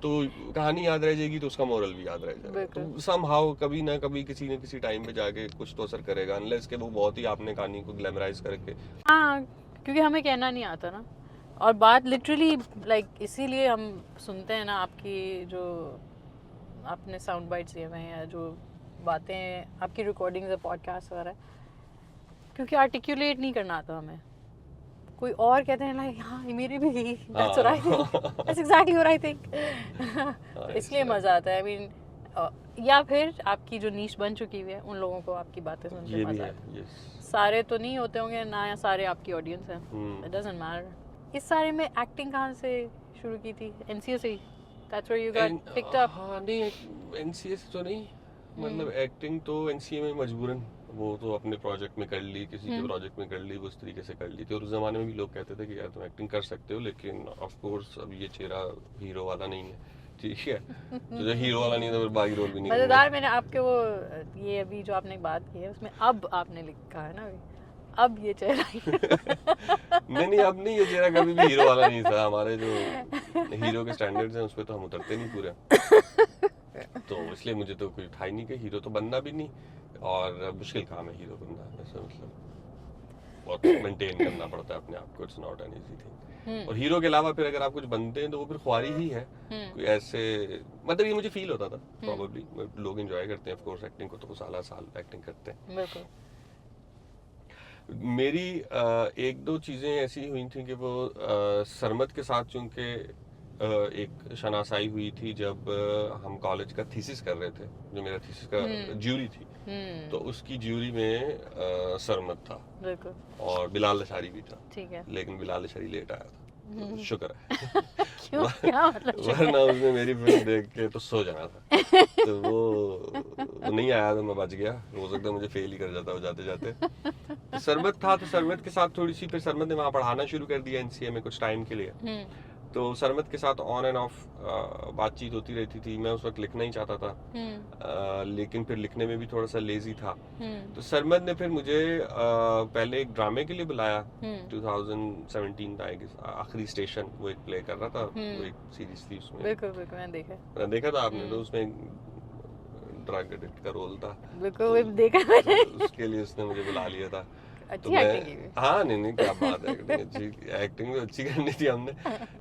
तो कहानी याद रह जाएगी तो उसका मोरल भी याद रह जाएगा, तो समहाउ कभी ना कभी किसी न किसी टाइम पे जाके कुछ तो असर करेगा, अनलेस के वो बहुत ही आपने कहानी को ग्लैमराइज करके। हाँ, क्योंकि हमें कहना नहीं आता ना, और बात लिटरली लाइक इसीलिए हम सुनते हैं ना आपकी जो आपने साउंड बाइट्स दिए हुए हैं या जो बातें आपकी रिकॉर्डिंग्स है पॉडकास्ट वगैरह, क्योंकि आर्टिकुलेट नहीं करना आता हमें। कोई और कहते हैं लाइक हाँ मेरी भी that's what I think, that's exactly what I think, इसलिए मजा आता है। आई मीन या फिर आपकी जो नीश बन चुकी हुई है उन लोगों को आपकी बातें सुन के मजा आता है। सारे तो नहीं होते होंगे ना, या सारे आपकी ऑडियंस हैं, इट डजंट मैटर। इस सारे में एक्टिंग कहाँ से शुरू की थी? एनसीए से ही? That's where you got picked up? हाँ नहीं, एनसीए से तो नहीं, मतलब एक्टिंग तो एनसीए में मजबूरन, वो तो अपने प्रोजेक्ट में कर ली, किसी के प्रोजेक्ट में कर ली, उस तरीके से कर ली थी। और उस जमाने में भी लोग कहते थे कि यार तुम एक्टिंग कर सकते हो, लेकिन ऑफ कोर्स अब ये चेहरा हीरो वाला नहीं है, ठीक है, तो जो हीरो वाला नहीं है तो फिर बाकी रोल भी नहीं। मजेदार, मैंने आपके वो ये अभी जो आपने बात की है उसमें अब आपने लिखा है ना, अब ये चेहरा नहीं अब नहीं, ये चेहरा कभी भी हीरो वाला नहीं था। हमारे जो हीरो के स्टैंडर्ड्स हैं उस पर तो हम उतरते नहीं पूरे, तो इसलिए मुझे तो कोई था ही नहीं कि हीरो तो बनना भी नहीं, और मुश्किल काम है हीरो बनना, ऐसा मतलब बहुत मेंटेन करना पड़ता है अपने आप को, it's not an easy thing. और हीरो के अलावा फिर अगर आप कुछ बनते हैं तो वो फिर ख्वारी ही है, कोई ऐसे, मतलब ये मुझे फील होता था प्रोबेबली, लोग एंजॉय करते हैं ऑफ कोर्स एक्टिंग को, तो वो साल एक्टिंग करते हैं। बिल्कुल। मेरी एक दो चीज़ें ऐसी हुई थी कि वो सरमद के साथ चूंकि एक शनासाई हुई थी जब हम कॉलेज का थीसिस कर रहे थे, जो मेरा थीसिस का ज्यूरी थी, तो उसकी ज्यूरी में सरमद था और बिलाल लशारी भी था, ठीक है, लेकिन बिलाल लशारी लेट आया था, तो शुक्र है क्यों, क्या मतलब? वरना उसने मेरी फिल्म देख के तो सो जाना था, तो वो नहीं आया तो मैं बच गया, हो सकता है मुझे फेल ही कर जाता वो जाते जाते। तो सरमद था, तो सरमद के साथ थोड़ी सी, फिर सरमद ने वहाँ पढ़ाना शुरू कर दिया एनसीए में कुछ टाइम के लिए, तो सरमद के साथ ऑन एंड ऑफ बातचीत होती रहती थी। मैं उस वक्त लिखना ही चाहता था, लेकिन फिर लिखने में भी थोड़ा सा लेजी था, तो सरमद ने फिर मुझे पहले एक ड्रामे के लिए बुलाया, 2017 का आखिरी स्टेशन, वो एक प्ले कर रहा था, वो एक सीरीज थी उसमें, बिल्कुल बिल्कुल मैंने देखा था आपने, तो उसमें ड्रग एडिक्ट का रोल था, बिल्कुल देखा मैंने, उसके लिए उसने मुझे बुला लिया था। अच्छी एक्टिंग की। हाँ नहीं क्या बात है, एक्टिंग तो अच्छी करनी थी हमने,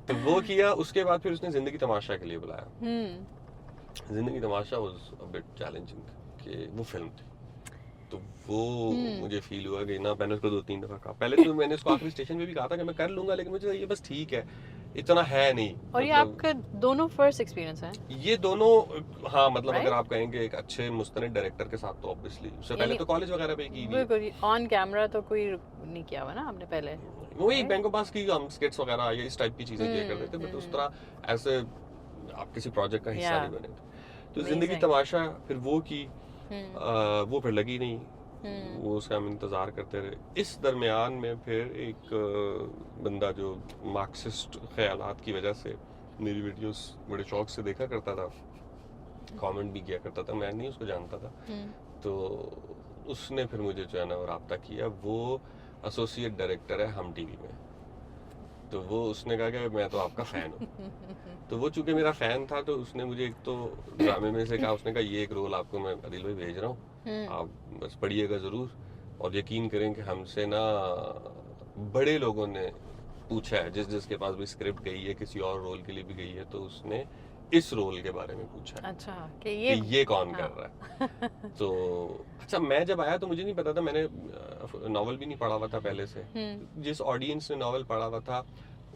तो वो किया। उसके बाद फिर उसने जिंदगी तमाशा के लिए बुलाया। जिंदगी तमाशा वाज अ बिट चैलेंजिंग, कि वो फिल्म थी, तो वो मुझे फील हुआ कि ना, मैंने उसको 2-3 दफा कहा, पहले तो मैंने उसको आखिरी स्टेशन में भी कहा था कि मैं कर लूंगा, लेकिन मुझे ये बस ठीक है, इतना है नहीं। और ये आपका दोनों फर्स्ट एक्सपीरियंस है? ये दोनों, हाँ मतलब अगर आप कहेंगे एक अच्छे मुस्तनद डायरेक्टर के साथ, तो ऑब्वियसली उससे पहले तो कॉलेज वगैरह पे की, बिल्कुल ऑन कैमरा तो कोई नहीं किया हुआ ना आपने पहले? वही बैंको पास की हम स्किट्स वगैरह ये इस टाइप की चीजें किया करते थे, बट उस तरह ऐसे आप किसी प्रोजेक्ट का हिस्सा नहीं बने थे। तो जिंदगी तमाशा फिर वो की, वो फिर लगी नहीं, वो उसका हम इंतज़ार करते रहे। इस दरमियान में फिर एक बंदा जो मार्क्सिस्ट ख्यालात की वजह से मेरी वीडियोस बड़े शौक से देखा करता था, कमेंट भी किया करता था, मैं नहीं उसको जानता था, तो उसने फिर मुझे जो है ना राब्ता किया। वो एसोसिएट डायरेक्टर है हम टीवी में, तो वो उसने कहा कि मैं तो आपका फ़ैन हूँ। तो वो चूंकि मेरा फ़ैन था, तो उसने मुझे एक तो ड्रामे में से कहा, उसने कहा ये एक रोल आपको मैं आदिल भाई भेज रहा हूँ, आप बस पढ़िएगा ज़रूर, और यकीन करें कि हमसे ना बड़े लोगों ने पूछा है, जिसके पास भी स्क्रिप्ट गई है, किसी और रोल के लिए भी गई है, तो उसने इस रोल के बारे में पूछा है, अच्छा कि ये कौन कर रहा है। तो अच्छा, मैं जब आया तो मुझे नहीं पता था, मैंने नॉवल भी नहीं पढ़ा हुआ था पहले से, जिस ऑडियंस ने नॉवल पढ़ा हुआ था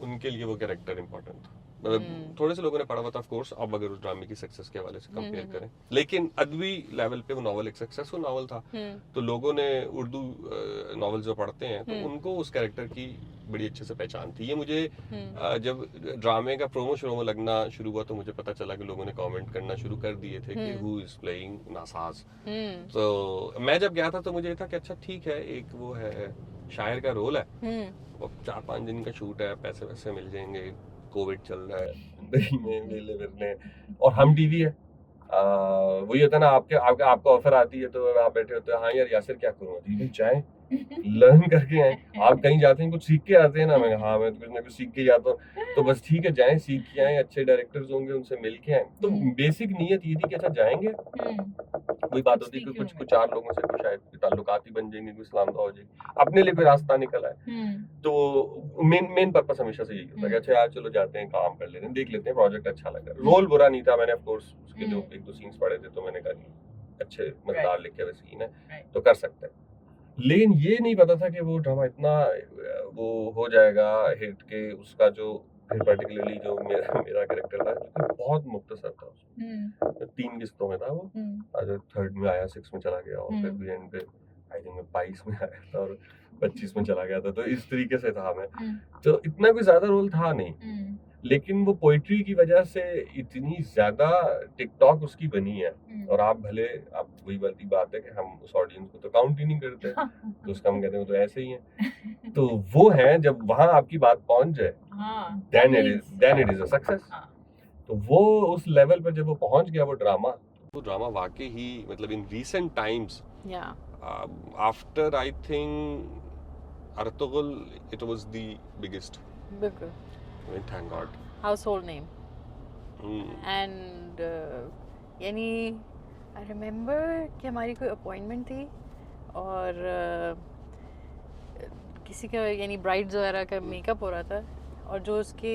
उनके लिए वो कैरेक्टर इम्पोर्टेंट था, मतलब थोड़े से लोगों ने पढ़ा हुआ था ऑफ कोर्स, अब अगर उस ड्रामे की सक्सेस के हवाले से कंपेयर करें, लेकिन अदबी लेवल पे वो नॉवल एक सक्सेसफुल नॉवल था। तो लोगों ने उर्दू नॉवल जो पढ़ते हैं तो उनको उस कैरेक्टर की बड़ी अच्छे से पहचान थी। ये मुझे जब ड्रामे का प्रोमो लगना शुरू हुआ तो मुझे पता चला कि लोगों ने कमेंट करना शुरू कर दिए थे कि हु इज प्लेइंग नासाज। तो मैं जब गया था तो मुझे था कि अच्छा ठीक है, एक वो है शायर का रोल है, 4-5 दिन का शूट है, पैसे वैसे मिल जाएंगे, कोविड चल रहा है, जिंदगी में मेले फिरने, और हम टीवी है। वही होता है ना, आपको ऑफर आती है तो आप बैठे होते हैं, हाँ यार यासिर क्या करूँगा, ठीक है जाए लर्न करके आए। आप कहीं जाते हैं कुछ सीख के आते हैं ना, मैं हाँ मैं तो कुछ ना कुछ सीख के जाता हूँ, तो बस ठीक है जाएं, सीख के आए, अच्छे डायरेक्टर्स होंगे उनसे मिल के आए। तो बेसिक नीयत ये थी कि अच्छा जाएंगे, वही बात होती है कि कुछ 4 लोगों से कुछ शायद ताल्लुकात ही बन जाएंगे, कोई सलाम दुआ हो जाएगी, अपने लिए कोई रास्ता निकल आए। तो मेन पर्पस हमेशा से यही होता है कि अच्छा यार चलो जाते हैं, काम कर लेते हैं, देख लेते हैं, प्रोजेक्ट अच्छा लगा, रोल बुरा नहीं था। मैंने ऑफ कोर्स उसके जो 1-2 सीन्स पढ़े थे तो मैंने कहा अच्छे मजेदार लिखे हुए सीन है तो कर सकते हैं। लेकिन ये नहीं पता था कि वो ड्रामा इतना वो हो जाएगा हिट के, उसका जो फिर पर्टिकुलरली जो मेरा कैरेक्टर था बहुत मुख्तसर था, उसमें 3 किस्तों में था वो, जो 3rd में आया, 6 में चला गया, और फिर भी एंड पे आई थिंक 22 में आया था और 25 में चला गया था। तो इस तरीके से था मैं, तो इतना कोई ज्यादा रोल था नहीं, लेकिन वो पोइट्री की वजह से इतनी ज्यादा टिकटॉक उसकी बनी है। और आप भले, आप वही वाली बात है कि हम उस ऑडियंस को तो काउंट ही नहीं करते, तो उसका हम कहते हैं वो तो ऐसे ही है। तो वो है जब वहां आपकी बात पहुंच जाए, then it is a success. तो वो उस लेवल पर जब वो पहुंच गया वो ड्रामा वाकई ही, मतलब in recent times, after I think Ertugrul, it was the biggest, बिल्कुल, thank God, household name. And यानी I remember कि हमारी कोई अपॉइंटमेंट थी और किसी का यानी ब्राइड्स वगैरह का मेकअप हो रहा था, और जो उसके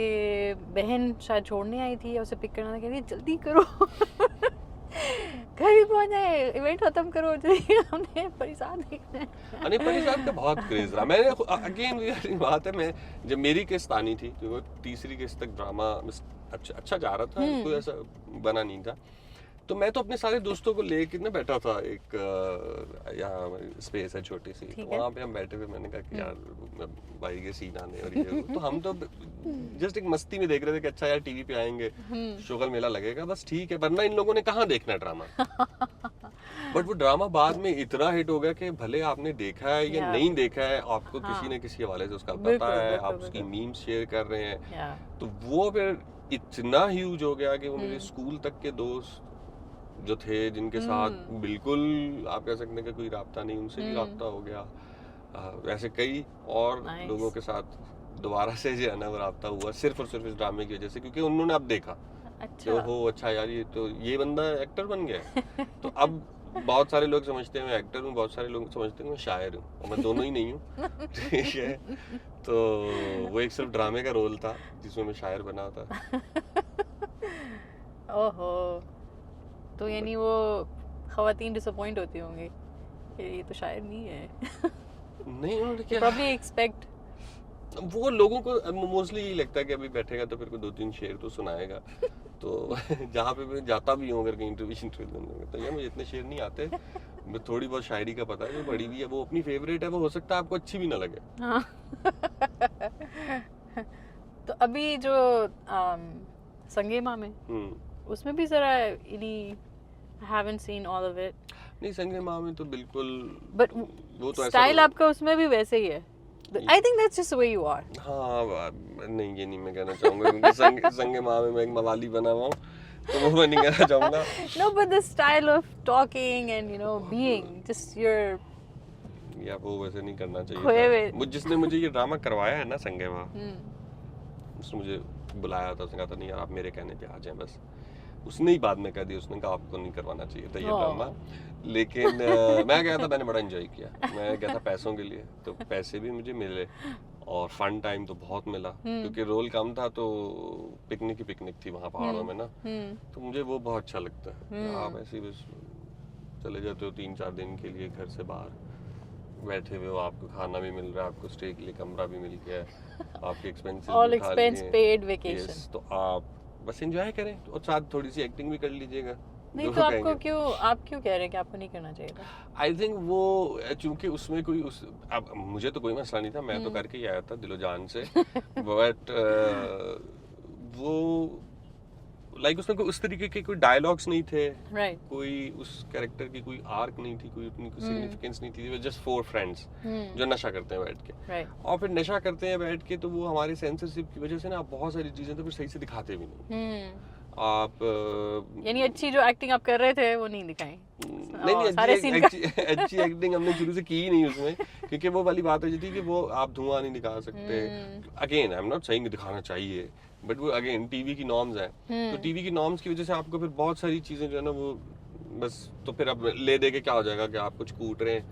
बहन शायद छोड़ने आई थी या उसे पिक करना था, कह रही जल्दी करो घर भी पहुंच जाए, इवेंट खत्म करो जल्दी, हमने परिसाद देखना है। अरे परिसाद का बहुत क्रेज रहा। मैंने अगेन ये बात है, मैं जब मेरी किस्त आनी थी, तो 3री किस्त तक ड्रामा अच्छा जा रहा था, कोई ऐसा बना नहीं था, तो मैं तो अपने सारे दोस्तों को लेके ना बैठा था, एक यहाँ स्पेस है छोटी सी, तो वहाँ पे हम बैठे हुए, मैंने कहा कि यार भाई के सीन आने और ये तो हम तो जस्ट एक मस्ती में देख रहे थे कि अच्छा यार टीवी पे आएंगे, शुगल मेला लगेगा, बस ठीक है, वरना इन लोगों ने कहाँ देखना ड्रामा। बट वो ड्रामा बाद में इतना हिट हो गया कि भले आपने देखा है या नहीं देखा है, आपको किसी न किसी हवाले से उसका पता है, आप उसकी मीम्स शेयर कर रहे हैं, तो वो फिर इतना ह्यूज हो गया कि वो मेरे स्कूल तक के दोस्त जो थे, जिनके साथ बिल्कुल आप कह सकते हैं कि कोई राब्ता नहीं, उनसे भी राब्ता हो गया। ऐसे कई और लोगों के साथ दोबारा से जो है ना वो राब्ता हुआ, सिर्फ और सिर्फ इस ड्रामे की वजह से, क्योंकि उन्होंने अब देखा तो हो अच्छा यार ये बंदा एक्टर बन गया। तो अब बहुत सारे लोग समझते हैं मैं एक्टर हूँ, बहुत सारे लोग समझते हैं मैं शायर हूँ, और मैं दोनों ही नहीं हूँ। ठीक है, तो वो एक सिर्फ ड्रामे का रोल था जिसमें मैं शायर बना था। ओहो, तो यानी वो ख़वातीन डिसअपॉइंट होती होंगी कि ये तो शायर नहीं है। नहीं, उन्होंने क्या probably expect, वो लोगों को मोस्टली यही लगता है कि अभी बैठेगा तो फिर को 2-3 शेर तो सुनाएगा। तो जहाँ पे मैं जाता भी हूँ अगर कहीं इंटरव्यू तो यार मुझे इतने शेर नहीं आते, मैं थोड़ी बहुत शायरी का पता है, जो बड़ी भी है वो अपनी फेवरेट है, वो हो सकता है आपको अच्छी भी ना लगे। हाँ। तो अभी जो संगेमा में, उसमें भी जरा I haven't seen all of it. नहीं, संगेमा में तो बिल्कुल, but वो तो स्टाइल आपका उसमें भी वैसे ही है। I think that's just the way you are. हाँ, नहीं ये नहीं मैं कहना चाहूँगा, क्योंकि संगेमा में मैं एक मवाली बना हुआ हूँ, तो वो मैं नहीं कहना चाहूँगा। No, but the style of talking and being just your, या वो वैसे नहीं करना चाहिए था। जिसने मुझे ये ड्रामा करवाया है ना संगेमा, उसने मुझे बुलाया था, उसने कहा था नहीं यार आप मेरे कहने पे आ जाएं बस। उसने ही बाद में कह दिया, उसने कहा आपको नहीं करवाना चाहिए था ये ड्रामा, लेकिन मैं गया था, मैंने बड़ा एंजॉय किया। मैं गया था पैसों के लिए, तो पैसे भी मुझे मिले और फन टाइम तो बहुत मिला, क्योंकि रोल कम था, तो पिकनिक ही पिकनिक थी वहाँ पहाड़ों में ना, तो मुझे वो बहुत अच्छा लगता है। आप ऐसे बस चले जाते हो 3-4 दिन के लिए घर से बाहर, बैठे हुए हो, आपको खाना भी मिल रहा है, आपको स्टे के लिए कमरा भी मिल गया है, आपके एक्सपेंसेस ऑल भी उठा एक्सपेंस लिए। Paid Yes, vacation. तो आप बस एंजॉय करें और साथ थोड़ी सी एक्टिंग भी कर लीजिएगा। नहीं जो तो आपको कहेंगे। क्यों, आप क्यों कह रहे हैं कि आपको नहीं करना चाहिए था? आई थिंक वो चूंकि उसमें कोई उस अब मुझे तो कोई मसला नहीं था, मैं तो हम्म। करके ही आया था दिलो जान से, बट वो लाइक उसमें कोई उस तरीके के कोई डायलॉग्स नहीं थे, राइट। कोई उस कैरेक्टर की कोई आर्क नहीं थी, कोई उतनी कोई हम्म। सिग्निफिकेंस नहीं थी, जस्ट 4 फ्रेंड्स जो नशा करते हैं बैठ के। राइट। और फिर नशा करते हैं बैठ के, तो वो हमारी सेंसरशिप की वजह से ना बहुत सारी चीजें तो फिर सही से दिखाते भी नहीं। आप यानी अच्छी जो एक्टिंग आप कर रहे थे वो नहीं दिखाई? नहीं सारे सीन का अच्छी एक्टिंग हमने शुरू से की ही नहीं उसमें, क्योंकि वो वाली बात हो जाती है कि वो आप धुआं नहीं दिखा सकते। Again I am not saying दिखाना चाहिए, बट वो अगेन टीवी की नॉर्म्स हैं, तो टीवी की नॉर्म्स की वजह से आपको फिर बहुत सारी चीजें जो है ना वो बस, तो फिर अब ले दे के क्या हो जाएगा कि आप कुछ कूट रहे हैं,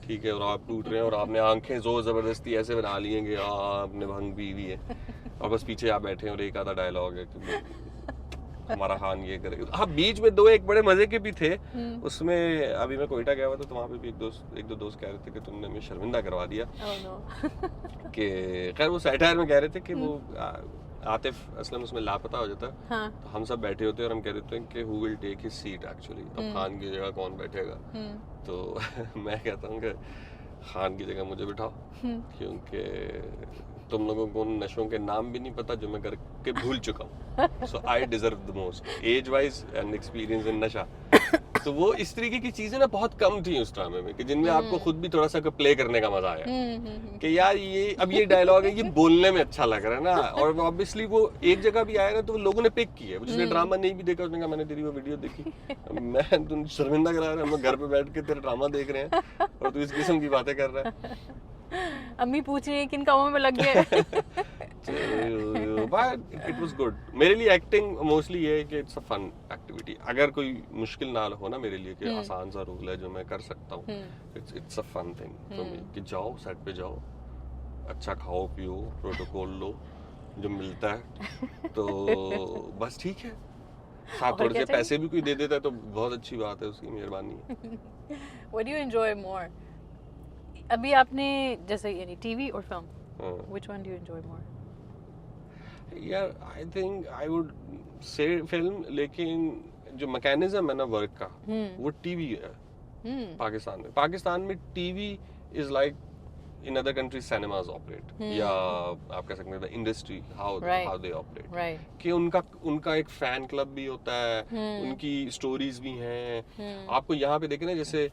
ठीक है, और आप कूट रहे हैं और आपने आंखें जोर जबरदस्ती ऐसे बना ली हैं कि आपने भंग पी हुई है, और बस पीछे आप बैठे हैं और एक आधा डायलॉग है कि हमारा खान ये करेगा। हाँ, बीच में 2 एक बड़े मजे के भी थे उसमें। अभी मैं कोयटा गया हुआ था, तो वहाँ पे भी एक दो दोस्त कह रहे थे कि तुमने हमें शर्मिंदा करवा दिया। कि खैर वो सैटायर में कह रहे थे कि वो आतिफ असलम उसमें लापता हो जाता। हाँ। तो हम सब बैठे होते हैं और हम कह देते हैं कि who will take his seat actually, अब खान की जगह कौन बैठेगा। तो मैं कहता हूँ कि खान की जगह मुझे बिठाओ, क्योंकि तुम लोगों को उन नशों के नाम भी नहीं पता जो मैं करके भूल चुका हूँ। So I deserve the most age wise and experience in नशा। तो वो इस तरीके की चीजें ना बहुत कम थी उस ड्रामे में, कि जिनमें आपको खुद भी थोड़ा सा प्ले करने का मजा आया कि यार ये अब ये डायलॉग है, ये बोलने में अच्छा लग रहा है ना। और ऑब्वियसली वो एक जगह भी आया ना तो लोगों ने पिक किया, जिसने ड्रामा नहीं भी देखा उसने कहा मैंने तेरी वो वीडियो देखी, मैं तुम शर्मिंदा करा रहा है, हम लोग घर पे बैठ के तेरा ड्रामा देख रहे हैं और तू इस किस्म की बातें कर रहा है। अम्मी पूछ रही है किन कामों में लग गए। But it was good. मेरे लिए एक्टिंग मोस्टली ये है कि इट्स अ फन एक्टिविटी। अगर कोई मुश्किल ना हो ना मेरे लिए कि आसान सा रोल है जो मैं कर सकता हूँ, it's a fun thing for me कि जाओ सेट पे जाओ, अच्छा खाओ पियो, प्रोटोकॉल लो जो मिलता है, तो बस ठीक है। साथ थोड़े से पैसे भी कोई दे देता है तो बहुत अच्छी बात है, उसकी मेहरबानी है। What do you enjoy more? अभी आपने जैसे यानी टीवी और film, which one do you enjoy more? यार I think I would say film, लेकिन जो मैकेनिज्म है ना वर्क का वो टीवी है। पाकिस्तान में TV is like in other countries cinemas operate, या आप कह सकते हैं इंडस्ट्री हाउ दे ऑपरेट, कि उनका एक फैन क्लब भी होता है, उनकी स्टोरीज भी हैं। आपको यहाँ पे देखें ना, जैसे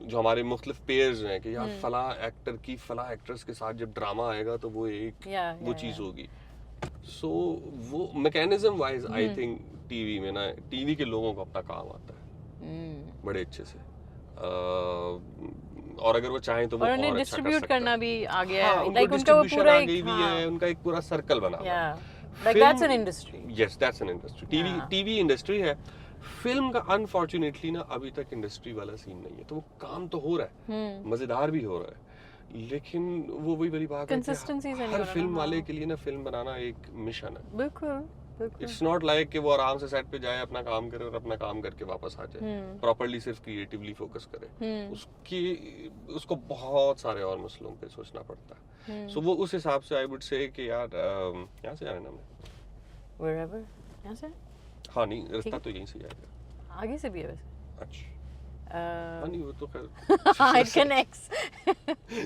जो हमारे मुख्तलिफ पेयर्स हैं कि यार फला एक्टर की फला एक्ट्रेस के साथ जब ड्रामा आएगा तो वो एक वो चीज़ होगी। सो वो mechanism wise I think TV में ना, टीवी के लोगों को अपना काम आता है बड़े अच्छे से, और अगर वो चाहें तो वो और अच्छा डिस्ट्रीब्यूट करना भी आ गया है, लाइक उनका वो पूरा है, उनका एक पूरा सर्कल बना हुआ है। Like that's an industry. Yes, that's an industry. TV industry है। फिल्म का अनफॉर्चुनेटली ना अभी तक इंडस्ट्री वाला सीन नहीं है, तो वो काम तो हो रहा है, मजेदार भी हो रहा है, लेकिन वो वही वाली बात है कि हर फिल्म वाले के लिए ना फिल्म बनाना एक मिशन है। बिल्कुल। इट्स नॉट लाइक कि वो आराम से सेट पे जाए, अपना काम करे और अपना काम करके वापस आ जाए, प्रॉपर्ली सिर्फ क्रिएटिवली फोकस करे। उसको बहुत सारे और मसलों पे सोचना पड़ता है। सो वो उस हिसाब से आई वुड से कि यार यहाँ से जाना है हमें, wherever, यहाँ से? हाँ नहीं, रास्ता तो यहीं से जाएगा, आगे से भी है वैसे। अच्छा नहीं वो तो खैर it connects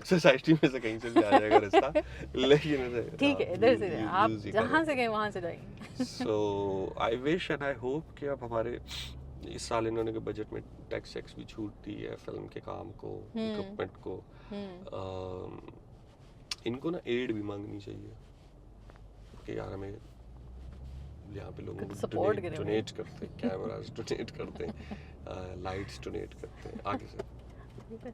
सोसाइटी में से कहीं से भी आ जाएगा रास्ता, लेकिन ठीक है इधर से आप जहाँ से गए वहाँ से जाएंगे। So I wish and I hope कि अब हमारे इस साल इन्होंने के बजट में टैक्स भी छूट दी है फिल्म के काम को, इक्विपमेंट को, इनको ना एड भी मांगनी चाहिए कि यार हमें यहाँ पे लोगों को डोनेट करते हैं, कैमरास डोनेट करते हैं, लाइट्स डोनेट करते हैं आगे से।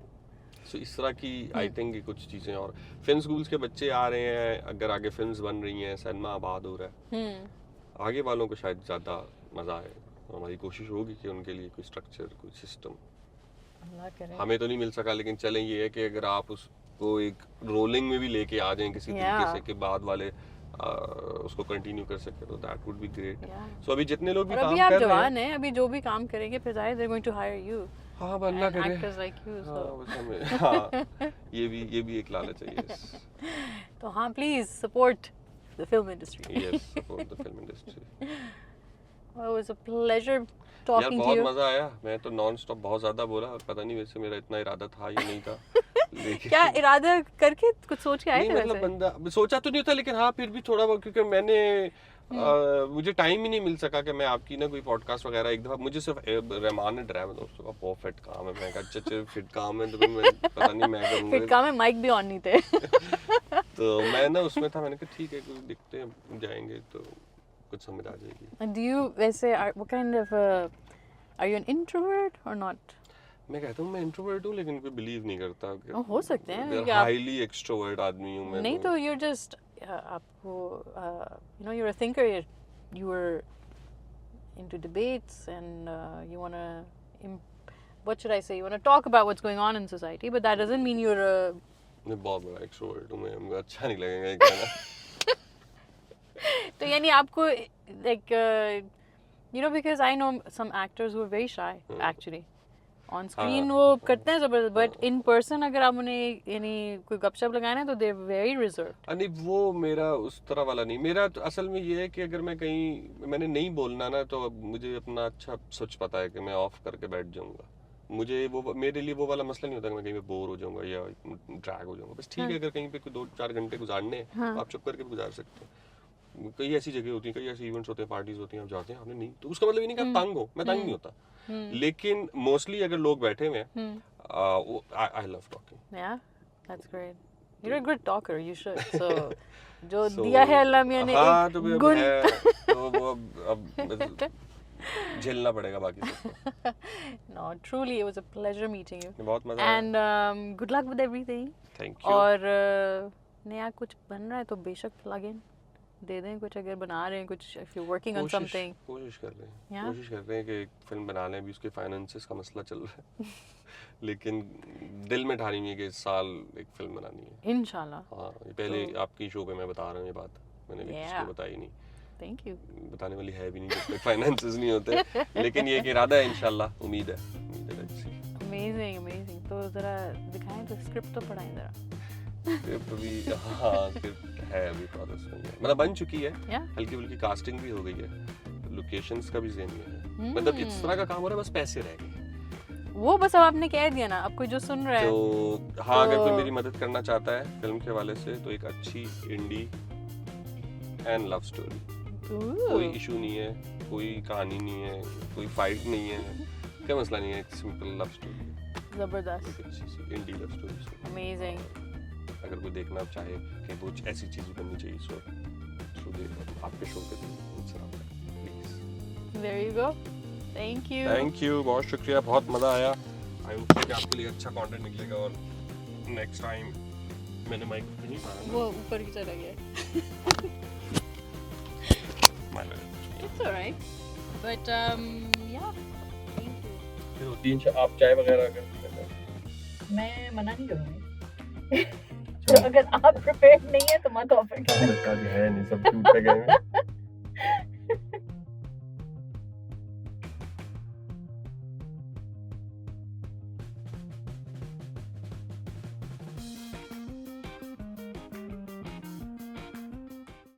सो इस तरह की आई थिंक कुछ चीज़ें, और फिल्म स्कूल्स के बच्चे आ रहे हैं, अगर आगे फिल्म्स बन रही हैं, सिनेमा आबाद हो रहा है, आगे वालों को शायद ज़्यादा मज़ा आए। हमारी कोशिश होगी कि उनके लिए कोई स्ट्रक्चर, कोई सिस्टम, हमें तो नहीं मिल सका, लेकिन चलें ये है कि अगर आप उसको एक रोलिंग में भी लेके आ जाएं किसी तरीके से कि बाद वाले उसको कंटिन्यू कर सके, तो दैट वुड बी ग्रेट। सो अभी जितने लोग भी काम कर रहे हैं, जवान हैं, अभी जो भी काम करेंगे फिर जाहिर they're going to hire you, हाँ अल्लाह and करे। actors like you. हाँ So बस हमें हाँ ये भी एक लालच है। यस तो हाँ, please support the film industry. Yes support the film industry. Well, it was a pleasure यार talking to बहुत you. मजा आया। मैं तो नॉन स्टॉप बहुत ज्यादा बोला, पता नहीं वैसे मेरा इतना इरादा था या नहीं था लेकिन क्या इरादा करके कुछ सोच के आए नहीं थे मतलब वैसे? बंदा सोचा तो नहीं था, लेकिन हाँ फिर भी थोड़ा बहुत, क्योंकि मैंने मुझे टाइम ही नहीं मिल सका कि मैं आपकी ना कोई पॉडकास्ट वगैरह। एक दफा मुझे सिर्फ रहमान ने डराया, मैं दोस्तों का बहुत फिट काम है। मैं कहा अच्छा चल फिट काम है तो फिर मैं पता नहीं मैं फिर करूँगा। काम में माइक भी ऑन नहीं थे। तो मैं ना उसमें था, मैंने कहा ठीक है कुछ दिखते हैं जाएंगे तो कुछ समझ आ जाएगी। And do you वैसे what kind of are you an introvert or not? मैं कहता हूँ मैं इंट्रोवर्ट हूँ, लेकिन कोई बिलीव नहीं करता कि हो सकते हैं कि आप हाईली एक्सट्रोवर्ट आदमी हूँ मैं। नहीं तो you're just आपको you know you're a thinker, you were into debates and you want to what should I say, you want to talk about what's going on in society, but that doesn't mean you're a मैं बहुत बड़ा एक्सट्रोवर्ट हूँ। मैं मुझे अच्छा नहीं लगेगा ये कहना। तो यानी आपको like you know because I know some actors who are very shy actually on screen वो करते हैं जबरदस्त, but in person अगर आप उन्हें यानी कोई गपशप लगाए ना तो they're very reserved. नहीं वो मेरा उस तरह वाला नहीं। मेरा तो असल में ये है कि अगर मैं कहीं मैंने नहीं बोलना ना तो मुझे अपना अच्छा सच पता है कि मैं ऑफ करके बैठ जाऊंगा। मुझे वो मेरे लिए वो वाला मसला नहीं होता कि मैं कहीं पे बोर हो जाऊंगा या ड्रैग हो जाऊंगा। बस ठीक है, अगर कहीं पे कोई 2-4 घंटे गुजारने हैं तो आप चुप करके भी गुजार सकते हो। कई ऐसी जगह होती हैं, कई ऐसे इवेंट्स होते हैं, पार्टीज होती हैं, आप जाते हैं, आपने नहीं तो उसका मतलब ये नहीं कि आप तंग हो। मैं तंग नहीं होता, लेकिन मोस्टली अगर लोग बैठे हुए हैं I love talking. Yeah, that's great. You're a good talker, you should. So जो दिया है अल्लाह मियां ने हाँ एक तो भी गुण है तो वो अब झेलना पड़ेगा बाकी सबको। No, truly it was a pleasure meeting you. बहुत मजा आया। And good luck with everything. Thank you. और नया कुछ बन रहा है तो बेशक प्लग इन दे दें, कुछ अगर बना रहे हैं कुछ, if you're working on something. कोशिश कर रहे हैं Yeah? कोशिश कर रहे हैं कि एक फिल्म बना लें। अभी उसके फाइनेंसेस का मसला चल रहा है लेकिन दिल में ठानी हुई है कि इस साल एक फिल्म बनानी है इंशाल्लाह. हाँ। ये पहले तो- आपकी शो पे मैं बता रहा हूँ ये बात, मैंने भी किसी Yeah. को बताई नहीं, Thank you. बताने वाली है भी नहीं जब तक फाइनेंसेस नहीं होते। लेकिन ये एक इरादा है इंशाल्लाह, उम्मीद है let's see। Amazing, amazing. तो जरा दिखाएं तो स्क्रिप्ट तो पढ़ाएं जरा. स्क्रिप्ट भी हाँ स्क्रिप्ट है अभी प्रोसेस में है, मतलब बन चुकी है। Yeah? हल्की फुल्की कास्टिंग भी हो गई है, लोकेशंस का भी ज़हन में है। मतलब इस तरह का काम हो रहा है, बस पैसे रह गए। वो बस अब आपने कह दिया ना, अब कोई जो सुन रहा है तो हाँ अगर कोई तो- मेरी मदद करना चाहता है फिल्म के हवाले से तो एक अच्छी इंडी एंड लव स्टोरी, कोई इशू नहीं है, कोई कहानी नहीं है, कोई फाइट नहीं है, कोई मसला नहीं है, एक सिंपल लव स्टोरी है, जबरदस्त. एक अच्छी सी इंडी लव स्टोरी। Amazing. अगर कोई देखना चाहे कि वो ऐसी चीज़ बननी चाहिए सो आपके शो पे please. There you go. Thank you. Thank you, बहुत शुक्रिया, बहुत मज़ा आया। आई होप कि आपके लिए अच्छा कंटेंट निकलेगा और नेक्स्ट टाइम मैंने माइक पे नहीं मारा वो ऊपर ही चला गया. It's alright. But yeah. Thank you. फिर आप चाय वगैरह अगर मैं मना नहीं करूँगी तो अगर आप प्रिपेयर्ड नहीं है तो मत ऑफर करो। है नहीं, सब टूट गए हैं।